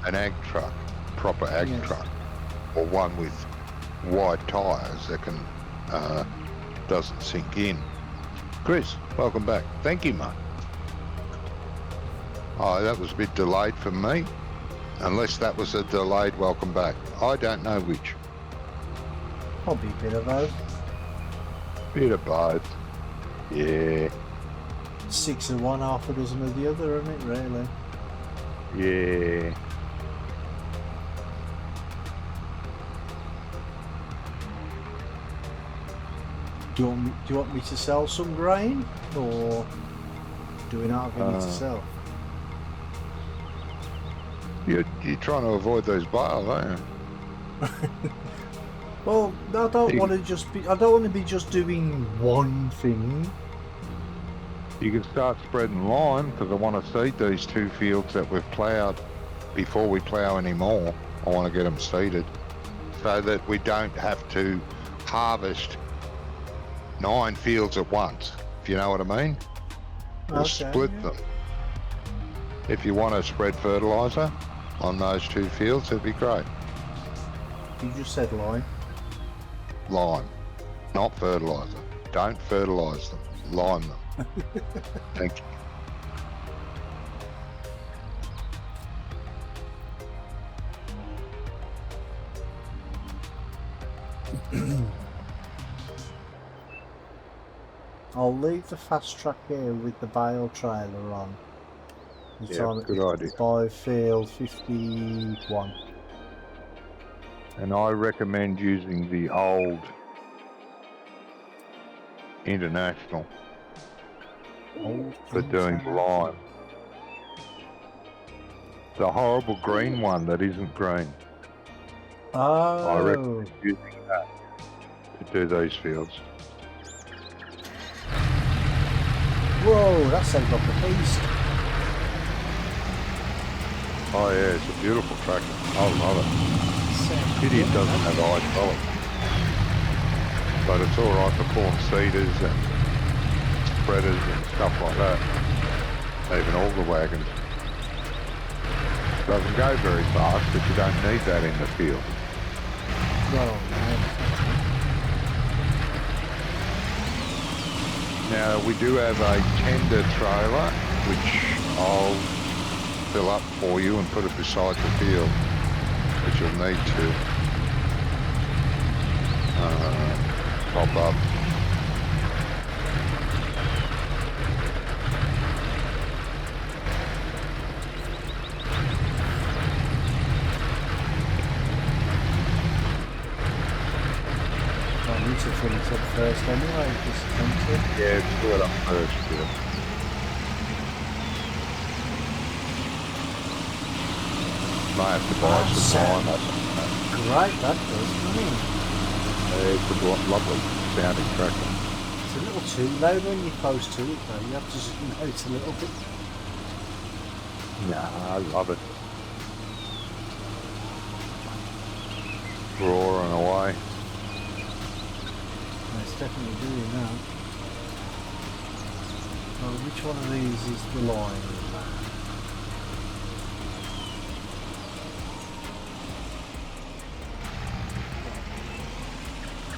an ag truck, proper ag Yes. truck, or one with wide tyres that can doesn't sink in. Chris, welcome back. Thank you, mate. Oh, that was a bit delayed for me. Unless that was a delayed welcome back. I don't know which. Probably a bit of both. Bit of both. Yeah, 6 of one, half a dozen of the other, isn't it, really? yeah. Do you want me to sell some grain, or do we not have any to sell? You're trying to avoid those bales, aren't you? Well, I don't want to just be. I don't want to be just doing one thing. You can start spreading lime because I want to seed these 2 fields that we've ploughed before we plough any more. I want to get them seeded so that we don't have to harvest 9 fields at once, if you know what I mean. We'll Okay, split yeah. them. If you want to spread fertiliser on those 2 fields, it'd be great. You just said lime. Lime, not fertiliser. Don't fertilise them, lime them. Thank you. I'll leave the fast track here with the bale trailer on. It's Yeah, on good idea. by field 51. And I recommend using the old International for doing lime. The horrible green one that isn't green. I Oh, recommend using that. do these fields. Whoa, that sounds like a beast. Oh yeah, it's a beautiful tractor. I love it. Pity it doesn't have hydraulic. But it's alright for pulling seeders and spreaders and stuff like that. Even all the wagons. Doesn't go very fast, but you don't need that in the field. Oh, man. Now we do have a tender trailer, which I'll fill up for you and put it beside the field, which you'll need to top up. I need to fill it up first anyway, just tempted. Yeah, fill it up first, yeah. Might have to buy some time. Great, that does, doesn't it? It's a lovely sounding tractor. It's a little too loud when you're close to it, though. You have to zoom out a little bit. Nah, I love it. Roaring away. It's definitely doing that. Well, which one of these is the line?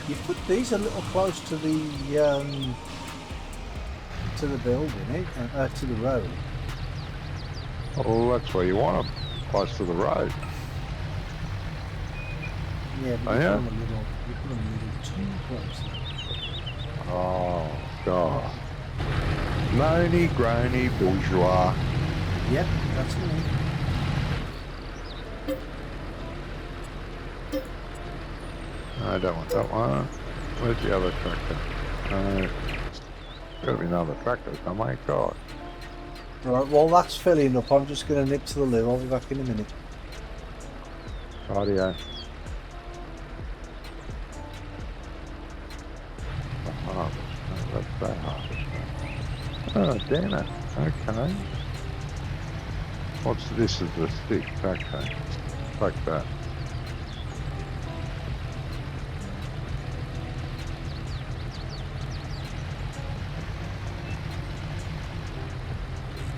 You put these a little close to the building, eh? To the road. Oh, that's where you want them, close to the road. Yeah, but Oh, you yeah? put them a little too close. Oh, God. Moany, groany, bourgeois. Yep, that's me. I don't want that one. Where's the other tractor? Gotta be another tractor, oh my God. Right, well that's filling up. I'm just going to nip to the loo. I'll be back in a minute. Rightio. Harvest. Oh, that's that harvest. Oh, damn it. Okay. What's this? Is the stick? Okay. Like that.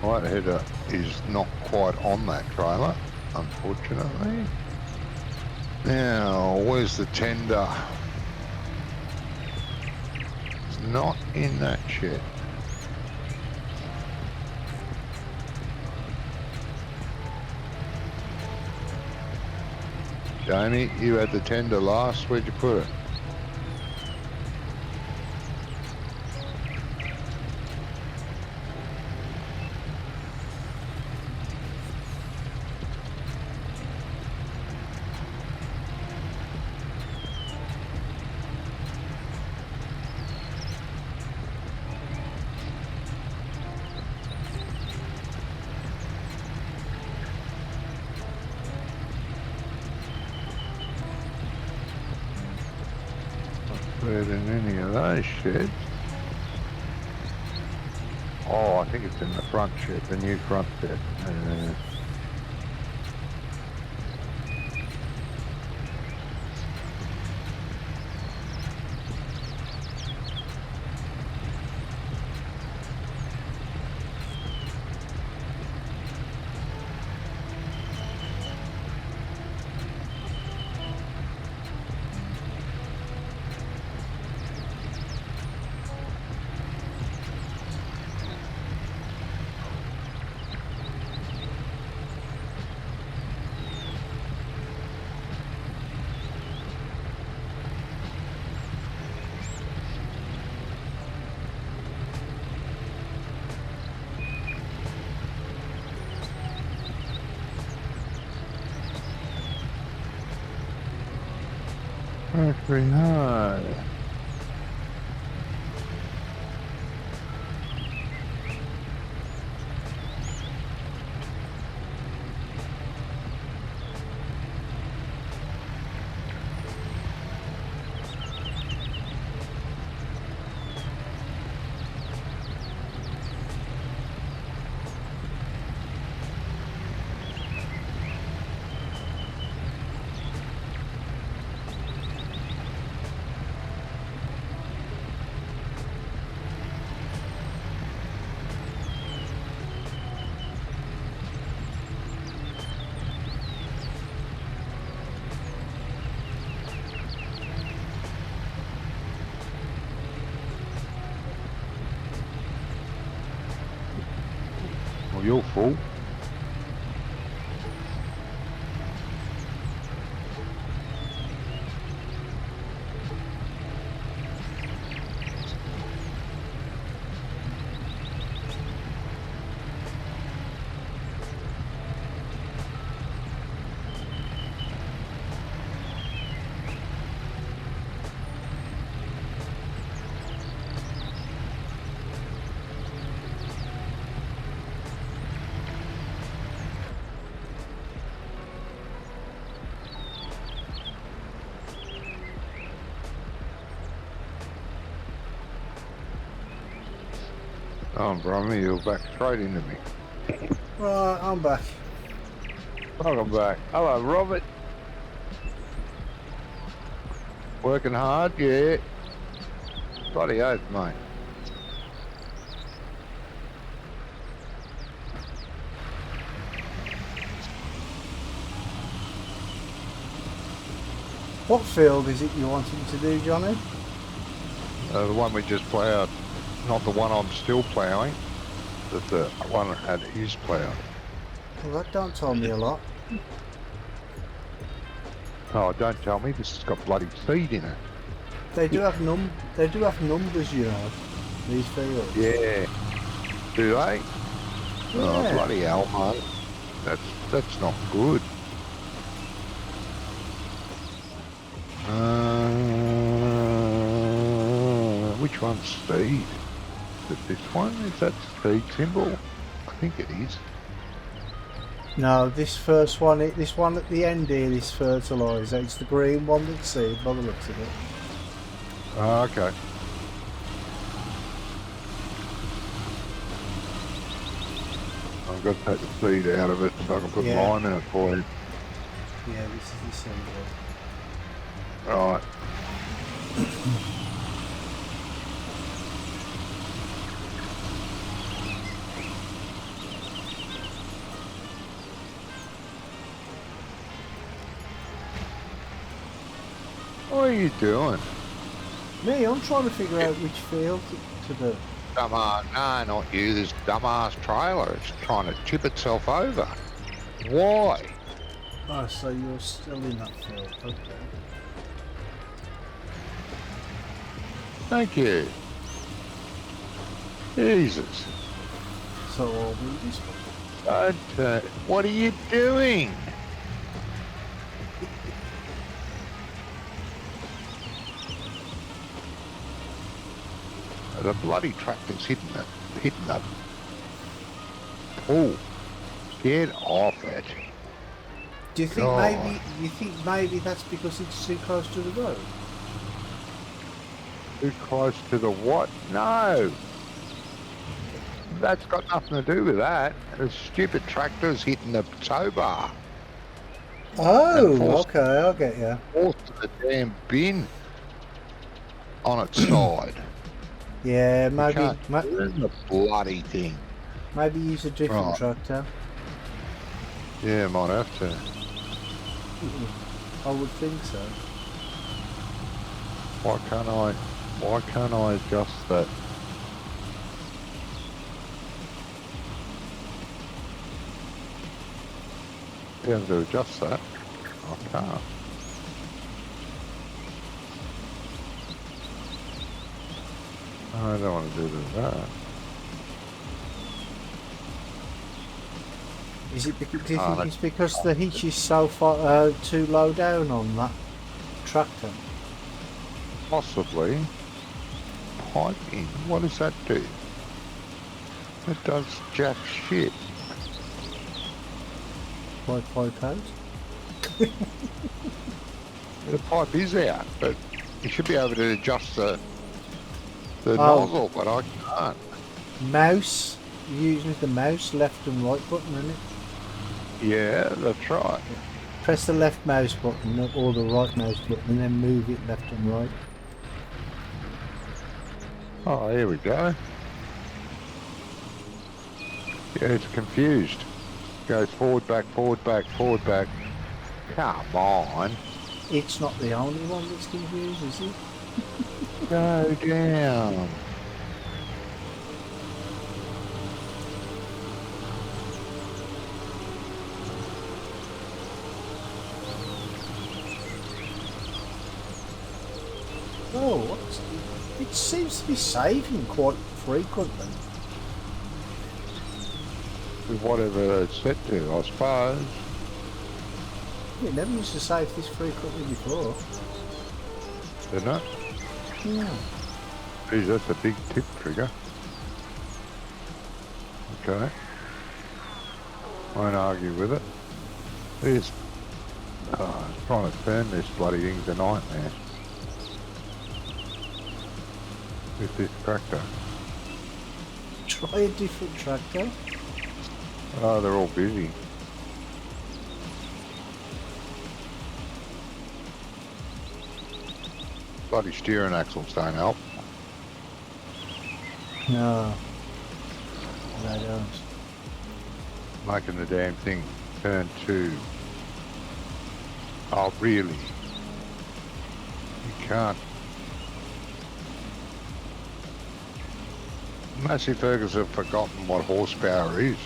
White header is not quite on that trailer, unfortunately. Now, where's the tender? It's not in that shed. Jamie, you had the tender last. Where'd you put it? In any of those sheds. Oh, I think it's in the front shed, the new front shed. Very high. You're full. Oh, Brummy, you're back straight into me. Right, I'm back. Welcome back. Hello, Robert. Working hard, yeah. Bloody oath, mate. What field is it you wanting to do, Johnny? The one we just ploughed. Not the one I'm still ploughing, but the one that is ploughed. Well, that don't tell me a lot. Oh, don't tell me, this has got bloody seed in it. They do have numbers, you know, these fields. Yeah. Do they? Oh, Yeah. bloody hell, mate. That's not good. Which one's speed? Is it this one? Is that speed symbol? I think it is. No, this first one, this one at the end here, this fertiliser, it's the green one that's seed by the looks of it. Oh, okay. I've got to take the seed out of it so I can put Yeah. lime in it for you. Yeah, this is the seed one. Right. What are you doing? Me, I'm trying to figure out which field to do. Dumbass, no, not you, this dumbass trailer. It's trying to tip itself over. Why? Oh, so you're still in that field, okay. Thank you. Jesus. So I'll do this one. What are you doing? The bloody tractor's hitting that. Oh, get off it. Do you think God. maybe that's because it's too close to the road? Too close to the what? No. That's got nothing to do with that. The stupid tractor's hitting the tow bar. Oh, okay, I'll get you. Forced the damn bin on its side. Yeah, maybe Turn the bloody thing. maybe use a different Right. tractor. Yeah, might have to. I would think so. Why can't I adjust that? Be able to adjust that? I can't. I don't want to do that. Is it because, do you Ah, think it's because the hitch is so far too low down on that tractor? Possibly. Pipe in. What does that do? It does jack shit. My pipe out? The pipe is out, but you should be able to adjust the nozzle, but I can't. Mouse, using the mouse, left and right button, isn't it? Yeah, that's right. Press the left mouse button or the right mouse button and then move it left and right. Oh, here we go. Yeah, it's confused. Goes forward, back, forward, back, forward, back. Come on. It's not the only one that's confused, is it? Go down. It seems to be saving quite frequently. With whatever it's set to, I suppose. It never used to save this frequently before. Didn't it? Yeah. Geez, that's a big tip trigger. Okay. Won't argue with it. It's trying to turn this bloody thing's a nightmare. With this tractor. Try a different tractor. Oh, they're all busy. Bloody steering axles don't help. No. They don't. Making the damn thing turn to... Oh, really? You can't... Massey Fergus have forgotten what horsepower is.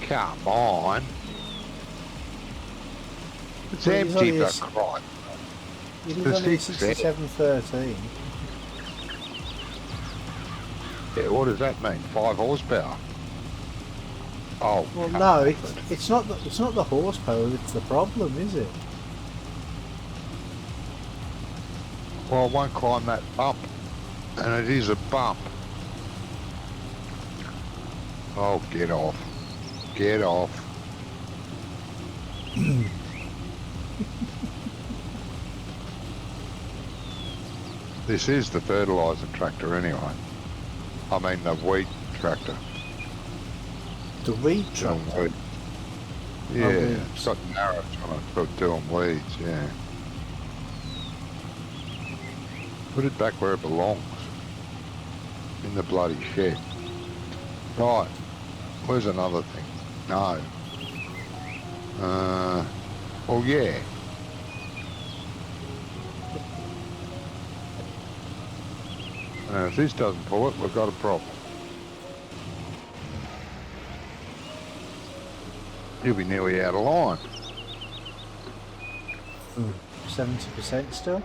Come on. It's Well, he's empty only for Christ. It is The only a 6 6713. Yeah, what does that mean? 5 horsepower? Oh, Well, come no, on. it's not the horsepower that's the problem, is it? Well, I won't climb that bump. And it is a bump. Oh, get off. Get off. This is the fertiliser tractor anyway. I mean the wheat tractor. The weed Doing tractor. wheat. Yeah, weeds. it's got narrows on it for doing weeds, yeah. Put it back where it belongs. In the bloody shed. Right. Where's another thing? No. Well, yeah. If this doesn't pull it, we've got a problem. You'll be nearly out of line. 70% still.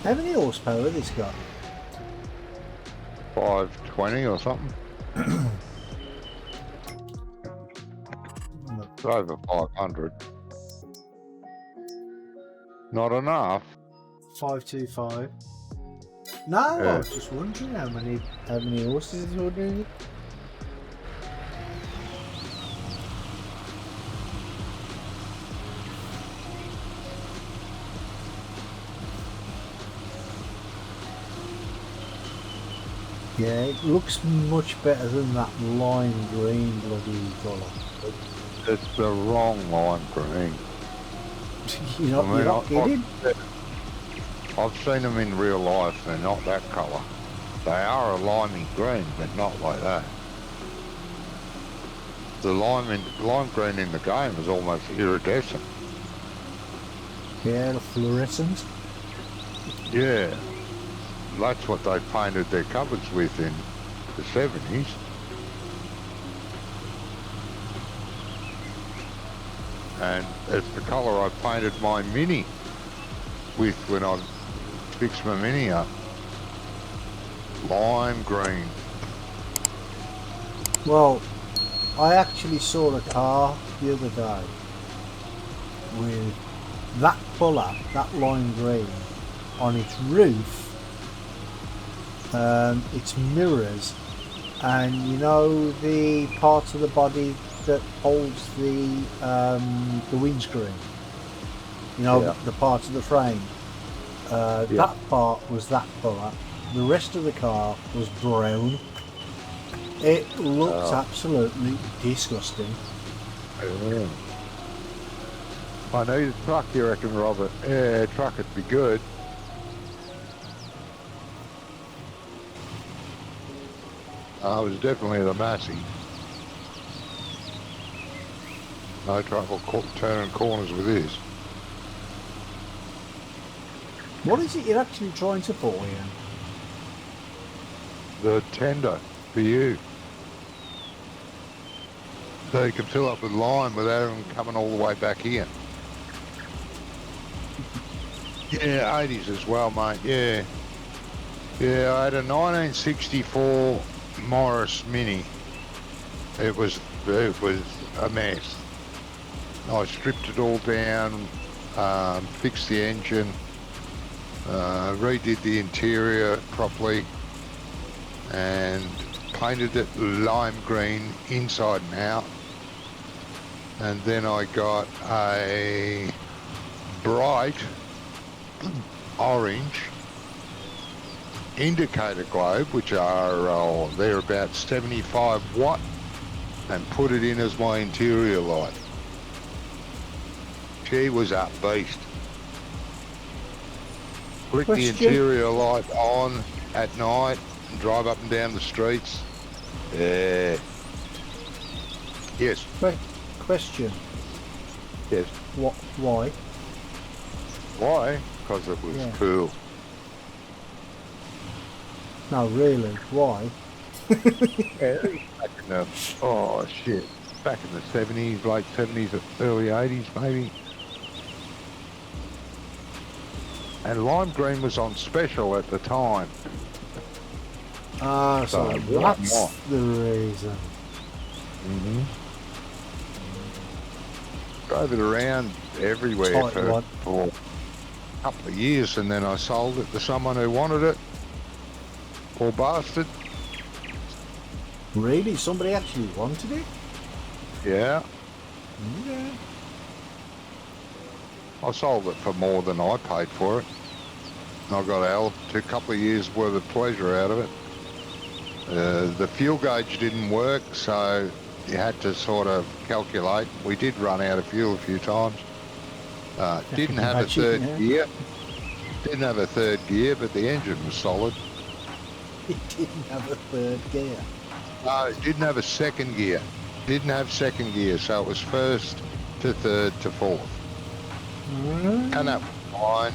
How many horsepower has this got? 520 or something. It's over 500. Not enough. 525. No, I Yeah. was just wondering how many horses is ordering it. Yeah, it looks much better than that lime green bloody colour. It's the wrong lime green. You're not kidding? I've seen them in real life. They're not that colour. They are a limey green, but not like that. The lime green in the game is almost iridescent. Yeah, the fluorescent. Yeah. That's what they painted their cupboards with in the 70s. And it's the colour I painted my Mini with when I fixed my Mini up. Lime green. Well, I actually saw a car the other day with that colour, that lime green, on its roof, its mirrors, and you know the part of the body that holds the windscreen. You know, Yeah. the part of the frame. That part was that colour. The rest of the car was brown. It looked absolutely disgusting. Yeah. I need a truck, you reckon, Robert? Yeah, a truck would be good. It was definitely the Massey. No trouble turning corners with this. What is it you're actually trying to put in? The tender for you. So you can fill up with lime without them coming all the way back here. Yeah, 80s as well, mate, yeah. Yeah, I had a 1964 Morris Mini. It was a mess. I stripped it all down, fixed the engine, redid the interior properly, and painted it lime green inside and out. And then I got a bright orange indicator globe, which are they're about 75 watt, and put it in as my interior light. She was a beast. Flick the interior light on at night and drive up and down the streets. Yeah. Yes. Question. Yes. What? Why? Why? Because it was cool. No, really. Why? Back in the, oh shit. Back in the 70s, late 70s, early 80s maybe. And lime green was on special at the time. Ah, so that's the reason. Mm-hmm. Drove it around everywhere for a couple of years, and then I sold it to someone who wanted it. Poor bastard. Really? Somebody actually wanted it? Yeah. Yeah. I sold it for more than I paid for it. And I got a couple of years worth of pleasure out of it. The fuel gauge didn't work, so you had to sort of calculate. We did run out of fuel a few times. Didn't have a third gear. Didn't have a third gear, but the engine was solid. It didn't have a third gear. No, it didn't have a second gear. Didn't have second gear, so it was first to third to fourth. And that was fine.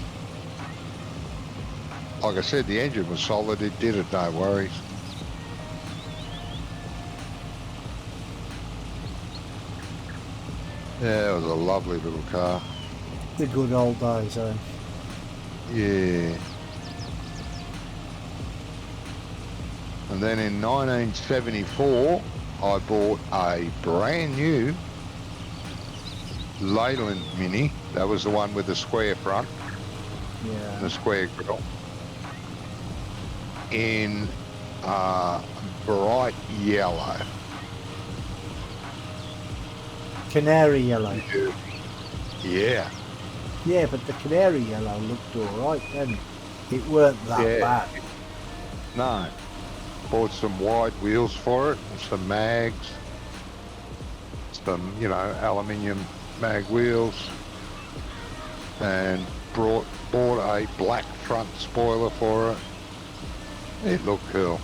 Like I said, the engine was solid. It did it, no worries. Yeah, it was a lovely little car. The good old days, eh? Yeah. And then in 1974, I bought a brand new Leyland Mini. That was the one with the square front. Yeah. The square grille. In bright yellow. Canary yellow. Yeah. Yeah, but the canary yellow looked alright then. It weren't that bad. No. Bought some wide wheels for it, and some mags. Some, aluminium mag wheels. And bought a black front spoiler for it. It looked cool.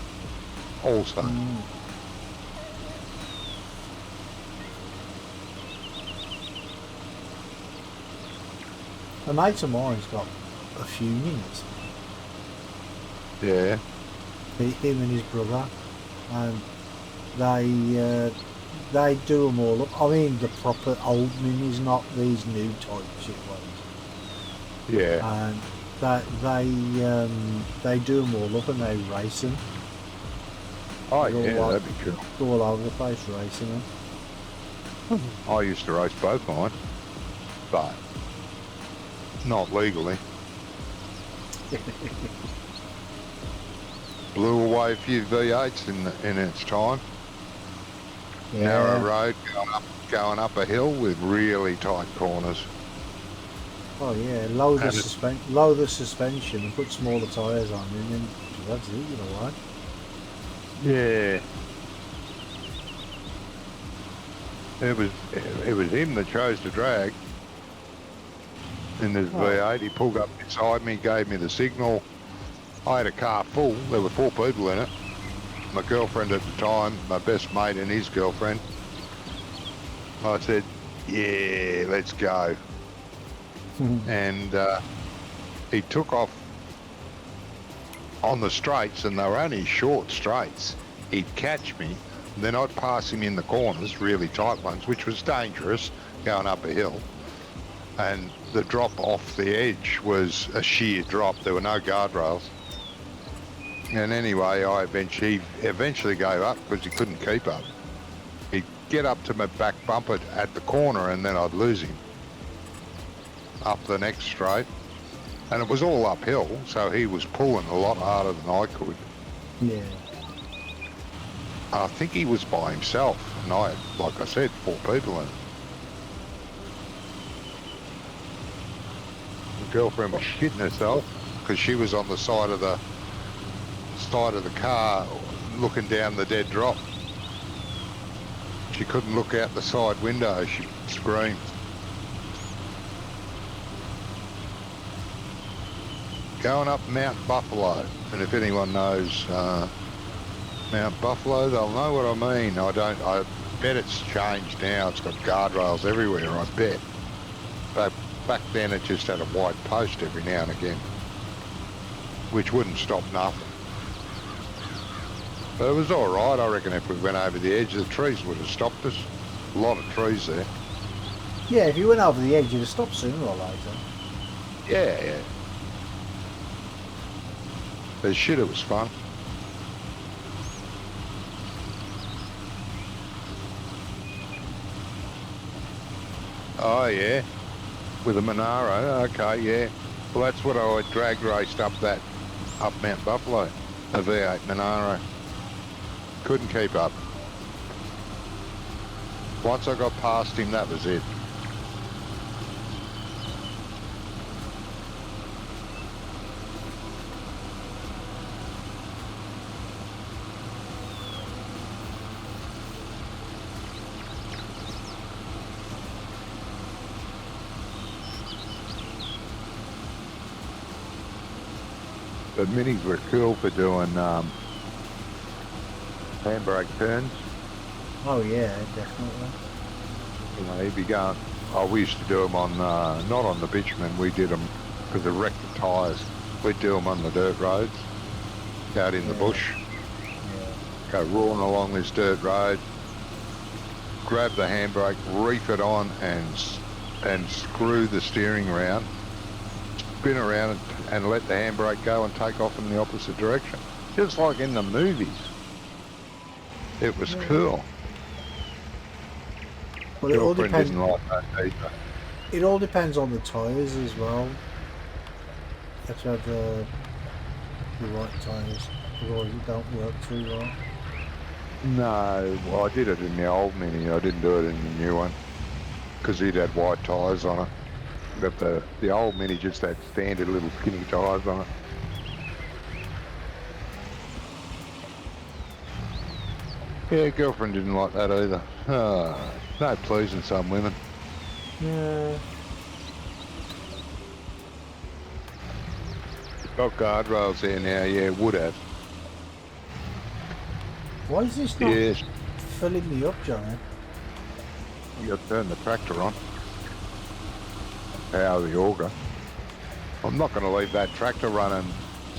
Also. A mate of mine's got a few minis. Yeah. Him and his brother, and they do them all up. I mean, the proper old minis, not these new type shit ones. Yeah. And they do them all up and they race them. Oh yeah, that'd be cool. Go all over the place racing them. I used to race both mine, but not legally. Blew away a few V8s in its time. Yeah. Narrow road going up a hill with really tight corners. Oh yeah, lower the suspension and put smaller tyres on, and then that's it, you know what? Yeah. It was him that chose to drag. In this V8, he pulled up beside me, gave me the signal. I had a car full. There were 4 people in it. My girlfriend at the time, my best mate and his girlfriend. I said, yeah, let's go. And he took off on the straights, and they were only short straights. He'd catch me, and then I'd pass him in the corners, really tight ones, which was dangerous going up a hill. And the drop off the edge was a sheer drop. There were no guardrails. And anyway, I eventually gave up because he couldn't keep up. He'd get up to my back bumper at the corner, and then I'd lose him up the next straight. And it was all uphill, so he was pulling a lot harder than I could. Yeah. I think he was by himself, and I had, like I said, 4 people in it. The girlfriend was shitting herself because she was on the side of the car looking down the dead drop. She couldn't look out the side window. She screamed. Going up Mount Buffalo, and if anyone knows Mount Buffalo, they'll know what I mean. I bet it's changed now. It's got guardrails everywhere, I bet. But back then it just had a white post every now and again, which wouldn't stop nothing. But it was all right, I reckon. If we went over the edge, the trees would have stopped us. A lot of trees there. Yeah, if you went over the edge, you'd have stopped sooner or later. Yeah. But shit, it was fun. Oh yeah, with a Monaro. Okay, yeah. Well, that's what I drag raced up Mount Buffalo, a V8 Monaro. Couldn't keep up. Once I got past him, that was it. But minis were cool for doing handbrake turns. Oh yeah, definitely. You know, he'd be going. Oh, we used to do them on not on the bitumen. We did them because of wrecked the tyres. We'd do them on the dirt roads, out in the bush. Yeah. Go roaring along this dirt road. Grab the handbrake, reef it on, and screw the steering round. Spin around and let the handbrake go and take off in the opposite direction. Just like in the movies. It was cool. Well, it all Girlfriend depends. didn't like that either. It all depends on the tyres as well. You have to have the right tyres, otherwise it don't work too well. No, well, I did it in the old Mini. I didn't do it in the new one because it had white tyres on it. But the old Mini just had standard little skinny tyres on it. Yeah, girlfriend didn't like that either. No pleasing some women. Yeah. Got guardrails there now, yeah, would have. Why is this not Yes, filling me up, Johnny? you got to turn the tractor on. Power the auger. I'm not going to leave that tractor running,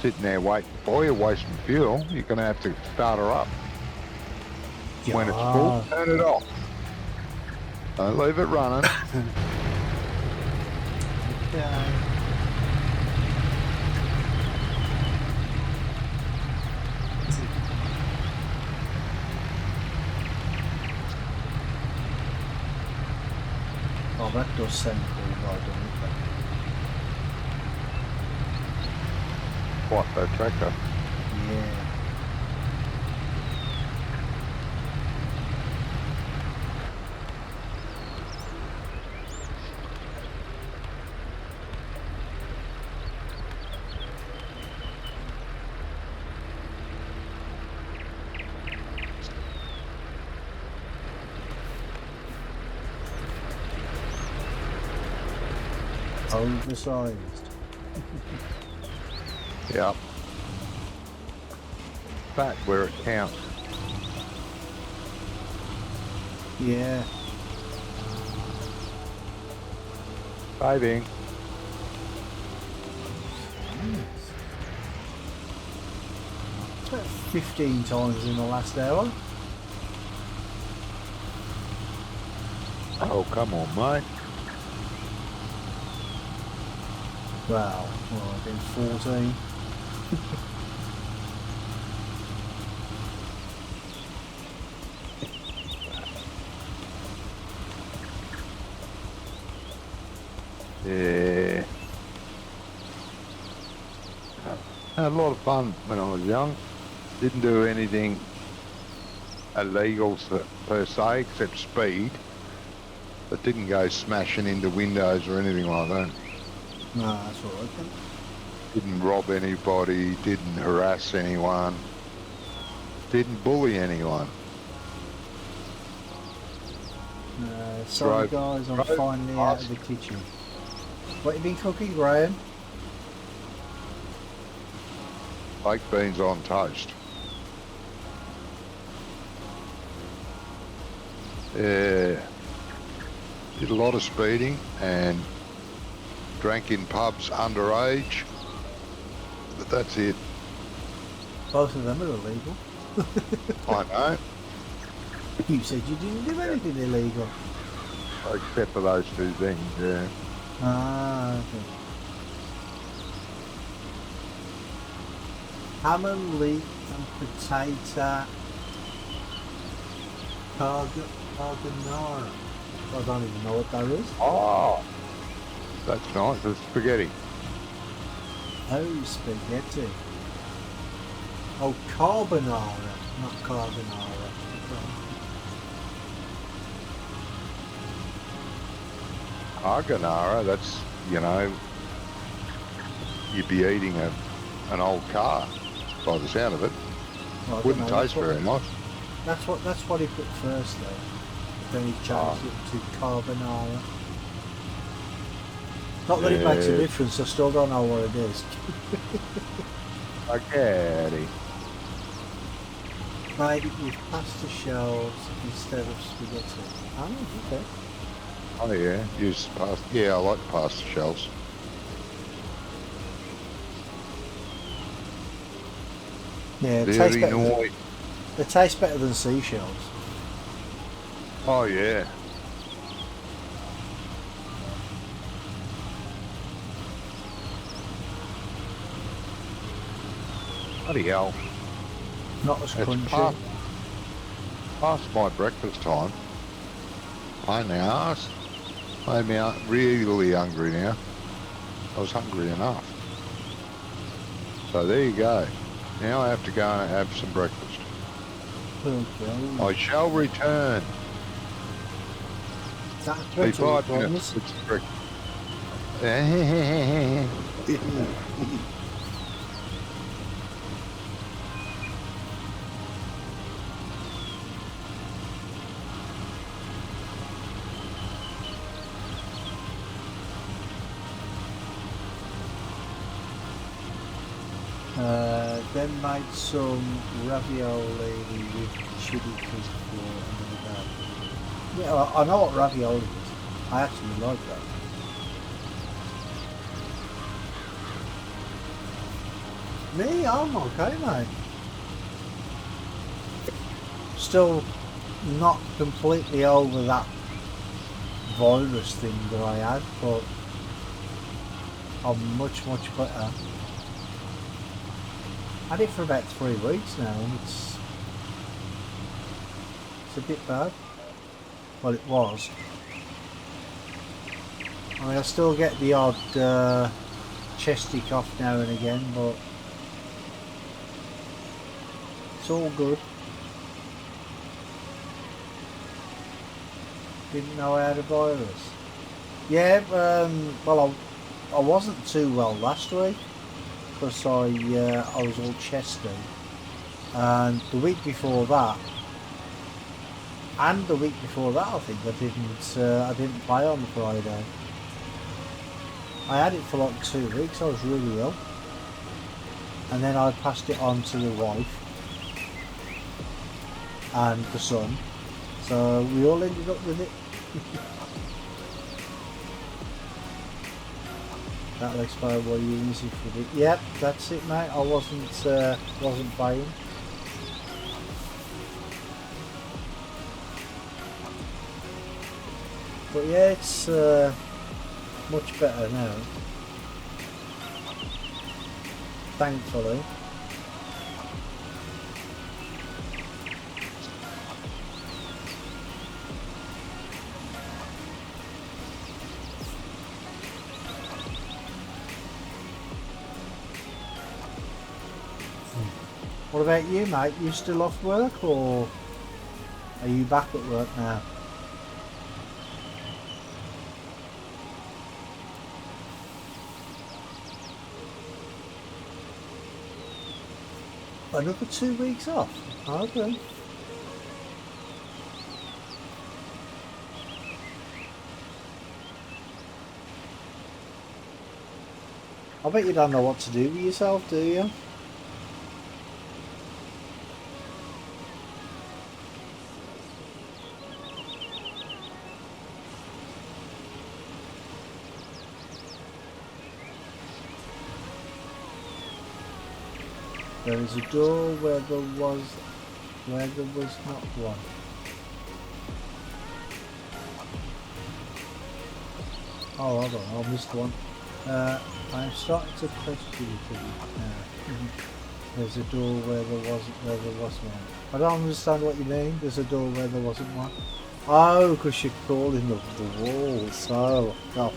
sitting there waiting for you, wasting fuel. You're going to have to start her up. When it's full, turn it off. Don't leave it running. Okay. Oh, that does sound cool, though, doesn't it? What, that tractor? Yeah. Oversized. Yep. Fat where it counts. Yeah. Diving. About 15 times in the last hour. Oh, come on, mate. Well, I've been 14. Yeah. Had a lot of fun when I was young. Didn't do anything illegal per se, except speed. But didn't go smashing into windows or anything like that. No, that's all right then. Didn't rob anybody, didn't harass anyone, didn't bully anyone. Sorry Drive- guys, I'm drive finally out of the kitchen. What you been cooking, Graham? Baked beans on toast. Yeah. Did a lot of speeding and drank in pubs underage. But that's it. Both of them are illegal. I know. You said you didn't do anything illegal. Except for those two things, yeah. Ah, okay. Ham and leek and potato carbonara. I don't even know what that is. Oh, that's nice. It's spaghetti. Oh, spaghetti. Oh, carbonara, not carbonara. Carbonara, that's, you know, you'd be eating an old car by the sound of it. Well, I don't Wouldn't know, taste very nice. That's what he put first though. But then he changed it to carbonara. Not that it makes a Yeah. difference, I still don't know what it is. Spaghetti. Made it with pasta shells instead of spaghetti. Oh, okay. Oh yeah, use pasta. Yeah, I like pasta shells. Yeah, Very nice. they taste better than seashells. Oh yeah. Bloody hell. Not as It's crunchy. past my breakfast time. I now made me really hungry now. I was hungry enough. So there you go. Now I have to go and have some breakfast. Okay. I shall return. Is that a Be threat or a 5 minutes. promise? It's breakfast. Then made some ravioli with chili before and that. Yeah, I know what ravioli is. I actually like that. Me, I'm okay, mate. Still not completely over that virus thing that I had, but I'm much better. Had it for about 3 weeks now, and it's a bit bad. Well, it was. I mean, I still get the odd chesty cough now and again, but it's all good. Didn't know I had a virus. Yeah, well, I wasn't too well last week because I was all chesty, and the week before that, I think I didn't play on the Friday. I had it for like 2 weeks. I was really ill, and then I passed it on to the wife and the son, so we all ended up with it. That'll explain why you're using for it. Yep, that's it, mate. I wasn't playing. But yeah, it's much better now. Thankfully. What about you, mate? You still off work, or are you back at work now? Another 2 weeks off? Okay. I bet you don't know what to do with yourself, do you? There is a door where there was not one. Oh, hold on, I missed one. I'm starting to question it now. There's a door where there was one. I don't understand what you mean. There's a door where there wasn't one. Oh, because you're calling the walls. Oh, God.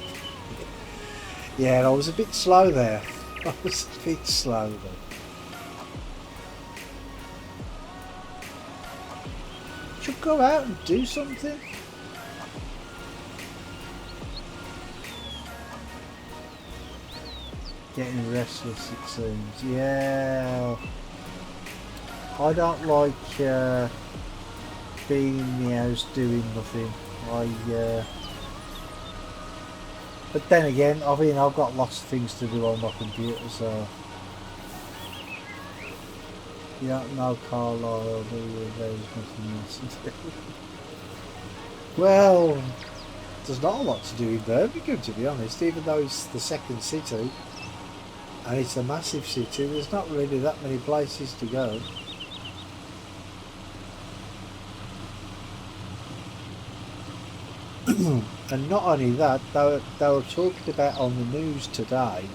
Yeah, I was a bit slow there. I was a bit slow there. Should go out and do something. Getting restless, it seems. Yeah, I don't like being in the house doing nothing. But then again, I mean, I've got lots of things to do on my computer, so. Yeah, no, Carlisle, there's nothing else to do. Well, there's not a lot to do in Birmingham, to be honest, even though it's the second city and it's a massive city. There's not really that many places to go. And not only that, they were talking about on the news today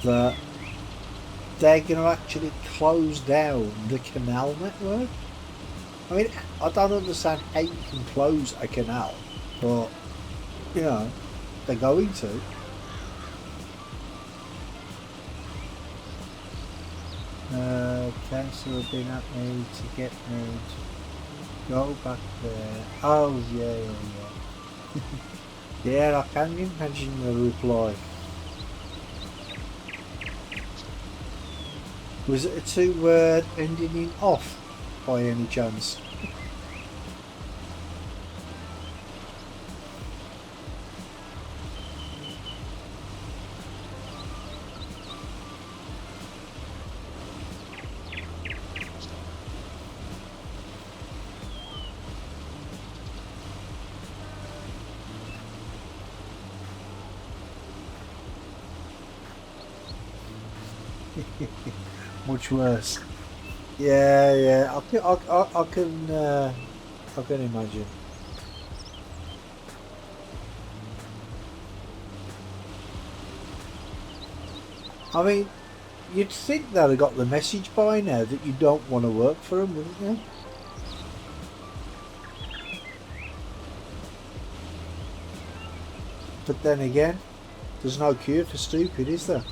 that they're going to actually close down the canal network. I mean, I don't understand how you can close a canal, but, you know, they're going to. Council have been at me to get me to go back there. Oh, yeah. Yeah, I can imagine the reply. Was it a 2-word ending in off by any chance? Much worse. Yeah. I can imagine. I mean, you'd think they'd have got the message by now that you don't want to work for them, wouldn't you? But then again, there's no cure for stupid, is there?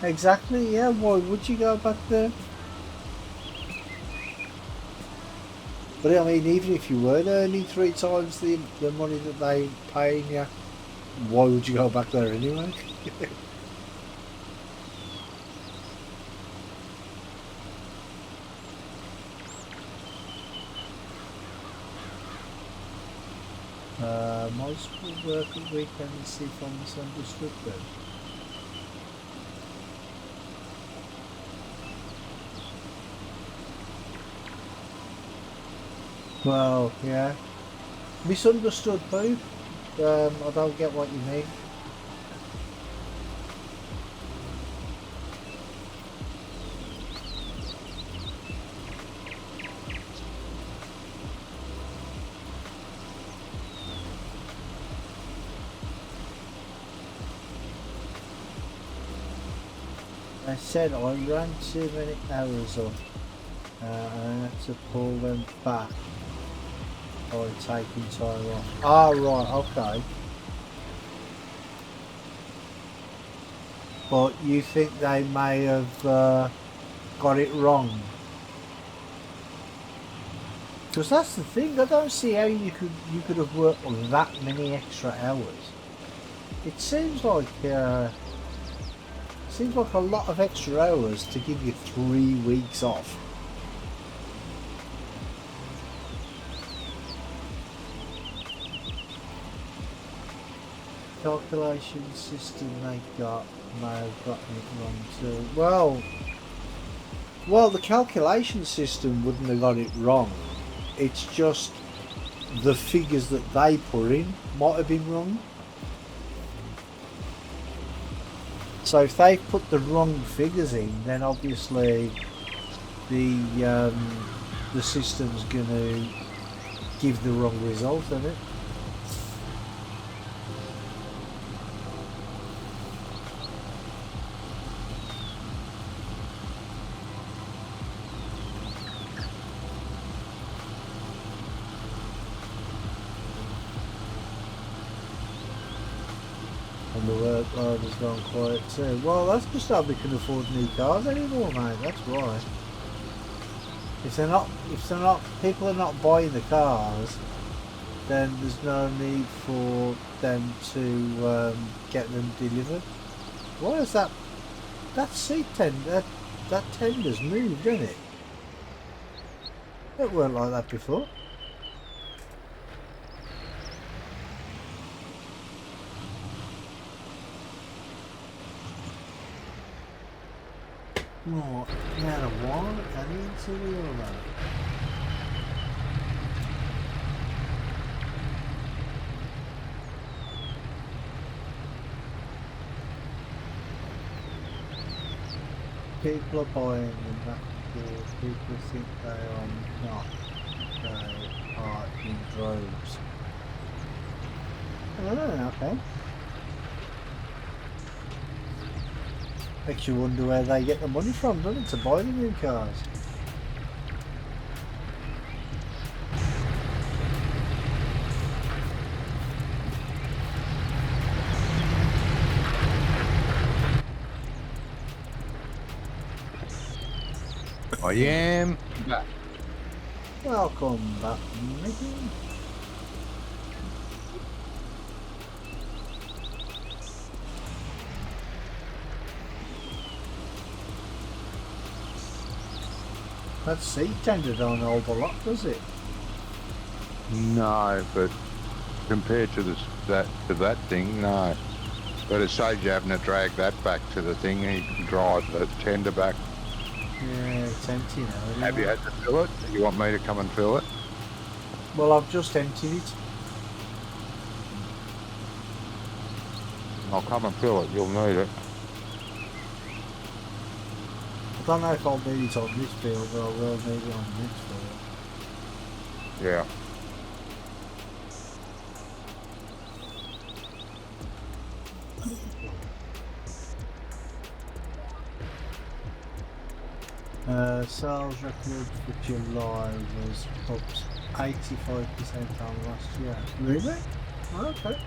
Exactly, yeah. Why would you go back there? But I mean, even if you were earning 3 times the money that they paying you, why would you go back there anyway? Most will work at weekends if I'm misunderstood then. Well, yeah. Misunderstood, Boo. I don't get what you mean. I said I ran too many hours up and I had to pull them back by taking time off. Ah, right, okay. But you think they may have got it wrong? Because that's the thing, I don't see how you could have worked on that many extra hours. It seems like a lot of extra hours to give you 3 weeks off. Calculation system they got may have gotten it wrong too. Well, the calculation system wouldn't have got it wrong. It's just the figures that they put in might have been wrong. So if they put the wrong figures in, then obviously the system's going to give the wrong result, isn't it? And the workload has gone quiet too. Well, that's just how they can afford new cars anymore, mate. That's why. If people are not buying the cars, then there's no need for them to get them delivered. Why is that? That seat tender, that tender's moved, isn't it? It weren't like that before. Oh, now the one and into the other. People are buying them back because people think they are not. They are in droves. Oh, okay. Makes you wonder where they get the money from, doesn't it, to buy the new cars? I am back. Welcome back, Mickey. That seat tender don't hold a lot, does it? No, but compared to that thing, no. But it saves you having to drag that back to the thing, and you can drive the tender back. Yeah, it's empty now. Have you had to fill it? You want me to come and fill it? Well, I've just emptied it. I'll come and fill it. You'll need it. I don't know if I'll need it on this field, but I will need it on the next field. Yeah. Sales record for July was up 85% on last year. Really? Okay.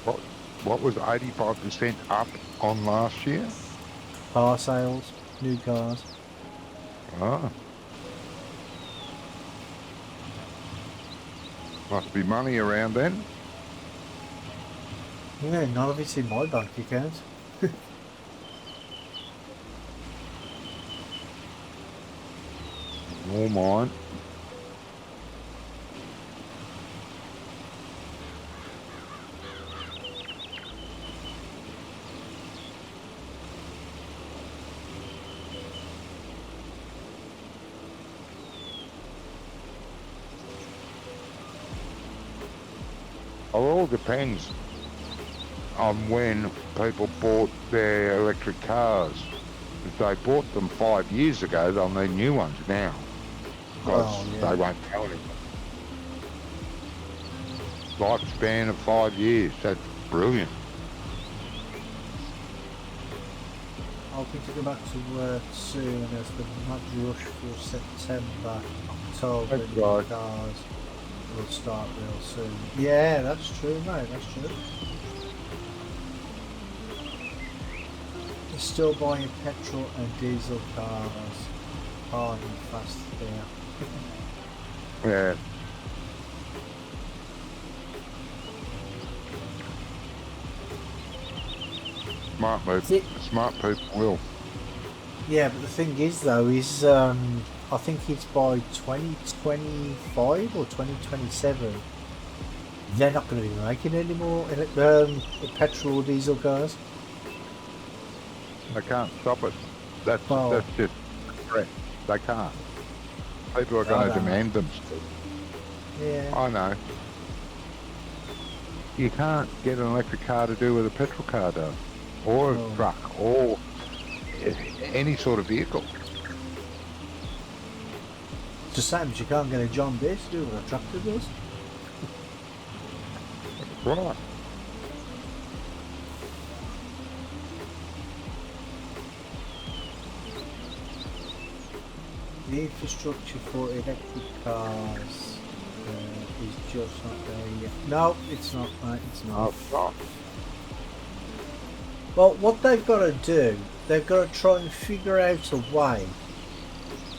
What was 85% up on last year? Car sales, new cars. Ah. Must be money around then. Yeah, none of it's in my bank account. All mine. It all depends on when people bought their electric cars. If they bought them 5 years ago, they'll need new ones now. Because Oh, yeah. they won't go anymore. Lifespan of 5 years, that's brilliant. I'll be to go back to work soon as the mad rush for September, October, That's new right. cars will start real soon. Yeah, that's true, mate, that's true. They're still buying petrol and diesel cars hard and fast there. Yeah. Smart people will. Yeah, but the thing is though, is I think it's by 2025 or 2027 they're not going to be making any more petrol or diesel cars. They can't stop it. That's Well- just correct. They can't. People are going to know. demand them. Yeah. I know. You can't get an electric car to do what a petrol car does, or a No. truck, or any sort of vehicle. It's the same as you can't get a John Deere to do what a tractor does. Right. The infrastructure for electric cars is just not there yet. No, it's not, mate, it's not. Right. Well, what they've got to do, they've got to try and figure out a way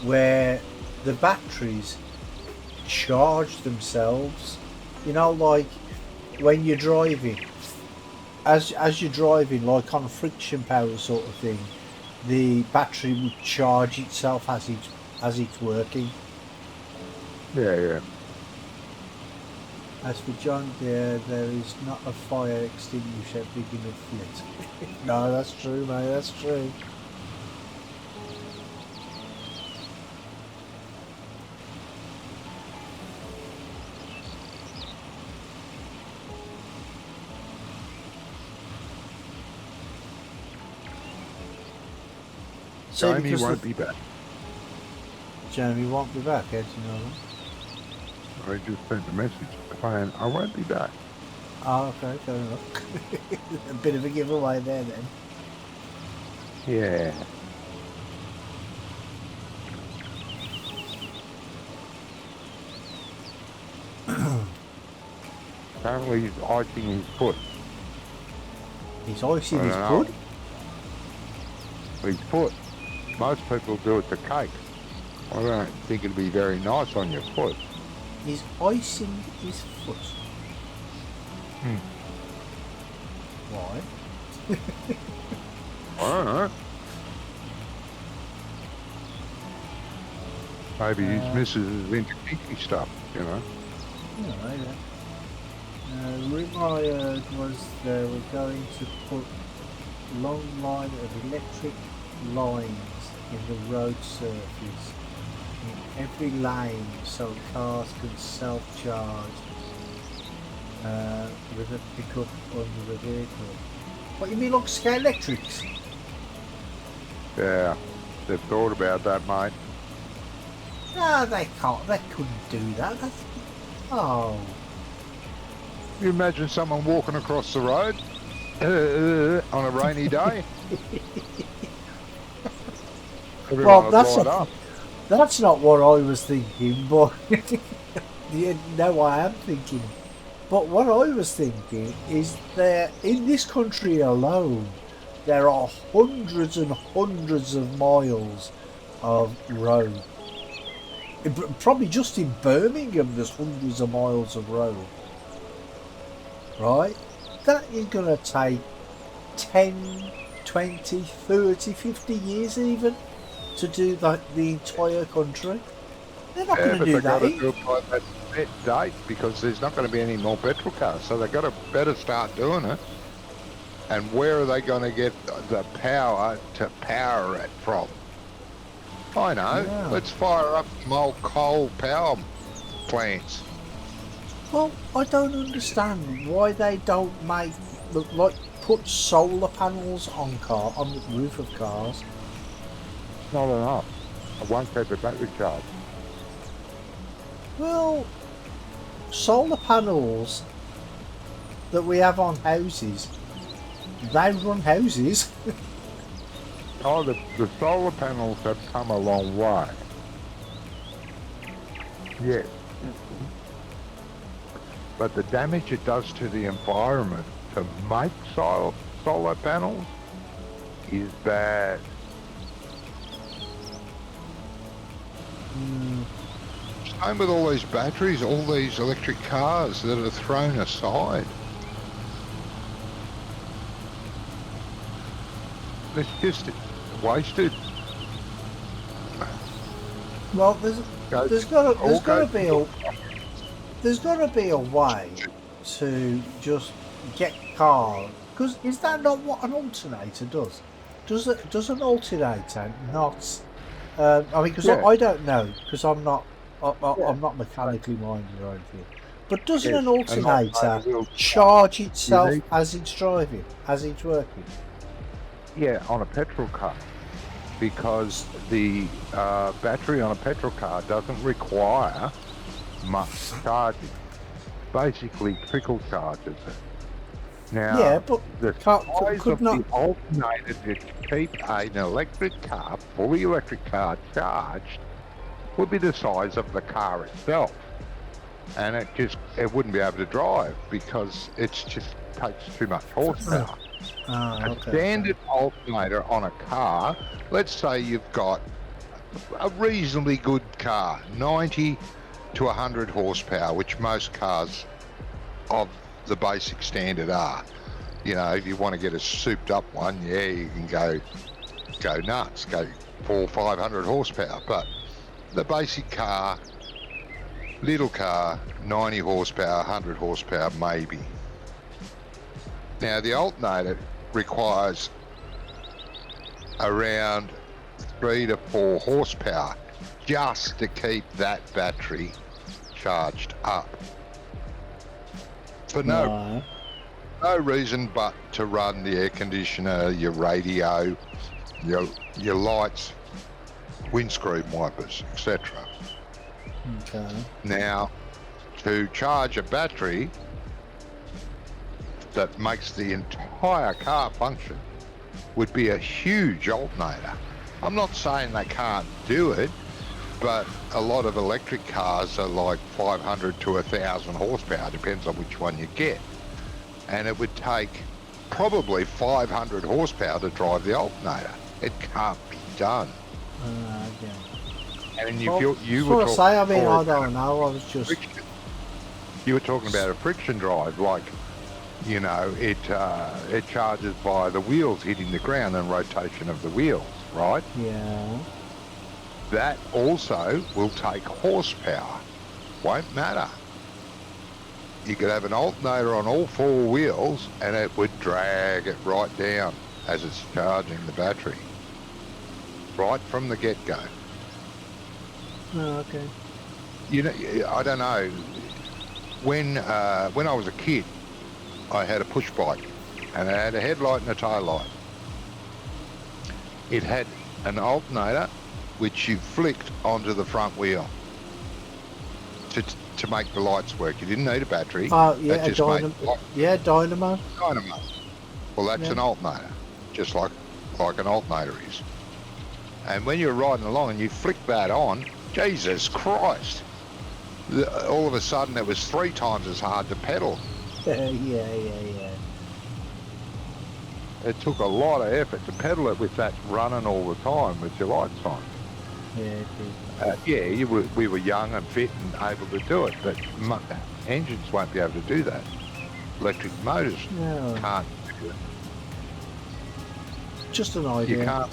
where the batteries charge themselves. You know, like when you're driving, as you're driving, like on a friction power sort of thing, the battery would charge itself as it's working. Yeah, yeah. As for John Deere, there is not a fire extinguisher big enough yet. No, that's true, mate, that's true. So Jamie because won't be back. Jeremy won't be back, do you know that? I just sent a message saying I won't be back. Oh, okay, fair enough. A bit of a giveaway there then. Yeah. Apparently he's icing his foot. He's icing I his don't know. foot. His foot. Most people do it to cake. I don't think it'd be very nice on your foot. He's icing his foot. Hmm. Why? I don't know. Maybe his missus is into kinky stuff, you know. Yeah, right, yeah. Rumor I heard was they were going to put long line of electric lines in the road surface in every lane so cars can self-charge with a pickup under the vehicle. What, you mean like Sky Electrics? Yeah, they've thought about that, mate. No, they can't. They couldn't do that. That's... Oh. Can you imagine someone walking across the road on a rainy day? Everyone would light up. That's not what I was thinking, but you know what I am thinking. But what I was thinking is that in this country alone, there are hundreds and hundreds of miles of road. Probably just in Birmingham, there's hundreds of miles of road. Right? That is going to take 10, 20, 30, 50 years even to do the entire country. They're not going to do that. They've got to do it by that set date because there's not going to be any more petrol cars. So they've got to better start doing it. And where are they going to get the power to power it from? I know. Yeah. Let's fire up some old coal power plants. Well, I don't understand why they don't make, like, put solar panels on the roof of cars. Not enough. I won't keep the battery charged. Well, solar panels that we have on houses, they run houses. Oh, the solar panels have come a long way. Yes. But the damage it does to the environment to make solar panels is bad. Same with all these batteries, all these electric cars that are thrown aside. It's just wasted. Well, there's got to be a way to just get cars. Because is that not what an alternator does? Does an alternator not? I mean, because Yeah. I don't know, because I'm not mechanically minded or anything. But doesn't an alternator charge itself as it's driving, as it's working? Yeah, on a petrol car, because the battery on a petrol car doesn't require much charging. Basically, trickle charges it. Now, Yeah, but the size of the alternator to keep an electric car, fully electric car, charged would be the size of the car itself, and it wouldn't be able to drive because it just takes too much horsepower. A standard alternator on a car, let's say you've got a reasonably good car, 90 to 100 horsepower, which most cars of the basic standard are. You know, if you want to get a souped up one, yeah, you can go nuts, go 400 or 500 horsepower. But the basic car, little car, 90 horsepower, 100 horsepower maybe. Now the alternator requires around 3 to 4 horsepower just to keep that battery charged up. For no reason but to run the air conditioner, your radio, your lights, windscreen wipers, etc. Okay. Now, to charge a battery that makes the entire car function would be a huge alternator. I'm not saying they can't do it, but a lot of electric cars are like 500 to 1,000 horsepower, depends on which one you get. And it would take probably 500 horsepower to drive the alternator. It can't be done. And you were talking I mean, I don't know. I was just. Friction. You were talking about a friction drive, like, you know, it charges by the wheels hitting the ground and rotation of the wheels, right? Yeah. That also will take horsepower. Won't matter. You could have an alternator on all 4 wheels and it would drag it right down as it's charging the battery. Right from the get-go. Oh, okay. You know, I don't know. When I was a kid, I had a push bike and it had a headlight and a tail light. It had an alternator which you flicked onto the front wheel to make the lights work. You didn't need a battery. Oh, yeah, that just dynamo. Dynamo. Well, that's an alternator, just like an alternator is. And when you're riding along and you flick that on, Jesus Christ, all of a sudden it was 3 times as hard to pedal. yeah. It took a lot of effort to pedal it with that running all the time with your lights on. Yeah, it did. We were young and fit and able to do it, but engines won't be able to do that. Electric motors No. can't do it. Just an You idea. can't.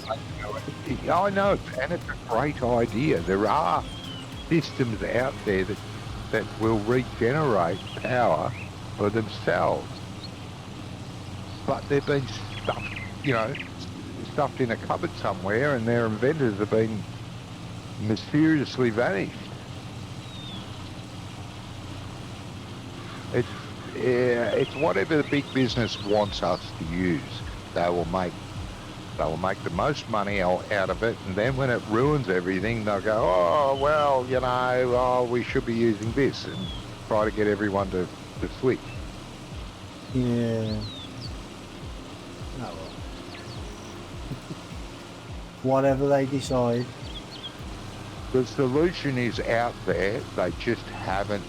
I know, and it's a great idea. There are systems out there that will regenerate power for themselves, but they've been stuffed in a cupboard somewhere, and their inventors have been mysteriously vanished. It's whatever the big business wants us to use. They will make the most money out of it, and then when it ruins everything, they'll go, oh well, we should be using this, and try to get everyone to switch. Yeah. Oh, well. Whatever they decide. The solution is out there, they just haven't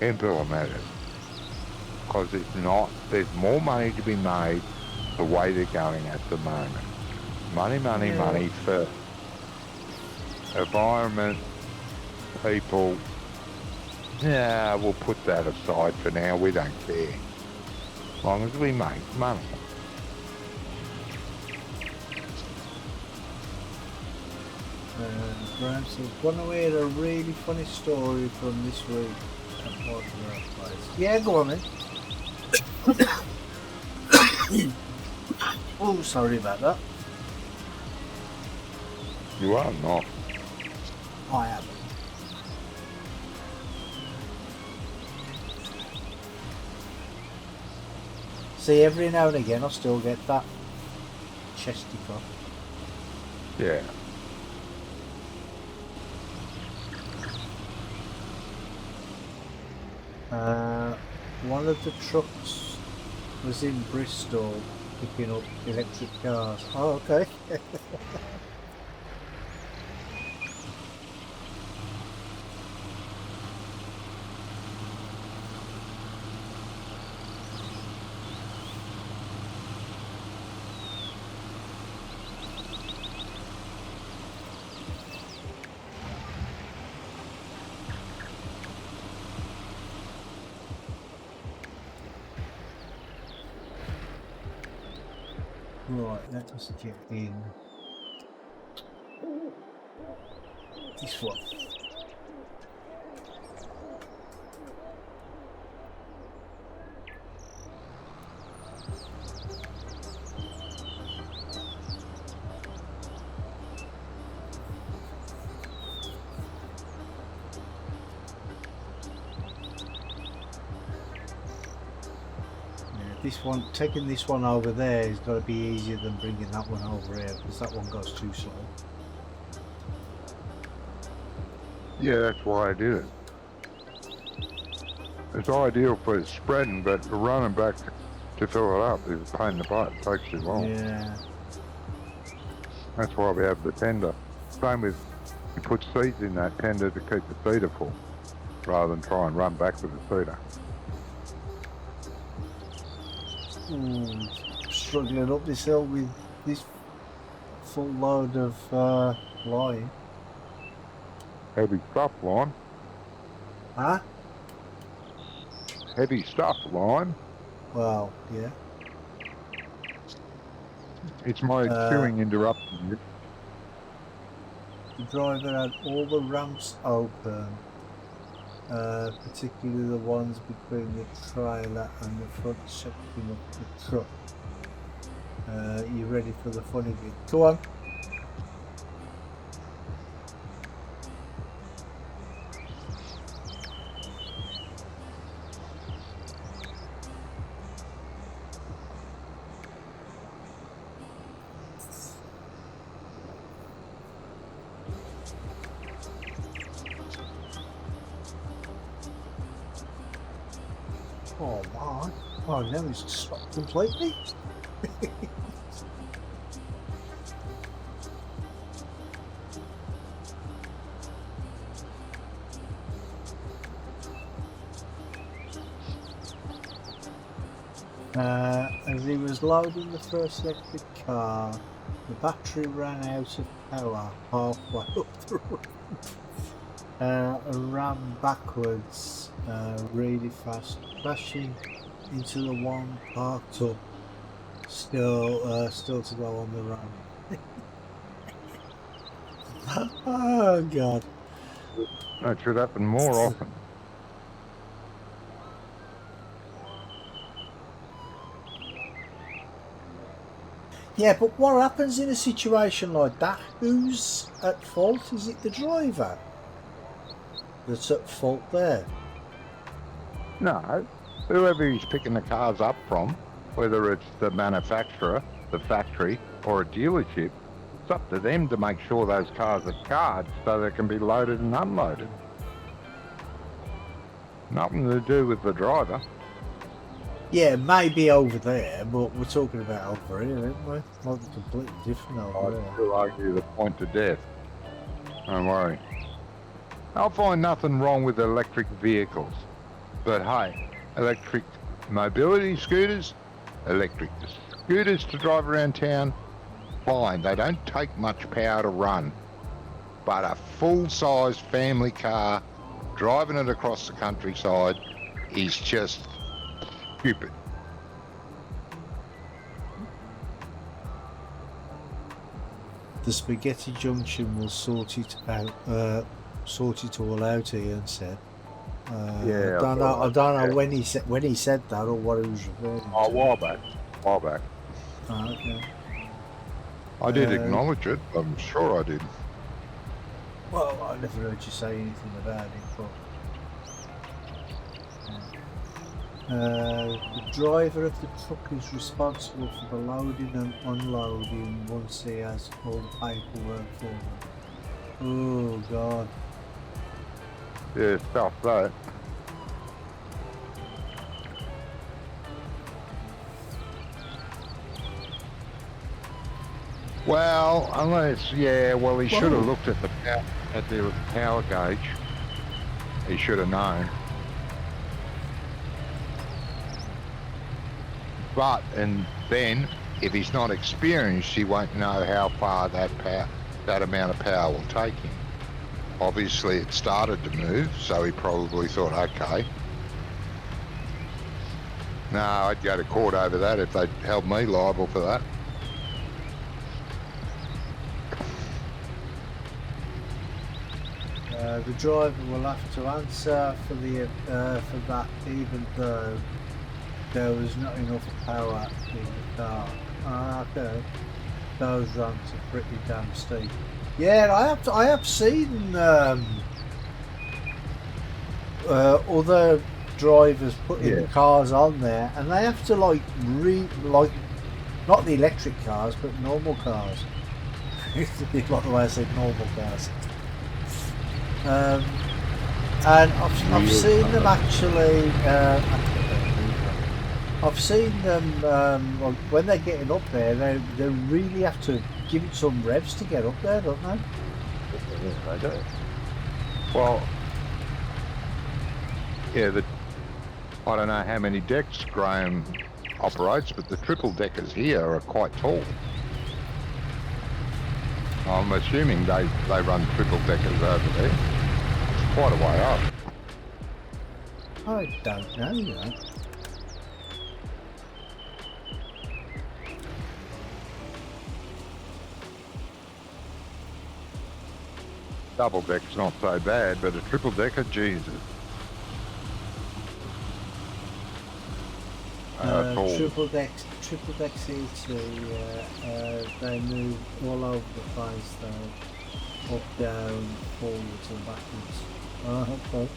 implemented it. Because there's more money to be made the way they're going at the moment. Money for environment, people. Yeah, we'll put that aside for now, we don't care. As long as we make money. Graham says, want to hear a really funny story from this week at Holmewold place? Yeah, go on then. Oh, sorry about that. You are not. I haven't. See, every now and again I still get that chesty cough. Yeah. One of the trucks was in Bristol picking up electric cars. Oh, okay. Right, let us get in this one. This one, taking this one over there is got to be easier than bringing that one over here, because that one goes too slow. Yeah, that's why I did it. It's ideal for spreading, but running back to fill it up is a pain in the butt. It takes too long. Yeah. That's why we have the tender. Same with, you put seeds in that tender to keep the feeder full, rather than try and run back with the feeder. Struggling up this hill with this full load of line. Heavy stuff, Lime. Huh? Heavy stuff, Lime. Well, yeah. It's my chewing interrupting you. The driver had all the ramps open, particularly the ones between the trailer and the front section of the truck. You ready for the funny bit? Go on. Oh man. Oh, now he's stopped completely. As he was loading the first electric car, the battery ran out of power halfway up the ramp and ran backwards really fast, crashing into the one parked up, still to go on the ramp. Oh God. That should happen more often. Yeah, but what happens in a situation like that? Who's at fault? Is it the driver that's at fault there? No, whoever he's picking the cars up from, whether it's the manufacturer, the factory, or a dealership, it's up to them to make sure those cars are charged so they can be loaded and unloaded. Nothing to do with the driver. Yeah, maybe over there, but we're talking about over here, aren't we? Might be completely different over I there. still argue the point to death. Don't worry. I'll find nothing wrong with electric vehicles. But hey, electric mobility scooters, electric scooters to drive around town, fine. They don't take much power to run. But a full-size family car, driving it across the countryside, is just stupid. The spaghetti junction will sort it out, sort it all out. Ian said. Yeah, I don't know when he said that or what he was referring to. A while back. Oh, okay. I did acknowledge it. I'm sure I did. Well, I never heard you say anything about it, but the driver of the truck is responsible for the loading and unloading once he has all the paperwork for them. Oh God. Yeah, stuff that. Well, unless, yeah, well, he should have looked at the power gauge. He should have known. But, and then, if he's not experienced, he won't know how far that amount of power will take him. Obviously, it started to move, so he probably thought, okay. No, I'd go to court over that if they'd held me liable for that. The driver will have to answer for that, even though there was not enough power in the car. Okay. Those runs are pretty damn steep. Yeah, I have seen other drivers putting the cars on there, and they have to like not the electric cars, but normal cars. Like the way I said normal cars. And I've seen them actually. I've seen them like when they're getting up there. They really have to give it some revs to get up there, don't they? Yes, they do. Well, yeah. I don't know how many decks Graham operates, but the triple deckers here are quite tall. I'm assuming they run triple deckers over there. It's quite a way up. I don't know, you know. Double deck's not so bad, but a triple decker, Jesus. Triple decks here they move all over the place though. Up, down, forwards and backwards. Okay.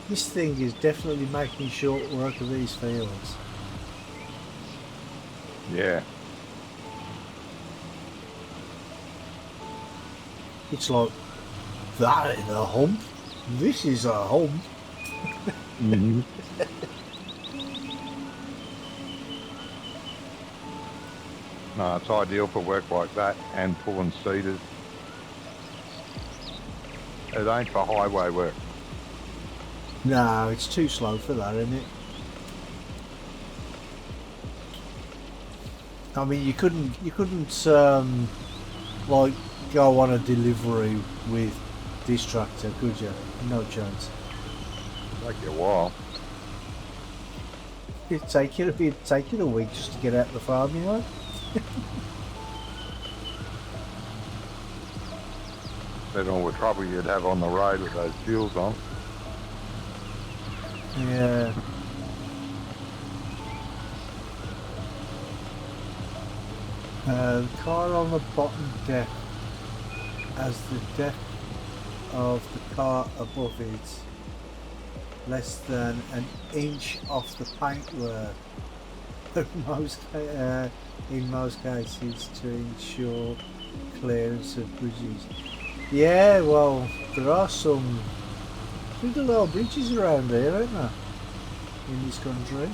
This thing is definitely making short work of these fields. Yeah. It's like, that ain't a hump. This is a hump. Mm-hmm. No, it's ideal for work like that and pulling cedars. It ain't for highway work. No, it's too slow for that, isn't it? I mean, you couldn't like go on a delivery with this tractor, could you? No chance. Take you a while. It'd take you a week just to get out the farm, you know. Then all the trouble you'd have on the road with those fuels on. Yeah. The car on the bottom deck has the depth of the car above it less than an inch off the paintwork. In most cases, to ensure clearance of bridges. Yeah, well, there are some pretty low bridges around here, aren't there, in this country?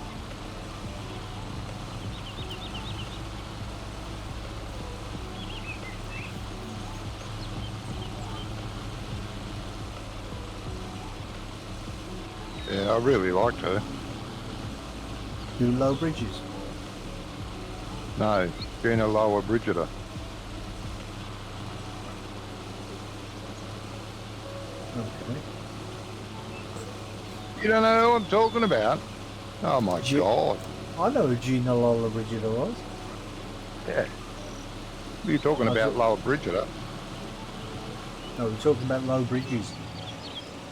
Yeah, I really liked her. Do low bridges? No, being a lower Brigida. Okay. You don't know who I'm talking about? Oh my God. I know who Gina Lola Brigida was. Yeah. What are you talking about, lower Brigida? No, we're talking about low bridges.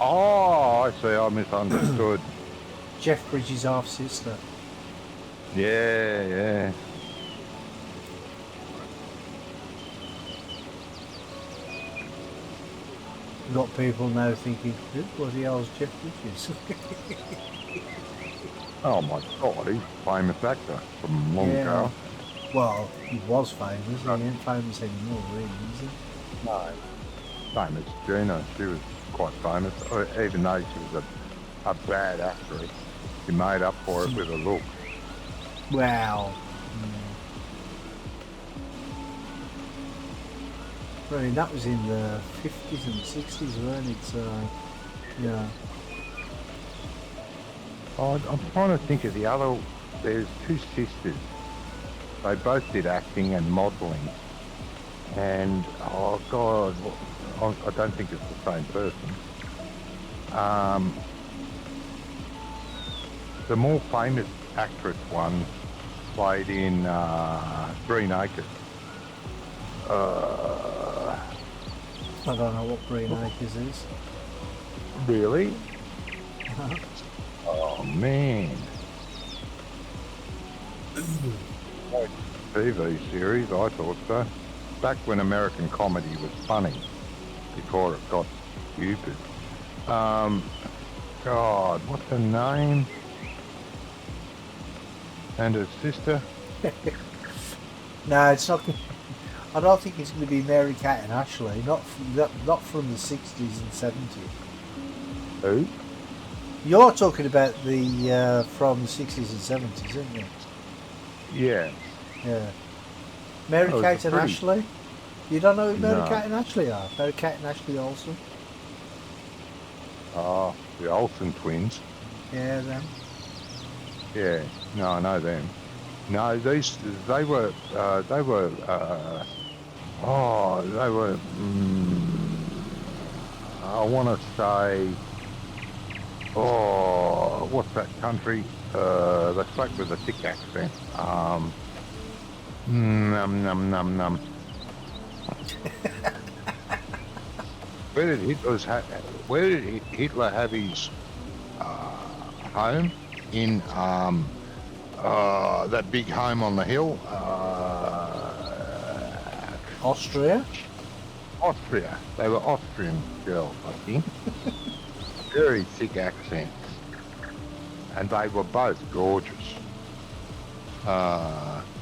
Oh, I see. I misunderstood. Jeff Bridges' half sister. Yeah, yeah. Got people now thinking, who bloody hell's Jeff Bridges? Oh my God, he's a famous actor from long ago. Well, he was famous. He ain't famous anymore, really, is he? No. Same as Gina. She was quite famous, even though she was a bad actress. She made up for it with her look. Wow. I mean, that was in the 50s and 60s, weren't it? So, yeah. Oh, I'm trying to think of the other. There's two sisters. They both did acting and modelling. And, oh God, I don't think it's the same person. The more famous actress one played in Green Acres. I don't know what Green Acres is. Really? Oh man. TV series, I thought so. Back when American comedy was funny, before it got stupid. God, what's her name? And her sister? No, it's not. I don't think it's going to be Mary Kate and Ashley. Not from the 60s and 70s. Who? You're talking about the from the 60s and 70s, aren't you? Yeah. Yeah. Mary Oh, Kate and pretty. Ashley? You don't know who Mary No. Kate and Ashley are? Mary Kate and Ashley Olsen? Oh, the Olsen twins. Yeah, them. Yeah. No, I know them. No, they were, I want to say, what's that country? They spoke with a thick accent. Num, num, num. Where did Hitler have his home? In that big home on the hill? Austria? Austria. They were Austrian girls, I think. very thick accents, and they were both gorgeous.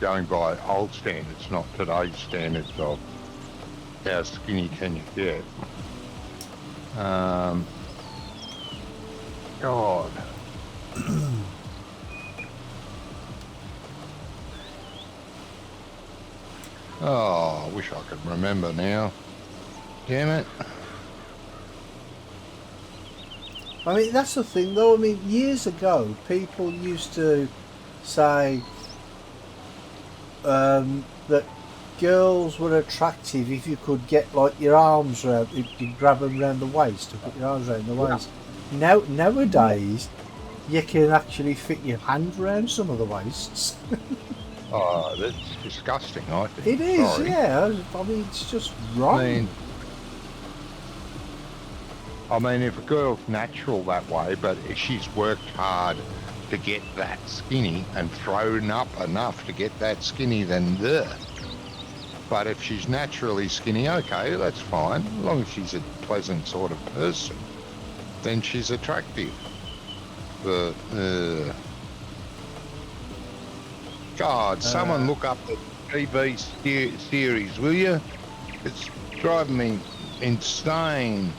Going by old standards, not today's standards of how skinny can you get. God. Oh, I wish I could remember now. Damn it. I mean, that's the thing though. I mean, years ago, people used to say that girls were attractive if you could get like your arms around, you could grab them around the waist, or put your arms around the waist. Nowadays, you can actually fit your hand around some of the waists. Oh, that's disgusting, I think. It is, Sorry. yeah. I mean, it's just wrong. I mean, if a girl's natural that way, but if she's worked hard to get that skinny and thrown up enough to get that skinny, then But if she's naturally skinny, okay, that's fine. As long as she's a pleasant sort of person, then she's attractive. But, God, someone look up the TV series, will you? It's driving me insane.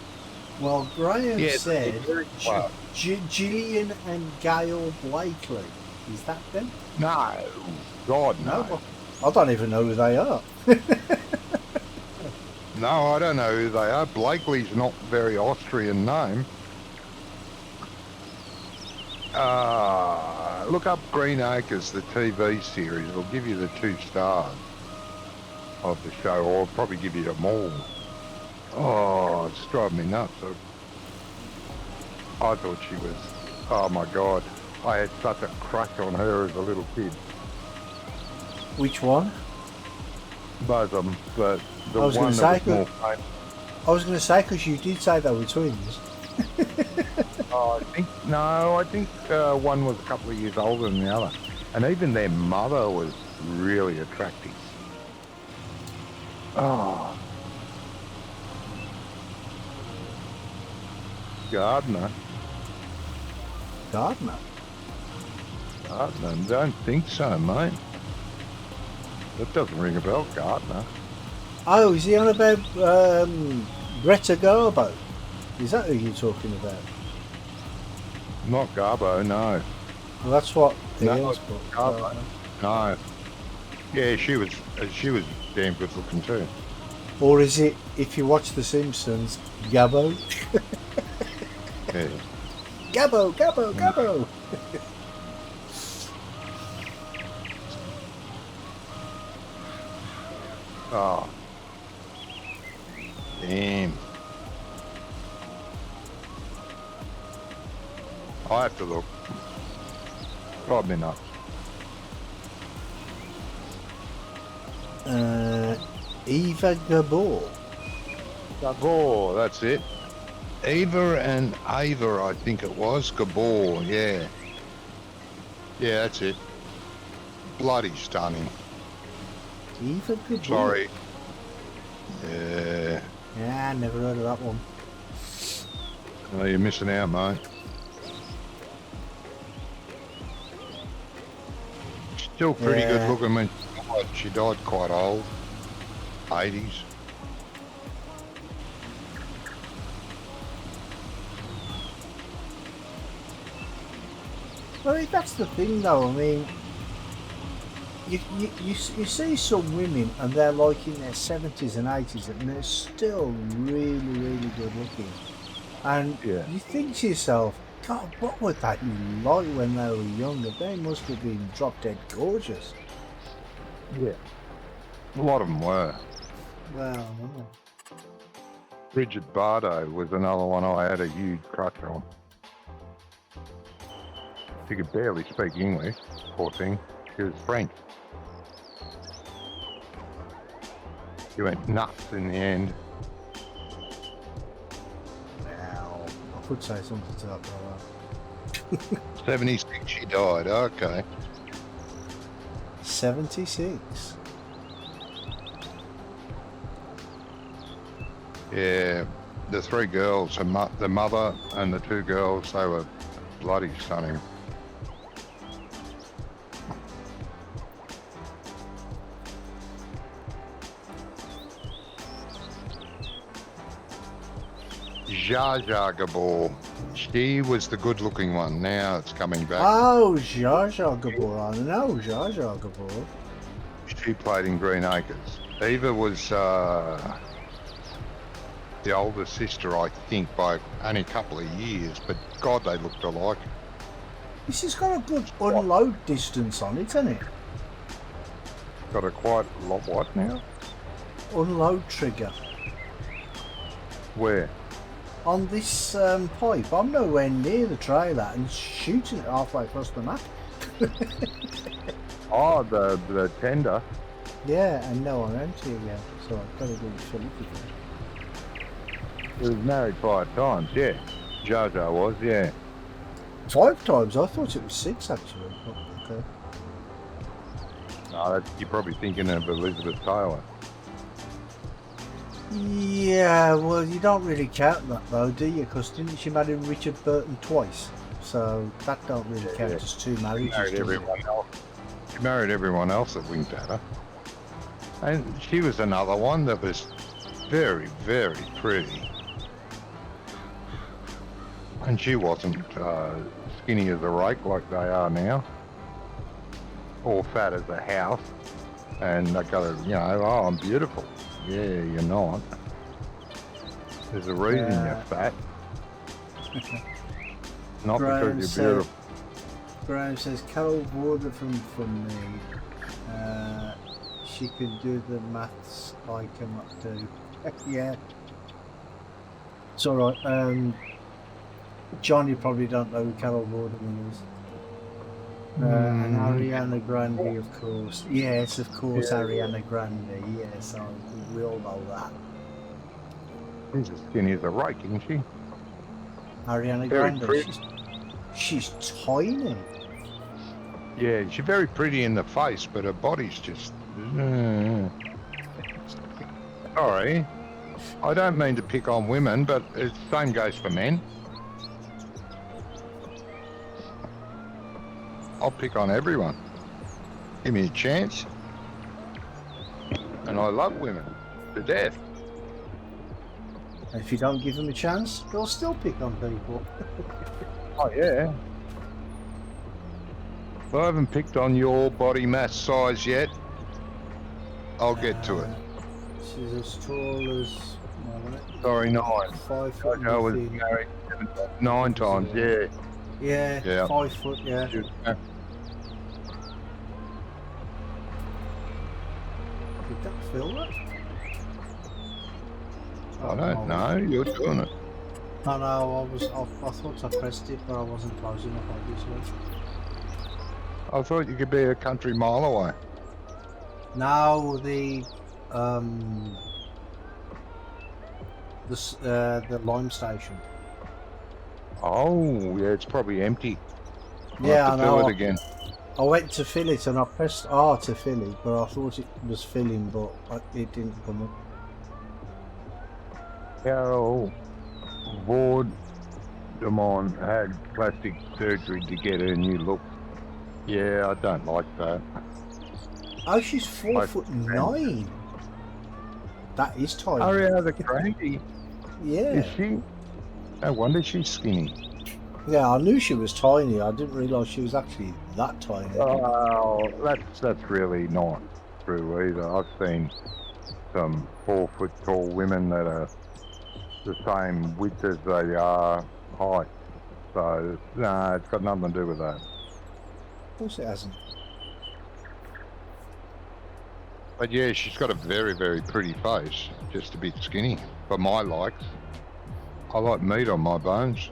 Well, Graham said Well, Gillian and Gail Blakely. Is that them? no, God, no. No, I don't even know who they are. No, I don't know who they are. Blakely's not a very Austrian name. Look up Green Acres, the TV series. It'll give you the 2 stars of the show, or it'll probably give you them all. Oh, it's driving me nuts. I thought she was, oh my God, I had such a crush on her as a little kid. Which one? Both of them, but the I was one gonna that say, was more famous. I was going to say, because you did say they were twins. Oh, I think one was a couple of years older than the other. And even their mother was really attractive. Oh. Gardner. Gardner? Gardner? Don't think so, mate. That doesn't ring a bell, Gardner. Oh, is he on about Greta Garbo? Is that who you're talking about? Not Garbo, no. Well, that's what No, Ian's not put. Garbo. No. Yeah, she was damn good looking too. Or is it, if you watch The Simpsons, Gabbo? Yeah. Gabbo, Gabbo, Gabbo! Oh. Damn. I have to look. Probably not. Eva Gabor. Gabor, that's it. Eva and Ava, I think it was. Gabor, yeah. Yeah, that's it. Bloody stunning. Eva Gabor? Sorry. Yeah. Yeah, never heard of that one. Well, you're missing out, mate. Still pretty good looking when she died quite old. 80s. Well, that's the thing though, I mean, you see some women and they're like in their 70s and 80s and they're still really, really good looking. And you think to yourself, God, what would they like when they were younger? They must have been drop dead gorgeous. Yeah. A lot of them were. Well, Bridget Bardot was another one I had a huge crush on. She could barely speak English, poor thing. She was French. She went nuts in the end. wow, I could say something to that, brother. 76 she died, okay. 76. Yeah, the three girls, the mother and the two girls, they were bloody stunning. Zsa Zsa Gabor. She was the good-looking one. Now it's coming back. Oh, Zsa Zsa Gabor. I know Zsa Zsa Gabor. She played in Green Acres. Eva was the older sister, I think, by only a couple of years. But God, they looked alike. This has got a good unload distance on it, hasn't it? Got a quite a lot. What now? Unload trigger. Where? On this pipe. I'm nowhere near the trailer and shooting it halfway across the map. Oh, the tender. Yeah, and no, I'm empty again. So I've got to do it fill it again. It was married 5 times, yeah. Jojo was, yeah. 5 times? I thought it was 6 actually. Oh, okay. No, you're probably thinking of Elizabeth Taylor. Yeah, well, you don't really count that though, do you? Because didn't she marry Richard Burton twice? So that don't really count as 2 marriages. Married everyone else. She married everyone else that winked at her. And she was another one that was very, very pretty. And she wasn't skinny as a rake like they are now, or fat as a house. And they go, you know, oh, I'm beautiful. Yeah, you're not. There's a reason you're fat. Not Graham because you're beautiful. Graham says, Carol ordered from me. She can do the maths I cannot do. Yeah. It's alright. John, you probably don't know who Carol Vorderman is. And Ariana Grande, of course. Yes, of course, Ariana Grande. Yes, we all know that. She's as skinny as a rake, isn't she? Ariana Very Grande. pretty. She's tiny. Yeah, she's very pretty in the face, but her body's just... Sorry. I don't mean to pick on women, but the same goes for men. I'll pick on everyone. Give me a chance. And I love women to death. And if you don't give them a chance, they'll still pick on people. Oh, yeah. I haven't picked on your body mass size yet. I'll get to it. She's as tall as... Sorry, 9. 5 foot. I was nothing. married 9 times, yeah. Yeah, 5 foot, yeah. Did that fill it? I don't know, you're doing it. No, I thought I pressed it, but I wasn't close enough, obviously. I thought you could be a country mile away. Now the lime station. Oh, yeah, it's probably empty. Yeah, I know. Do it again. I went to fill it and I pressed R to fill it, but I thought it was filling, but it didn't come up. Carol Vorderman had plastic surgery to get her new look. Yeah, I don't like that. Oh, she's 4'9". That is tiny. Ariana Grande. Yeah. Is she? No wonder she's skinny. Yeah, I knew she was tiny. I didn't realise she was actually that tiny. Oh, that's really not true either. I've seen some 4 foot tall women that are the same width as they are height. So, no, it's got nothing to do with that. Of course it hasn't. But yeah, she's got a very, very pretty face, just a bit skinny, for my likes. I like meat on my bones.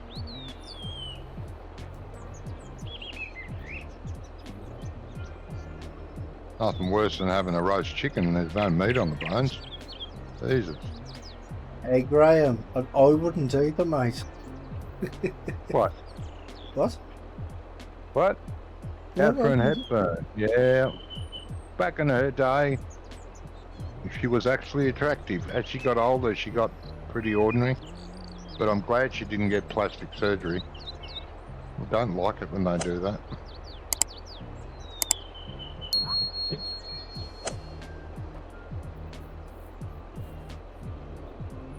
Nothing worse than having a roast chicken and there's no meat on the bones. Jesus. Hey Graham, I wouldn't either, mate. What? What? What? Catherine Hepburn. Yeah. Back in her day, she was actually attractive. As she got older, she got pretty ordinary. But I'm glad she didn't get plastic surgery. I don't like it when they do that.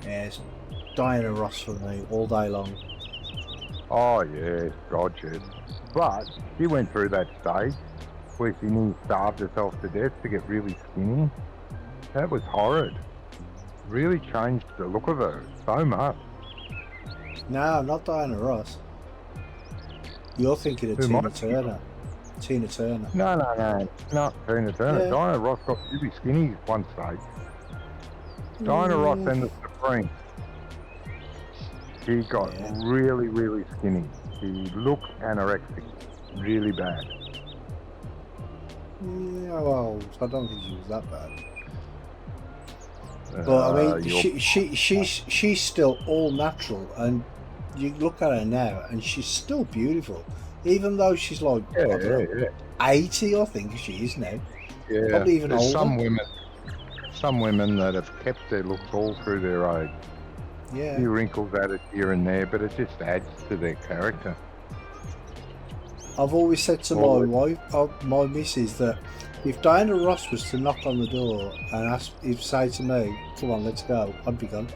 Yeah, it's Diana Ross for me all day long. Oh yeah, God yes. But she went through that stage where she nearly starved herself to death to get really skinny. That was horrid. Really changed the look of her so much. No, not Diana Ross. You're thinking of Who Tina might- Turner. Tina Turner. No, not Tina Turner. Yeah. Diana Ross got really skinny at one stage. Diana Ross and the Supreme. She got Yeah. really, really skinny. She looked anorexic. Really bad. Yeah, well, I don't think she was that bad. But I mean, she's still all natural, and you look at her now, and she's still beautiful, even though she's like I don't know, 80, I think she is now. Yeah. Probably even There's older. some women that have kept their looks all through their age. A Yeah. few wrinkles added here and there, but it just adds to their character. I've always said to my wife, my missus, that if Diana Ross was to knock on the door and ask, if say to me, "Come on, let's go," I'd be gone.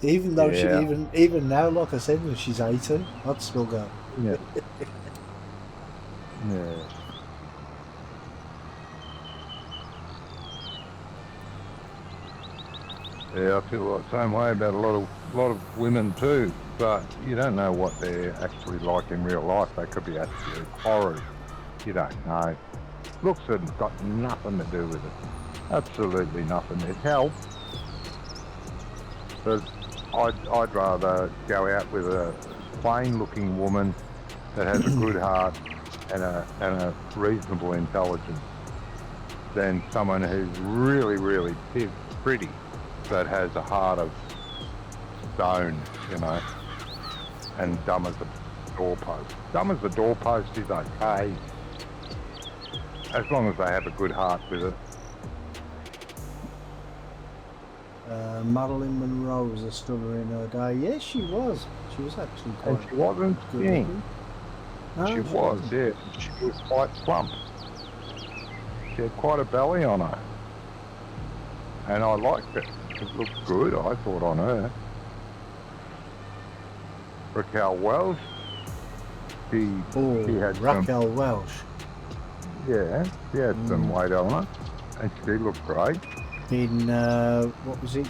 Even though Yeah. even now, like I said, when she's 80, I'd still go. Yeah. Yeah. Yeah, I feel like the same way about a lot of women too. But you don't know what they're actually like in real life. They could be absolute horrors. You don't know. Looks have got nothing to do with it. Absolutely nothing. It helps. But I'd rather go out with a plain-looking woman that has a good heart and a reasonable intelligence than someone who's really, really pretty but has a heart of stone, you know, and dumb as a doorpost. Dumb as a doorpost is okay, as long as they have a good heart with it. Marilyn Monroe was a stunner in her day. Yes, she was. She was actually And quite she wasn't good skinny. looking. No, She was, yeah. She was quite plump. She had quite a belly on her. And I liked it. It looked good, I thought, on her. Raquel Welch, she had Raquel Welch. she had some weight on her. And she looked great. In, what was it?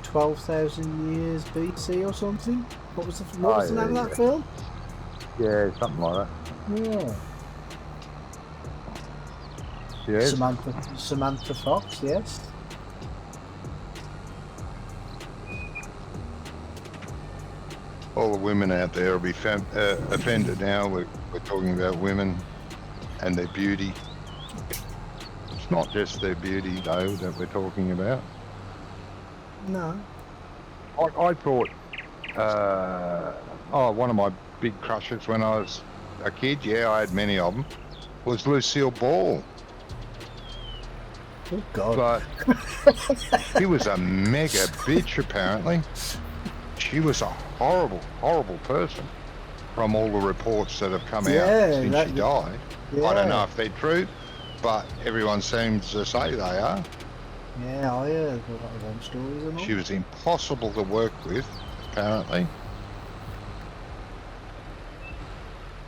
12,000 years BC or something? What was the name of that film? Yeah, something like that. Yeah. Yes. Samantha Fox, yes. All the women out there will be offended now. We're talking about women and their beauty. It's not just their beauty, though, that we're talking about. No. I thought, one of my big crushes when I was a kid, I had many of them, was Lucille Ball. Oh, God. But she was a mega bitch, apparently. She was a horrible, horrible person from all the reports that have come out since she died. Yeah. I don't know if they're true, but everyone seems to say they are. Yeah, I heard a lot of them stories and all. She was impossible to work with, apparently.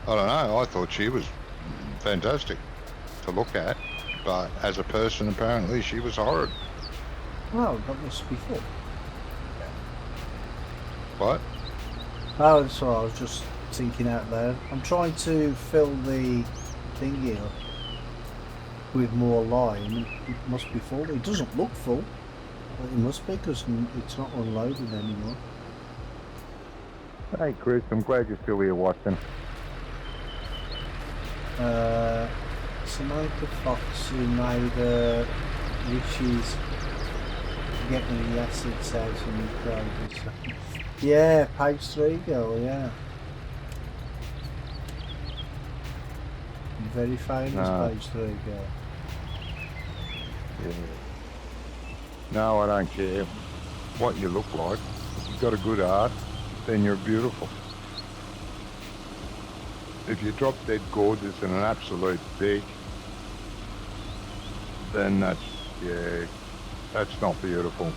I don't know, I thought she was fantastic to look at, but as a person, apparently, she was horrid. Well, that must be full. What? Oh, sorry, I was just thinking out there. I'm trying to fill the thing here with more lime. It must be full. It doesn't look full, but it must be because it's not unloaded anymore. Hey, Chris, I'm glad you're still here watching. Samantha Fox, who made Richie's getting the acids out from his clothes. Yeah, page 3 girl, yeah. Very famous page 3 girl. Yeah. No, I don't care. what you look like. If you've got a good heart, then you're beautiful. If you drop dead gorgeous and an absolute pig, then that's not beautiful.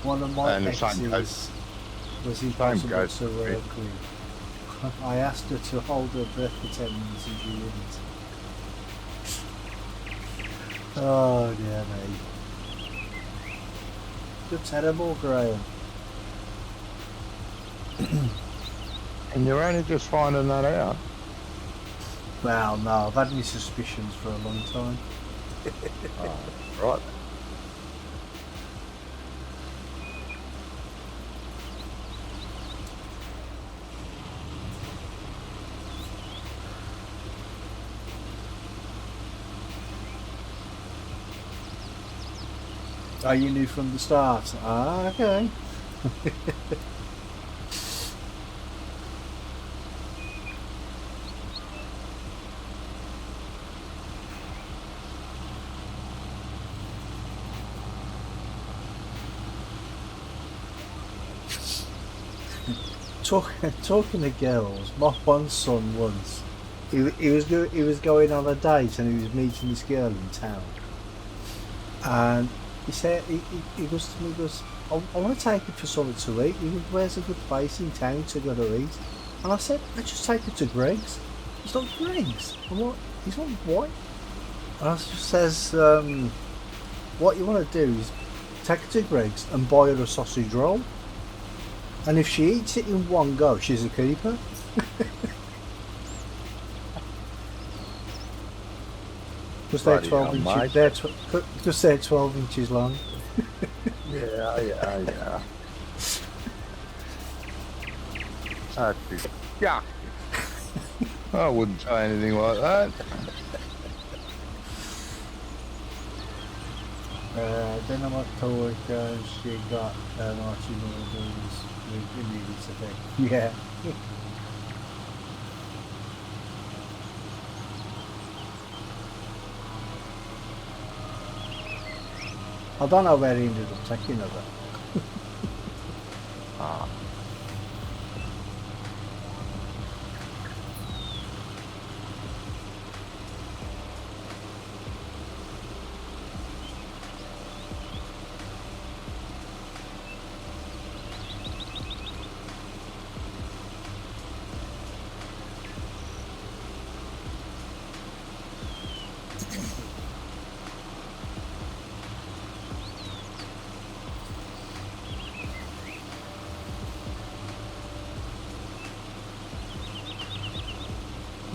One of my And the same exes was impossible to work with. I asked her to hold her breath for 10 minutes and she wouldn't. Oh dear me. You're terrible, Graham. And you're only just finding that out. Well, no, I've had my suspicions for a long time. Right. Oh, you knew from the start? Ah, okay. Talking to girls, my one son once, he was going on a date and he was meeting this girl in town, and he said he goes to me, he goes, I want to take her for something to eat. He goes, where's a good place in town to go to eat? And I said, I just take her to Greg's. He's like, Greg's? And what? He's like, what? And I just says, what you want to do is take her to Greg's and buy her a sausage roll. And if she eats it in one go, she's a keeper. Because they're 12 inches. Because they're 12 inches long. Yeah. That's disgusting. I wouldn't say anything like that. Then I'm at co-worker, she got Archie noodles. We needed to yeah. I don't know where he ended up taking her though.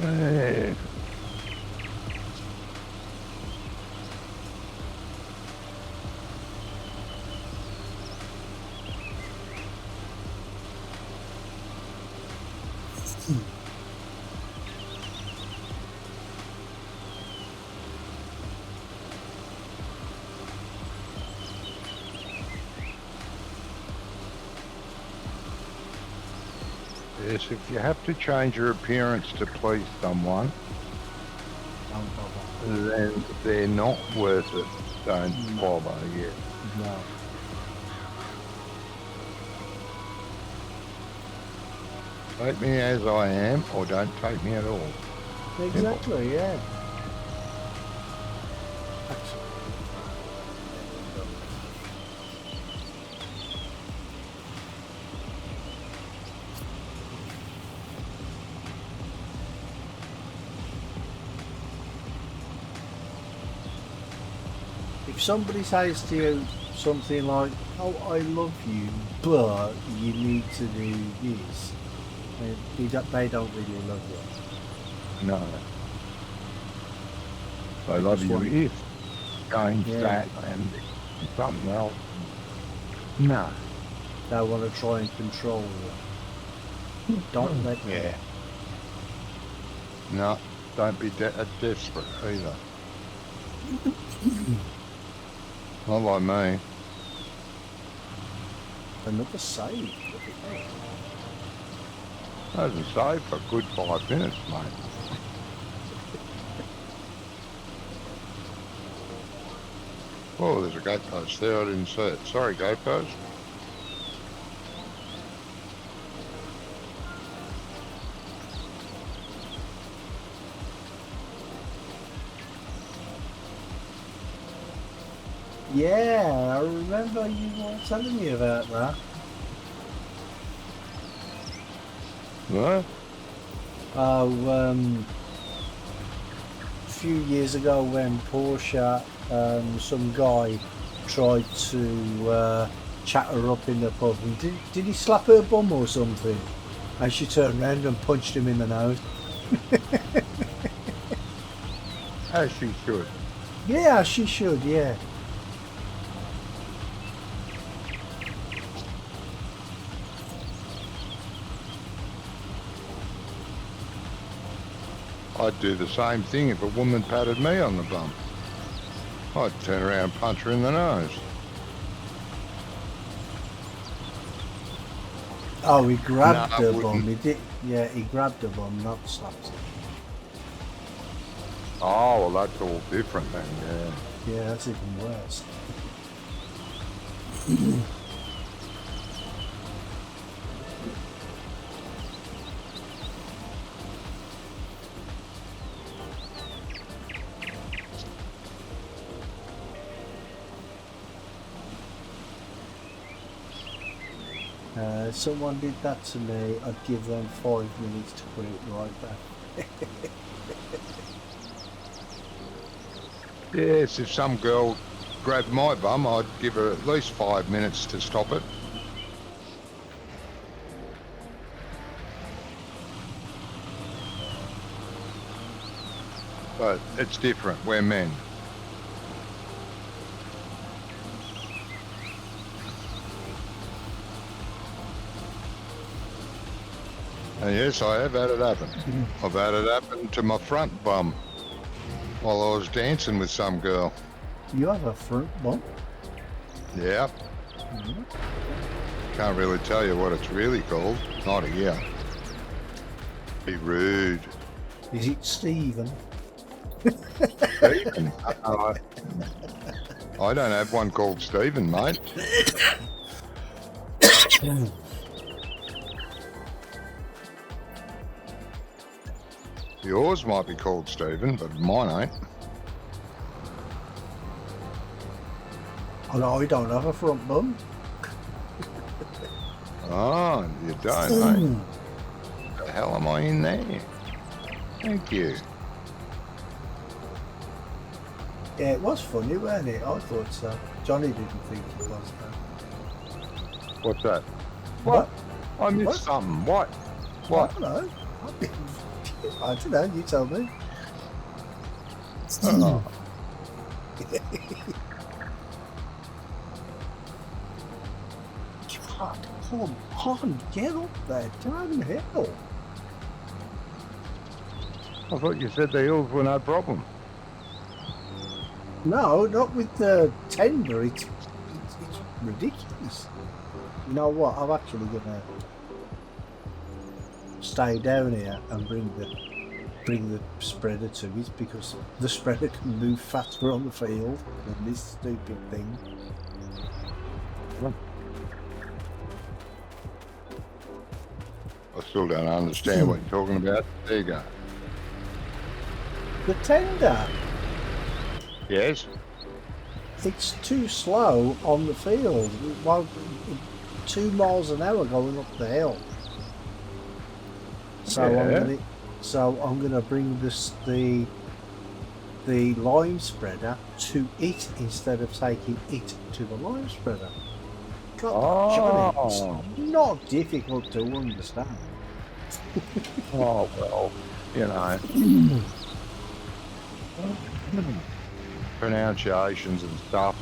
Hey. Yes, if you have to change your appearance to please someone, then they're not worth it. Don't bother, yeah. No. Take me as I am, or don't take me at all. Exactly, yeah. If somebody says to you something like, oh, I love you, but you need to do this, they don't really love you. No. I love you if change that and something else. No. They want to try and control you. Don't let them. Yeah. No, don't be desperate either. Not like me. Another save. Hasn't saved for a good 5 minutes, mate. Oh, there's a gatepost there. I didn't see it. Sorry, gatepost. Yeah, I remember you were telling me about that. No? Oh, a few years ago when Porsche, some guy tried to chat her up in the pub, and did he slap her bum or something? And she turned around and punched him in the nose. As she should. Yeah, she should, yeah. I'd do the same thing if a woman patted me on the bum. I'd turn around and punch her in the nose. Oh, he grabbed No, I her wouldn't. bum. He did. Yeah, he grabbed her bum, not slapped her. Oh, well, that's all different then, yeah. Yeah, that's even worse. If someone did that to me, I'd give them 5 minutes to put it right back. Yes, if some girl grabbed my bum, I'd give her at least 5 minutes to stop it. But it's different, we're men. And yes, I have had it happen. I've had it happen to my front bum while I was dancing with some girl. You have a front bump? Yeah. Can't really tell you what it's really called. Not here. Be rude. Is it Stephen? Stephen? I don't have one called Stephen, mate. Yours might be called Stephen, but mine ain't. Oh, no, I don't have a front bum. Oh, you don't, mate. The hell am I in there? Thank you. Yeah, it was funny, wasn't it? I thought so. Johnny didn't think it was, though. What's that? What? I missed What? something. What? I What? don't know. I don't know, you tell me. Oh. God, come on, get up there, damn hell. I thought you said the hills were no problem. No, not with the tender. It's ridiculous. You know what? I'm actually gonna stay down here and bring the spreader to it, because the spreader can move faster on the field than this stupid thing. I still don't understand what you're talking about. There you go. The tender, Yes? it's too slow on the field. Well, 2 miles an hour going up the hill. So Yeah. I'm gonna bring the lime spreader to it instead of taking it to the lime spreader. God, Johnny, it's not difficult to understand. Oh, well, you know. Pronunciations and stuff.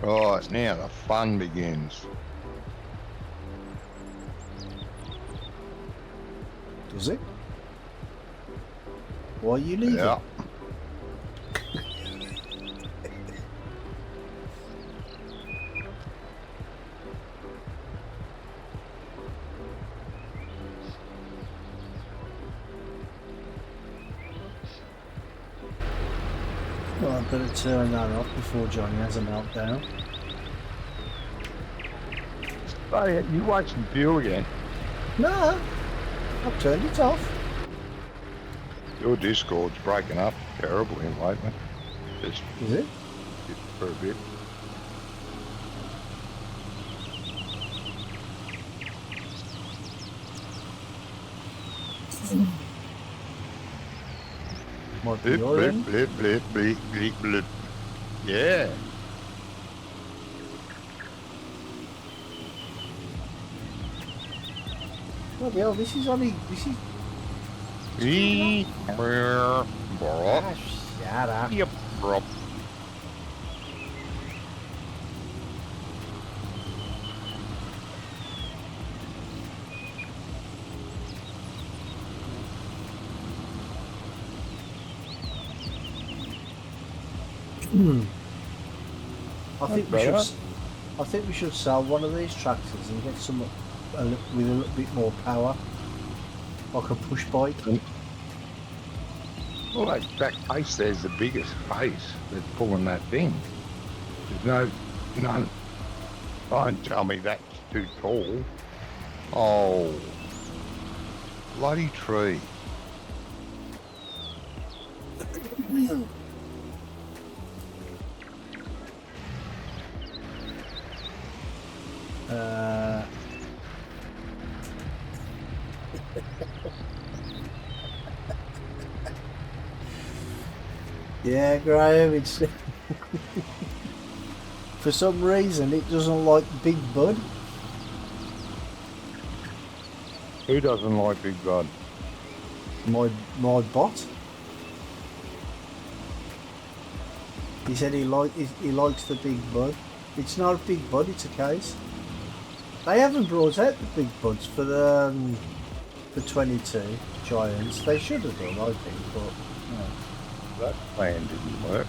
Right, now the fun begins. Does it? Why are you leaving? Yeah. Well, I better turn that off before Johnny has a meltdown. Oh, yeah, you watching Fuel again? No, I've turned it off. Your Discord's breaking up terribly lately. Just Is it? for a bit. Might be Blip, your blip, end. blip, blip, blip, blip, blip. Yeah. Bloody hell, this is. Brop. Ah, shut up. Yep. Brop. I think we should. I think we should sell one of these tractors and get some with a little bit more power, like a push bike. Well, that face there's the biggest face that's pulling that thing. There's no. Don't tell me that's too tall. Oh, bloody tree. Yeah, Graham, it's for some reason it doesn't like Big Bud. Who doesn't like Big Bud? My bot. He said he likes the Big Bud. It's not a Big Bud, it's a case. They haven't brought out the Big Buds for the for 22 Giants. They should have done, I think, but no. That plan didn't work.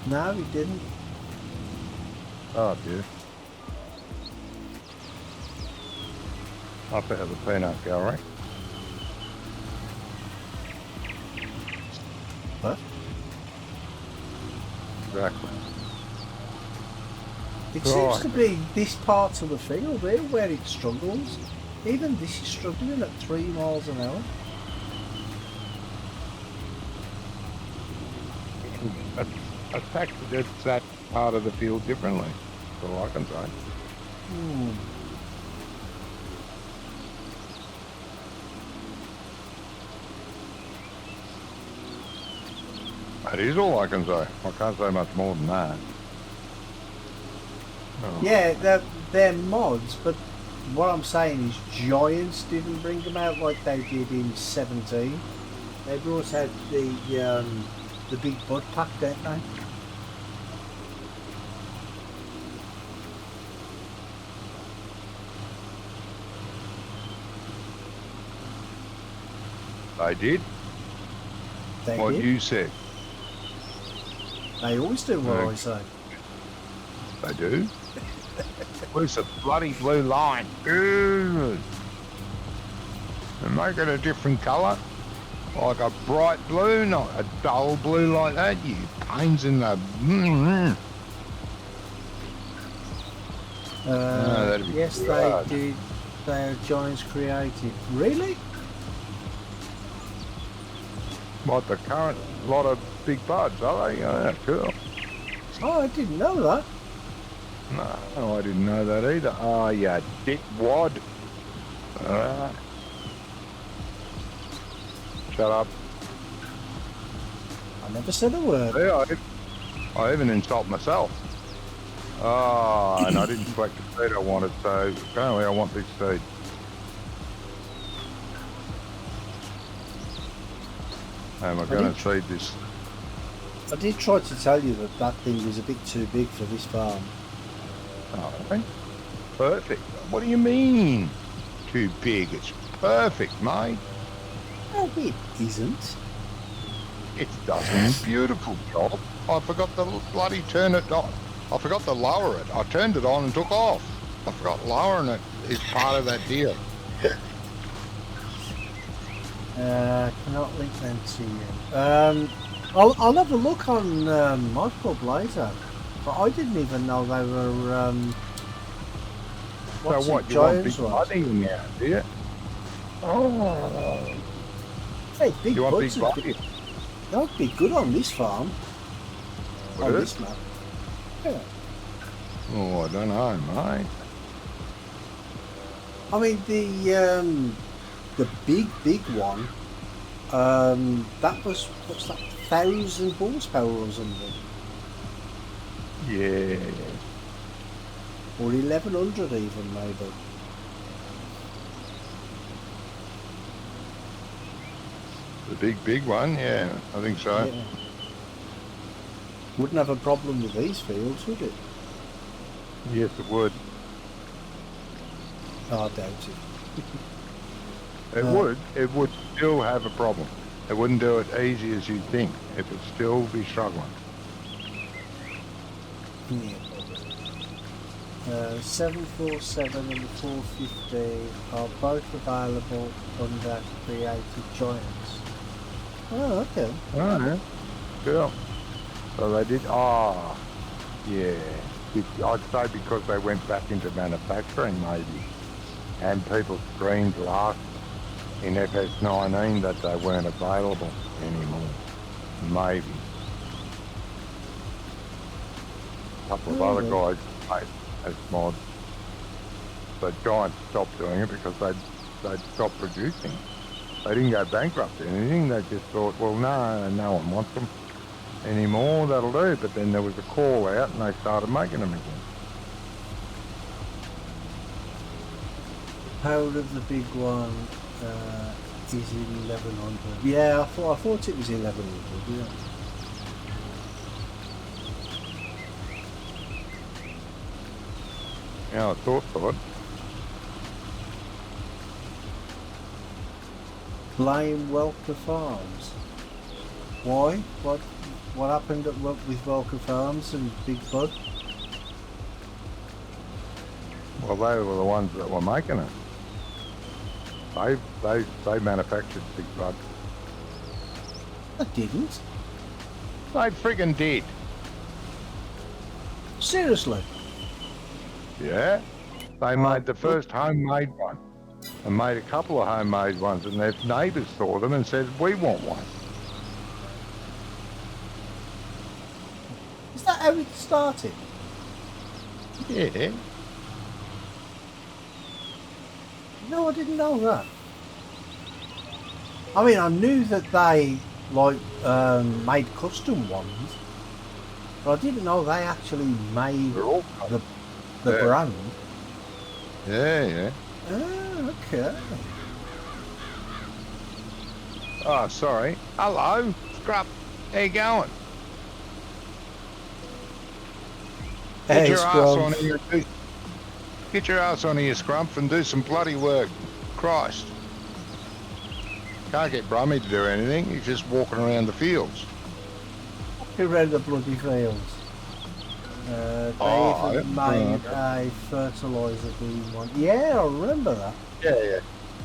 No, he didn't. Oh dear. Up out of the peanut gallery. What? Exactly. It seems to be this part of the field here where it struggles. Even this is struggling at 3 miles an hour. Attack that part of the field differently. That's all I can say. That is all I can say. I can't say much more than that. Oh. Yeah, they're mods, but what I'm saying is Giants didn't bring them out like they did in 17. They brought out the Big Bud pack, don't they? They did? They What did. you said. They always do what Okay. I say. They do? Where's the bloody blue line? Good. And make it a different colour. Like a bright blue, not a dull blue like that. You pains in the... that'd be Yes, good. they did. They are Giants created. Really? Like the current lot of big buds, are they? Yeah, cool. Oh, I didn't know that. No, I didn't know that either. Oh, yeah, dickwad. Shut up. I never said a word. Yeah, I even insulted myself. Oh, and I didn't select the seed I wanted, so apparently I want this seed. Am I going to seed this? I did try to tell you that that thing was a bit too big for this farm. Oh, okay. Perfect. What do you mean? Too big. It's perfect, mate. No, it isn't. It does a beautiful job. I forgot to bloody turn it on. I forgot to lower it. I turned it on and took off. I forgot lowering it is part of that deal. Cannot link them to you. I'll have a look on Mod Club later. But I didn't even know they were. What's so what? it, You want Giants big ones? bloody now, do you? Oh. Hey, big You want buds big would bloody? that would be good on this farm. Would on it? this map. Yeah. Oh, I don't know, mate. I mean the big one. That was what's that? 1,000 horsepower or something, Yeah. or 1,100 even maybe. The big one, yeah, I think so. Yeah. Wouldn't have a problem with these fields, would it? Yes, it would. Oh, I doubt it. It would. It would still have a problem. It wouldn't do it easy as you'd think. It would still be struggling. Yeah. 747 and the 450 are both available under Creative Giants. Oh, okay. Oh, yeah. Cool. So they did. Oh, yeah. I'd say because they went back into manufacturing, maybe. And people screened last in FS19 that they weren't available anymore. Maybe. A couple of other guys made as mods. But Giants stopped doing it because they'd stopped producing. They didn't go bankrupt or anything. They just thought, well, no one wants them anymore. That'll do. But then there was a call out and they started making them again. Power of the big one is 1,100. Yeah, I thought it was 1,100. Yeah. Yeah, I thought. Blame Welker Farms. Why? What happened with Welker Farms and Big Bud? Well, they were the ones that were making it. They manufactured Big Bud. I didn't. They friggin' did. Seriously. Yeah. They made the first homemade one. And made a couple of homemade ones, and their neighbours saw them and said, we want one. Is that how it started? Yeah. No, I didn't know that. I mean, I knew that they made custom ones, but I didn't know they actually made They're all the Yeah. brand. Yeah. Oh, okay. Oh, sorry. Hello, Scruff. How you going? Get Hey, your ass Scruff. on here. Get your ass on here, Scruff, and do some bloody work. Christ. Can't get Brummy to do anything. He's just walking around the fields. Who read the bloody fields? They Oh, even yeah. made a fertiliser beam one. Yeah, I remember that.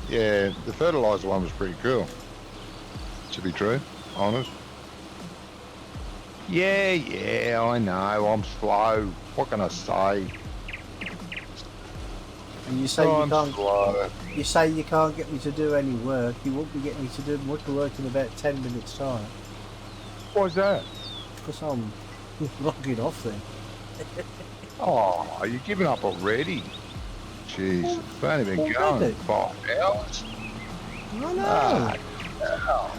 Yeah, the fertiliser one was pretty cool. To be true, honest. Yeah, I know. I'm slow. What can I say? And you say I'm slow. you say you can't get me to do any work. You won't be getting me to do much work in about 10 minutes time. Why's that? Because I'm logging off then. Oh, you're giving up already? Jeez, it's only been going Already? 5 hours. I know. Hell.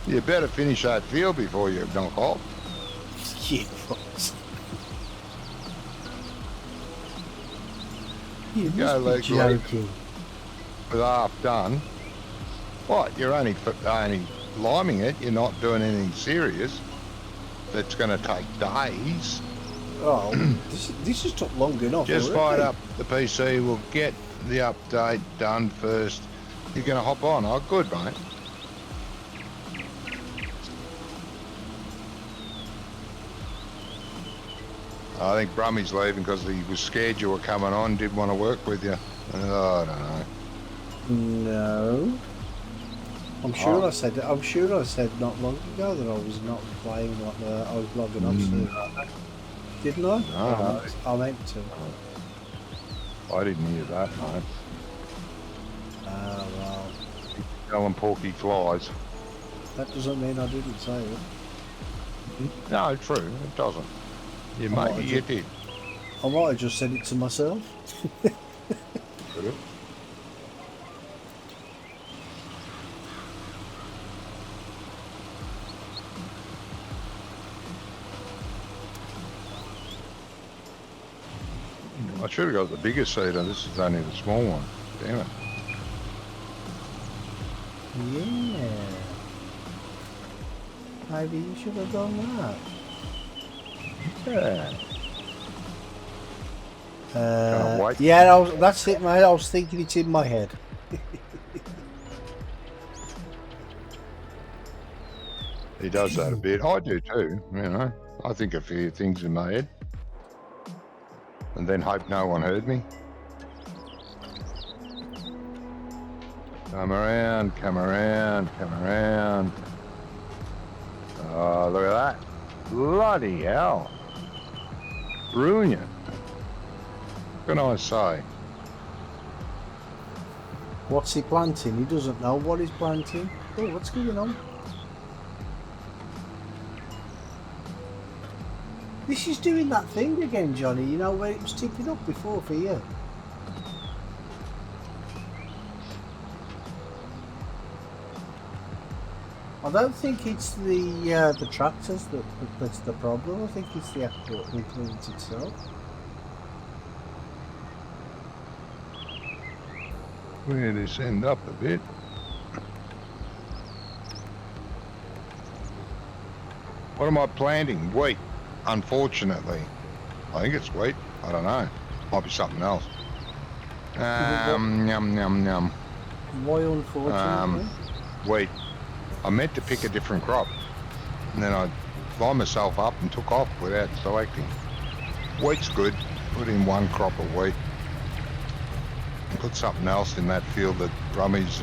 You better finish that field before you knock off. You fucks. You Go, must be Leg, joking. with half done. What? You're only liming it. You're not doing anything serious. That's going to take days. Oh, this has took long enough. Just already. fire up the PC. We'll get the update done first. You're going to hop on. Oh, good, mate. I think Brummy's leaving because he was scared you were coming on, didn't want to work with you. Oh, I don't know. No. I'm sure I said not long ago that I was not playing what I was logging off soon. Didn't I? No, I meant to. I didn't hear that, mate. Ah, well. Telling Porky flies. That doesn't mean I didn't say it. No, true, it doesn't. You might maybe have you just- did. I might have just said it to myself. Could have. I should have got the bigger seeder. This is only the small one. Damn it. Yeah. Maybe you should have done that. Yeah. Can't wait. Yeah, that's it, mate. I was thinking it's in my head. He does that a bit. I do too, you know. I think a few things in my head. And then hope no one heard me. Come around, come around, come around. Oh, look at that. Bloody hell. Brilliant. What can I say? What's he planting? He doesn't know what he's planting. Oh, what's going on? This is doing that thing again, Johnny. You know where it was tipping up before for you. I don't think it's the tractors that's the problem. I think it's the actual implement itself. Where this end up a bit. What am I planting? Wheat, unfortunately. I think it's wheat. I don't know. Might be something else. Yum, yum, yum. Why unfortunately? Wheat. I meant to pick a different crop. And then I lined myself up and took off without selecting. Wheat's good. Put in one crop of wheat. And put something else in that field that Rummy's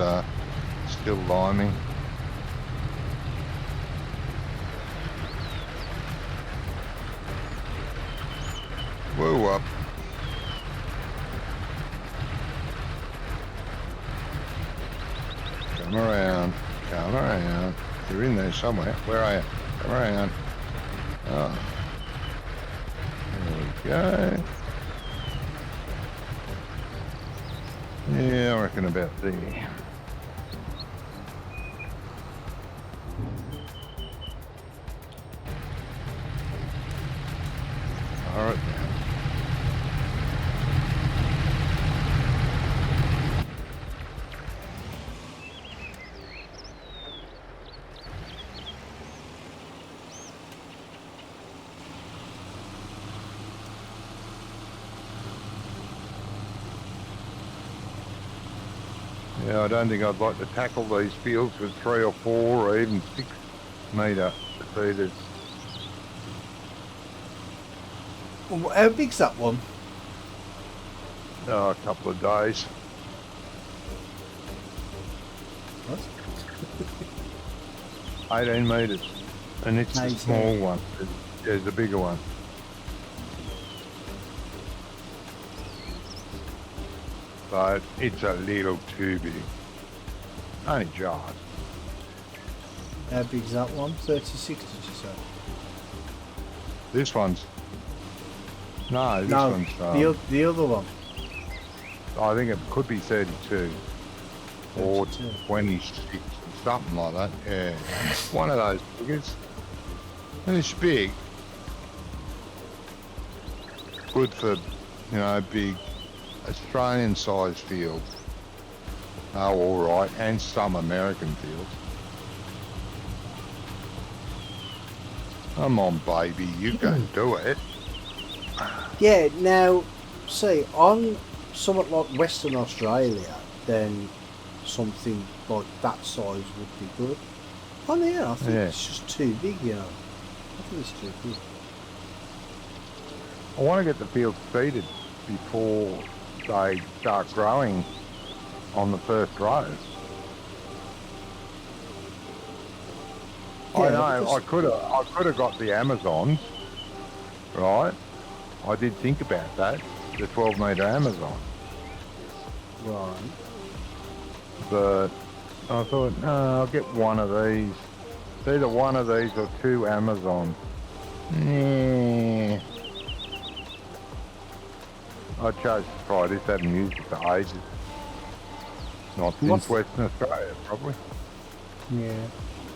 still liming. Whoa up. Come around. Come around. You're in there somewhere. Where are you? Come around. Oh. There we go. Yeah, I reckon about there. All right. Yeah, I don't think I'd like to tackle these fields with 3 or 4 or even 6 metre feeders. How big's that one? Oh, a couple of days. What? 18 metres. And it's the 18. small one. There's the bigger one. But it's a little too big. Only jars. How big's that one? 36, did you say? This one's... No, this No, one's... the other one. I think it could be 32. Or 32. 26. Something like that. Yeah. One of those figures. And it's big. Good for, you know, big Australian sized fields. Oh, alright. And some American fields. Come on, baby. You can do it. Yeah, now, see, on somewhat like Western Australia, then something like that size would be good. On here, I think it's just too big, you know. I think it's too big. I want to get the fields seeded before they start growing on the first rows. I know. I could have got the Amazons, right? I did think about that, the 12-metre Amazon, Right. but I thought, no, I'll get one of these. It's either one of these or two Amazons. Nah. I chose to try this. Haven't used it for ages. Not since What's- Western Australia, probably. Yeah.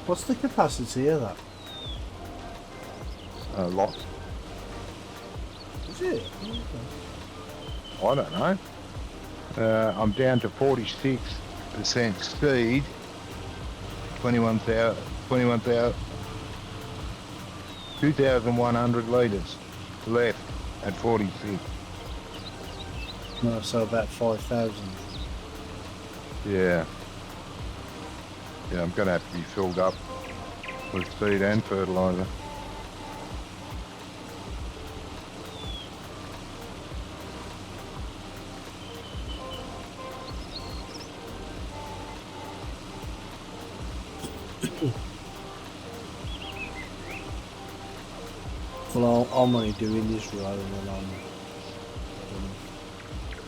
What's the capacity of that? A lot. Is it? I don't know. I'm down to 46% speed. 2,100 litres left at 46. No, so about 5,000. Yeah. Yeah, I'm going to have to be filled up with seed and fertiliser. Well, I'm only doing this row and then I'm...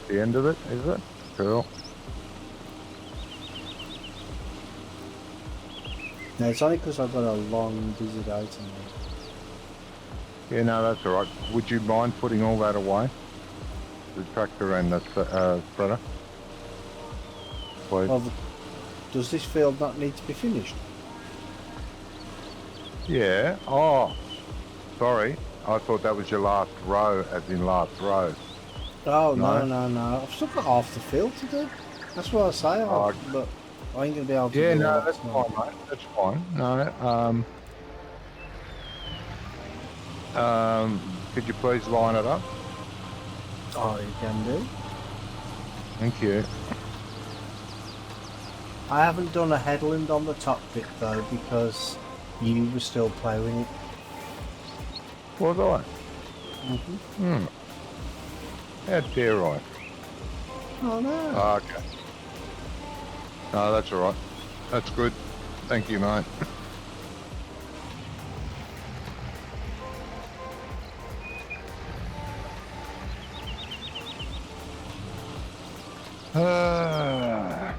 The end of it, is it? Cool. No, it's only because I've got a long, busy day tonight. Yeah, no, that's all right. Would you mind putting all that away? The tractor and the spreader? Please. Well, does this field not need to be finished? Yeah. Oh, sorry. I thought that was your last row, as in last row. Oh, No. no. I've still got half the field to do. That's what I say, Oh, but I ain't going to be able to Yeah, do no, that that's tonight. fine, mate. That's fine. No, could you please line it up? Oh, you can do. Thank you. I haven't done a headland on the top bit though because you were still ploughing it. Was I? Mm-hmm. How dare I? Oh no. Oh, okay. No, that's all right. That's good. Thank you, mate. Ah.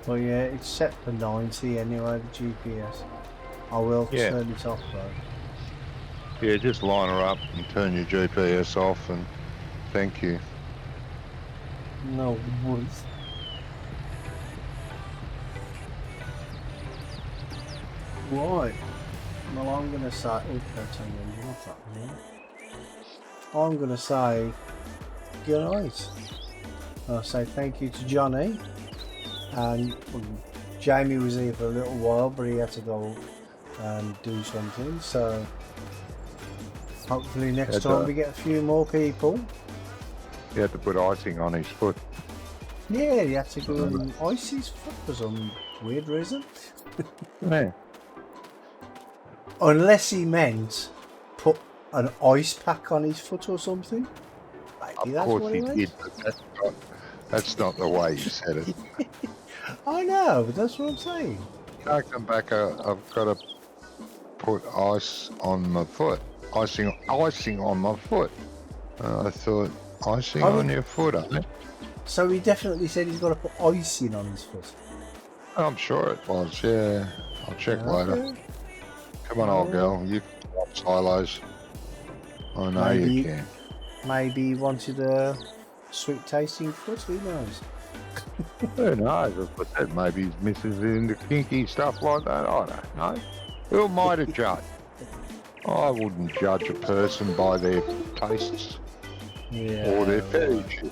Well, yeah, it's set for 90 anyway, the GPS. I will Yeah. turn it off though. Yeah, just line her up and turn your GPS off, and thank you. No worries. Right. Well, I'm going to say... Oh, that's an engine off that one, yeah. I'm going to say good night. I'll say thank you to Johnny. And Jamie was here for a little while, but he had to go and do something. So hopefully next time we get a few more people. He had to put icing on his foot. Yeah, he had to go and ice his foot for some weird reason. Yeah. Unless he meant put an ice pack on his foot or something. Maybe Of that's course what he meant. did, but that's not the way you said it. I know, but that's what I'm saying. Can't come back. I've got to put ice on my foot. Icing on my foot. I thought, icing on your foot, eh? So he definitely said he's got to put icing on his foot. I'm sure it was, yeah. I'll check later. Okay. Come on, old girl. You can swap silos. I know Maybe- you can. Maybe he wanted a sweet tasting foot, who knows? Who knows? But that maybe his missus is into kinky stuff like that. I don't know. Who am I to judge? I wouldn't judge a person by their tastes Yeah. or their fetish.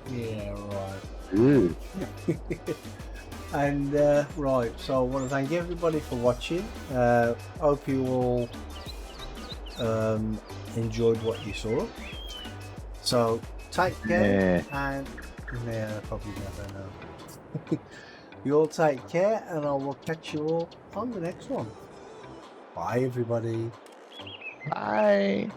Yeah, right. Yeah. And right, so I want to thank everybody for watching. Hope you all enjoyed what you saw. So take care and probably never know. You all take care, and I will catch you all on the next one. Bye, everybody. Bye.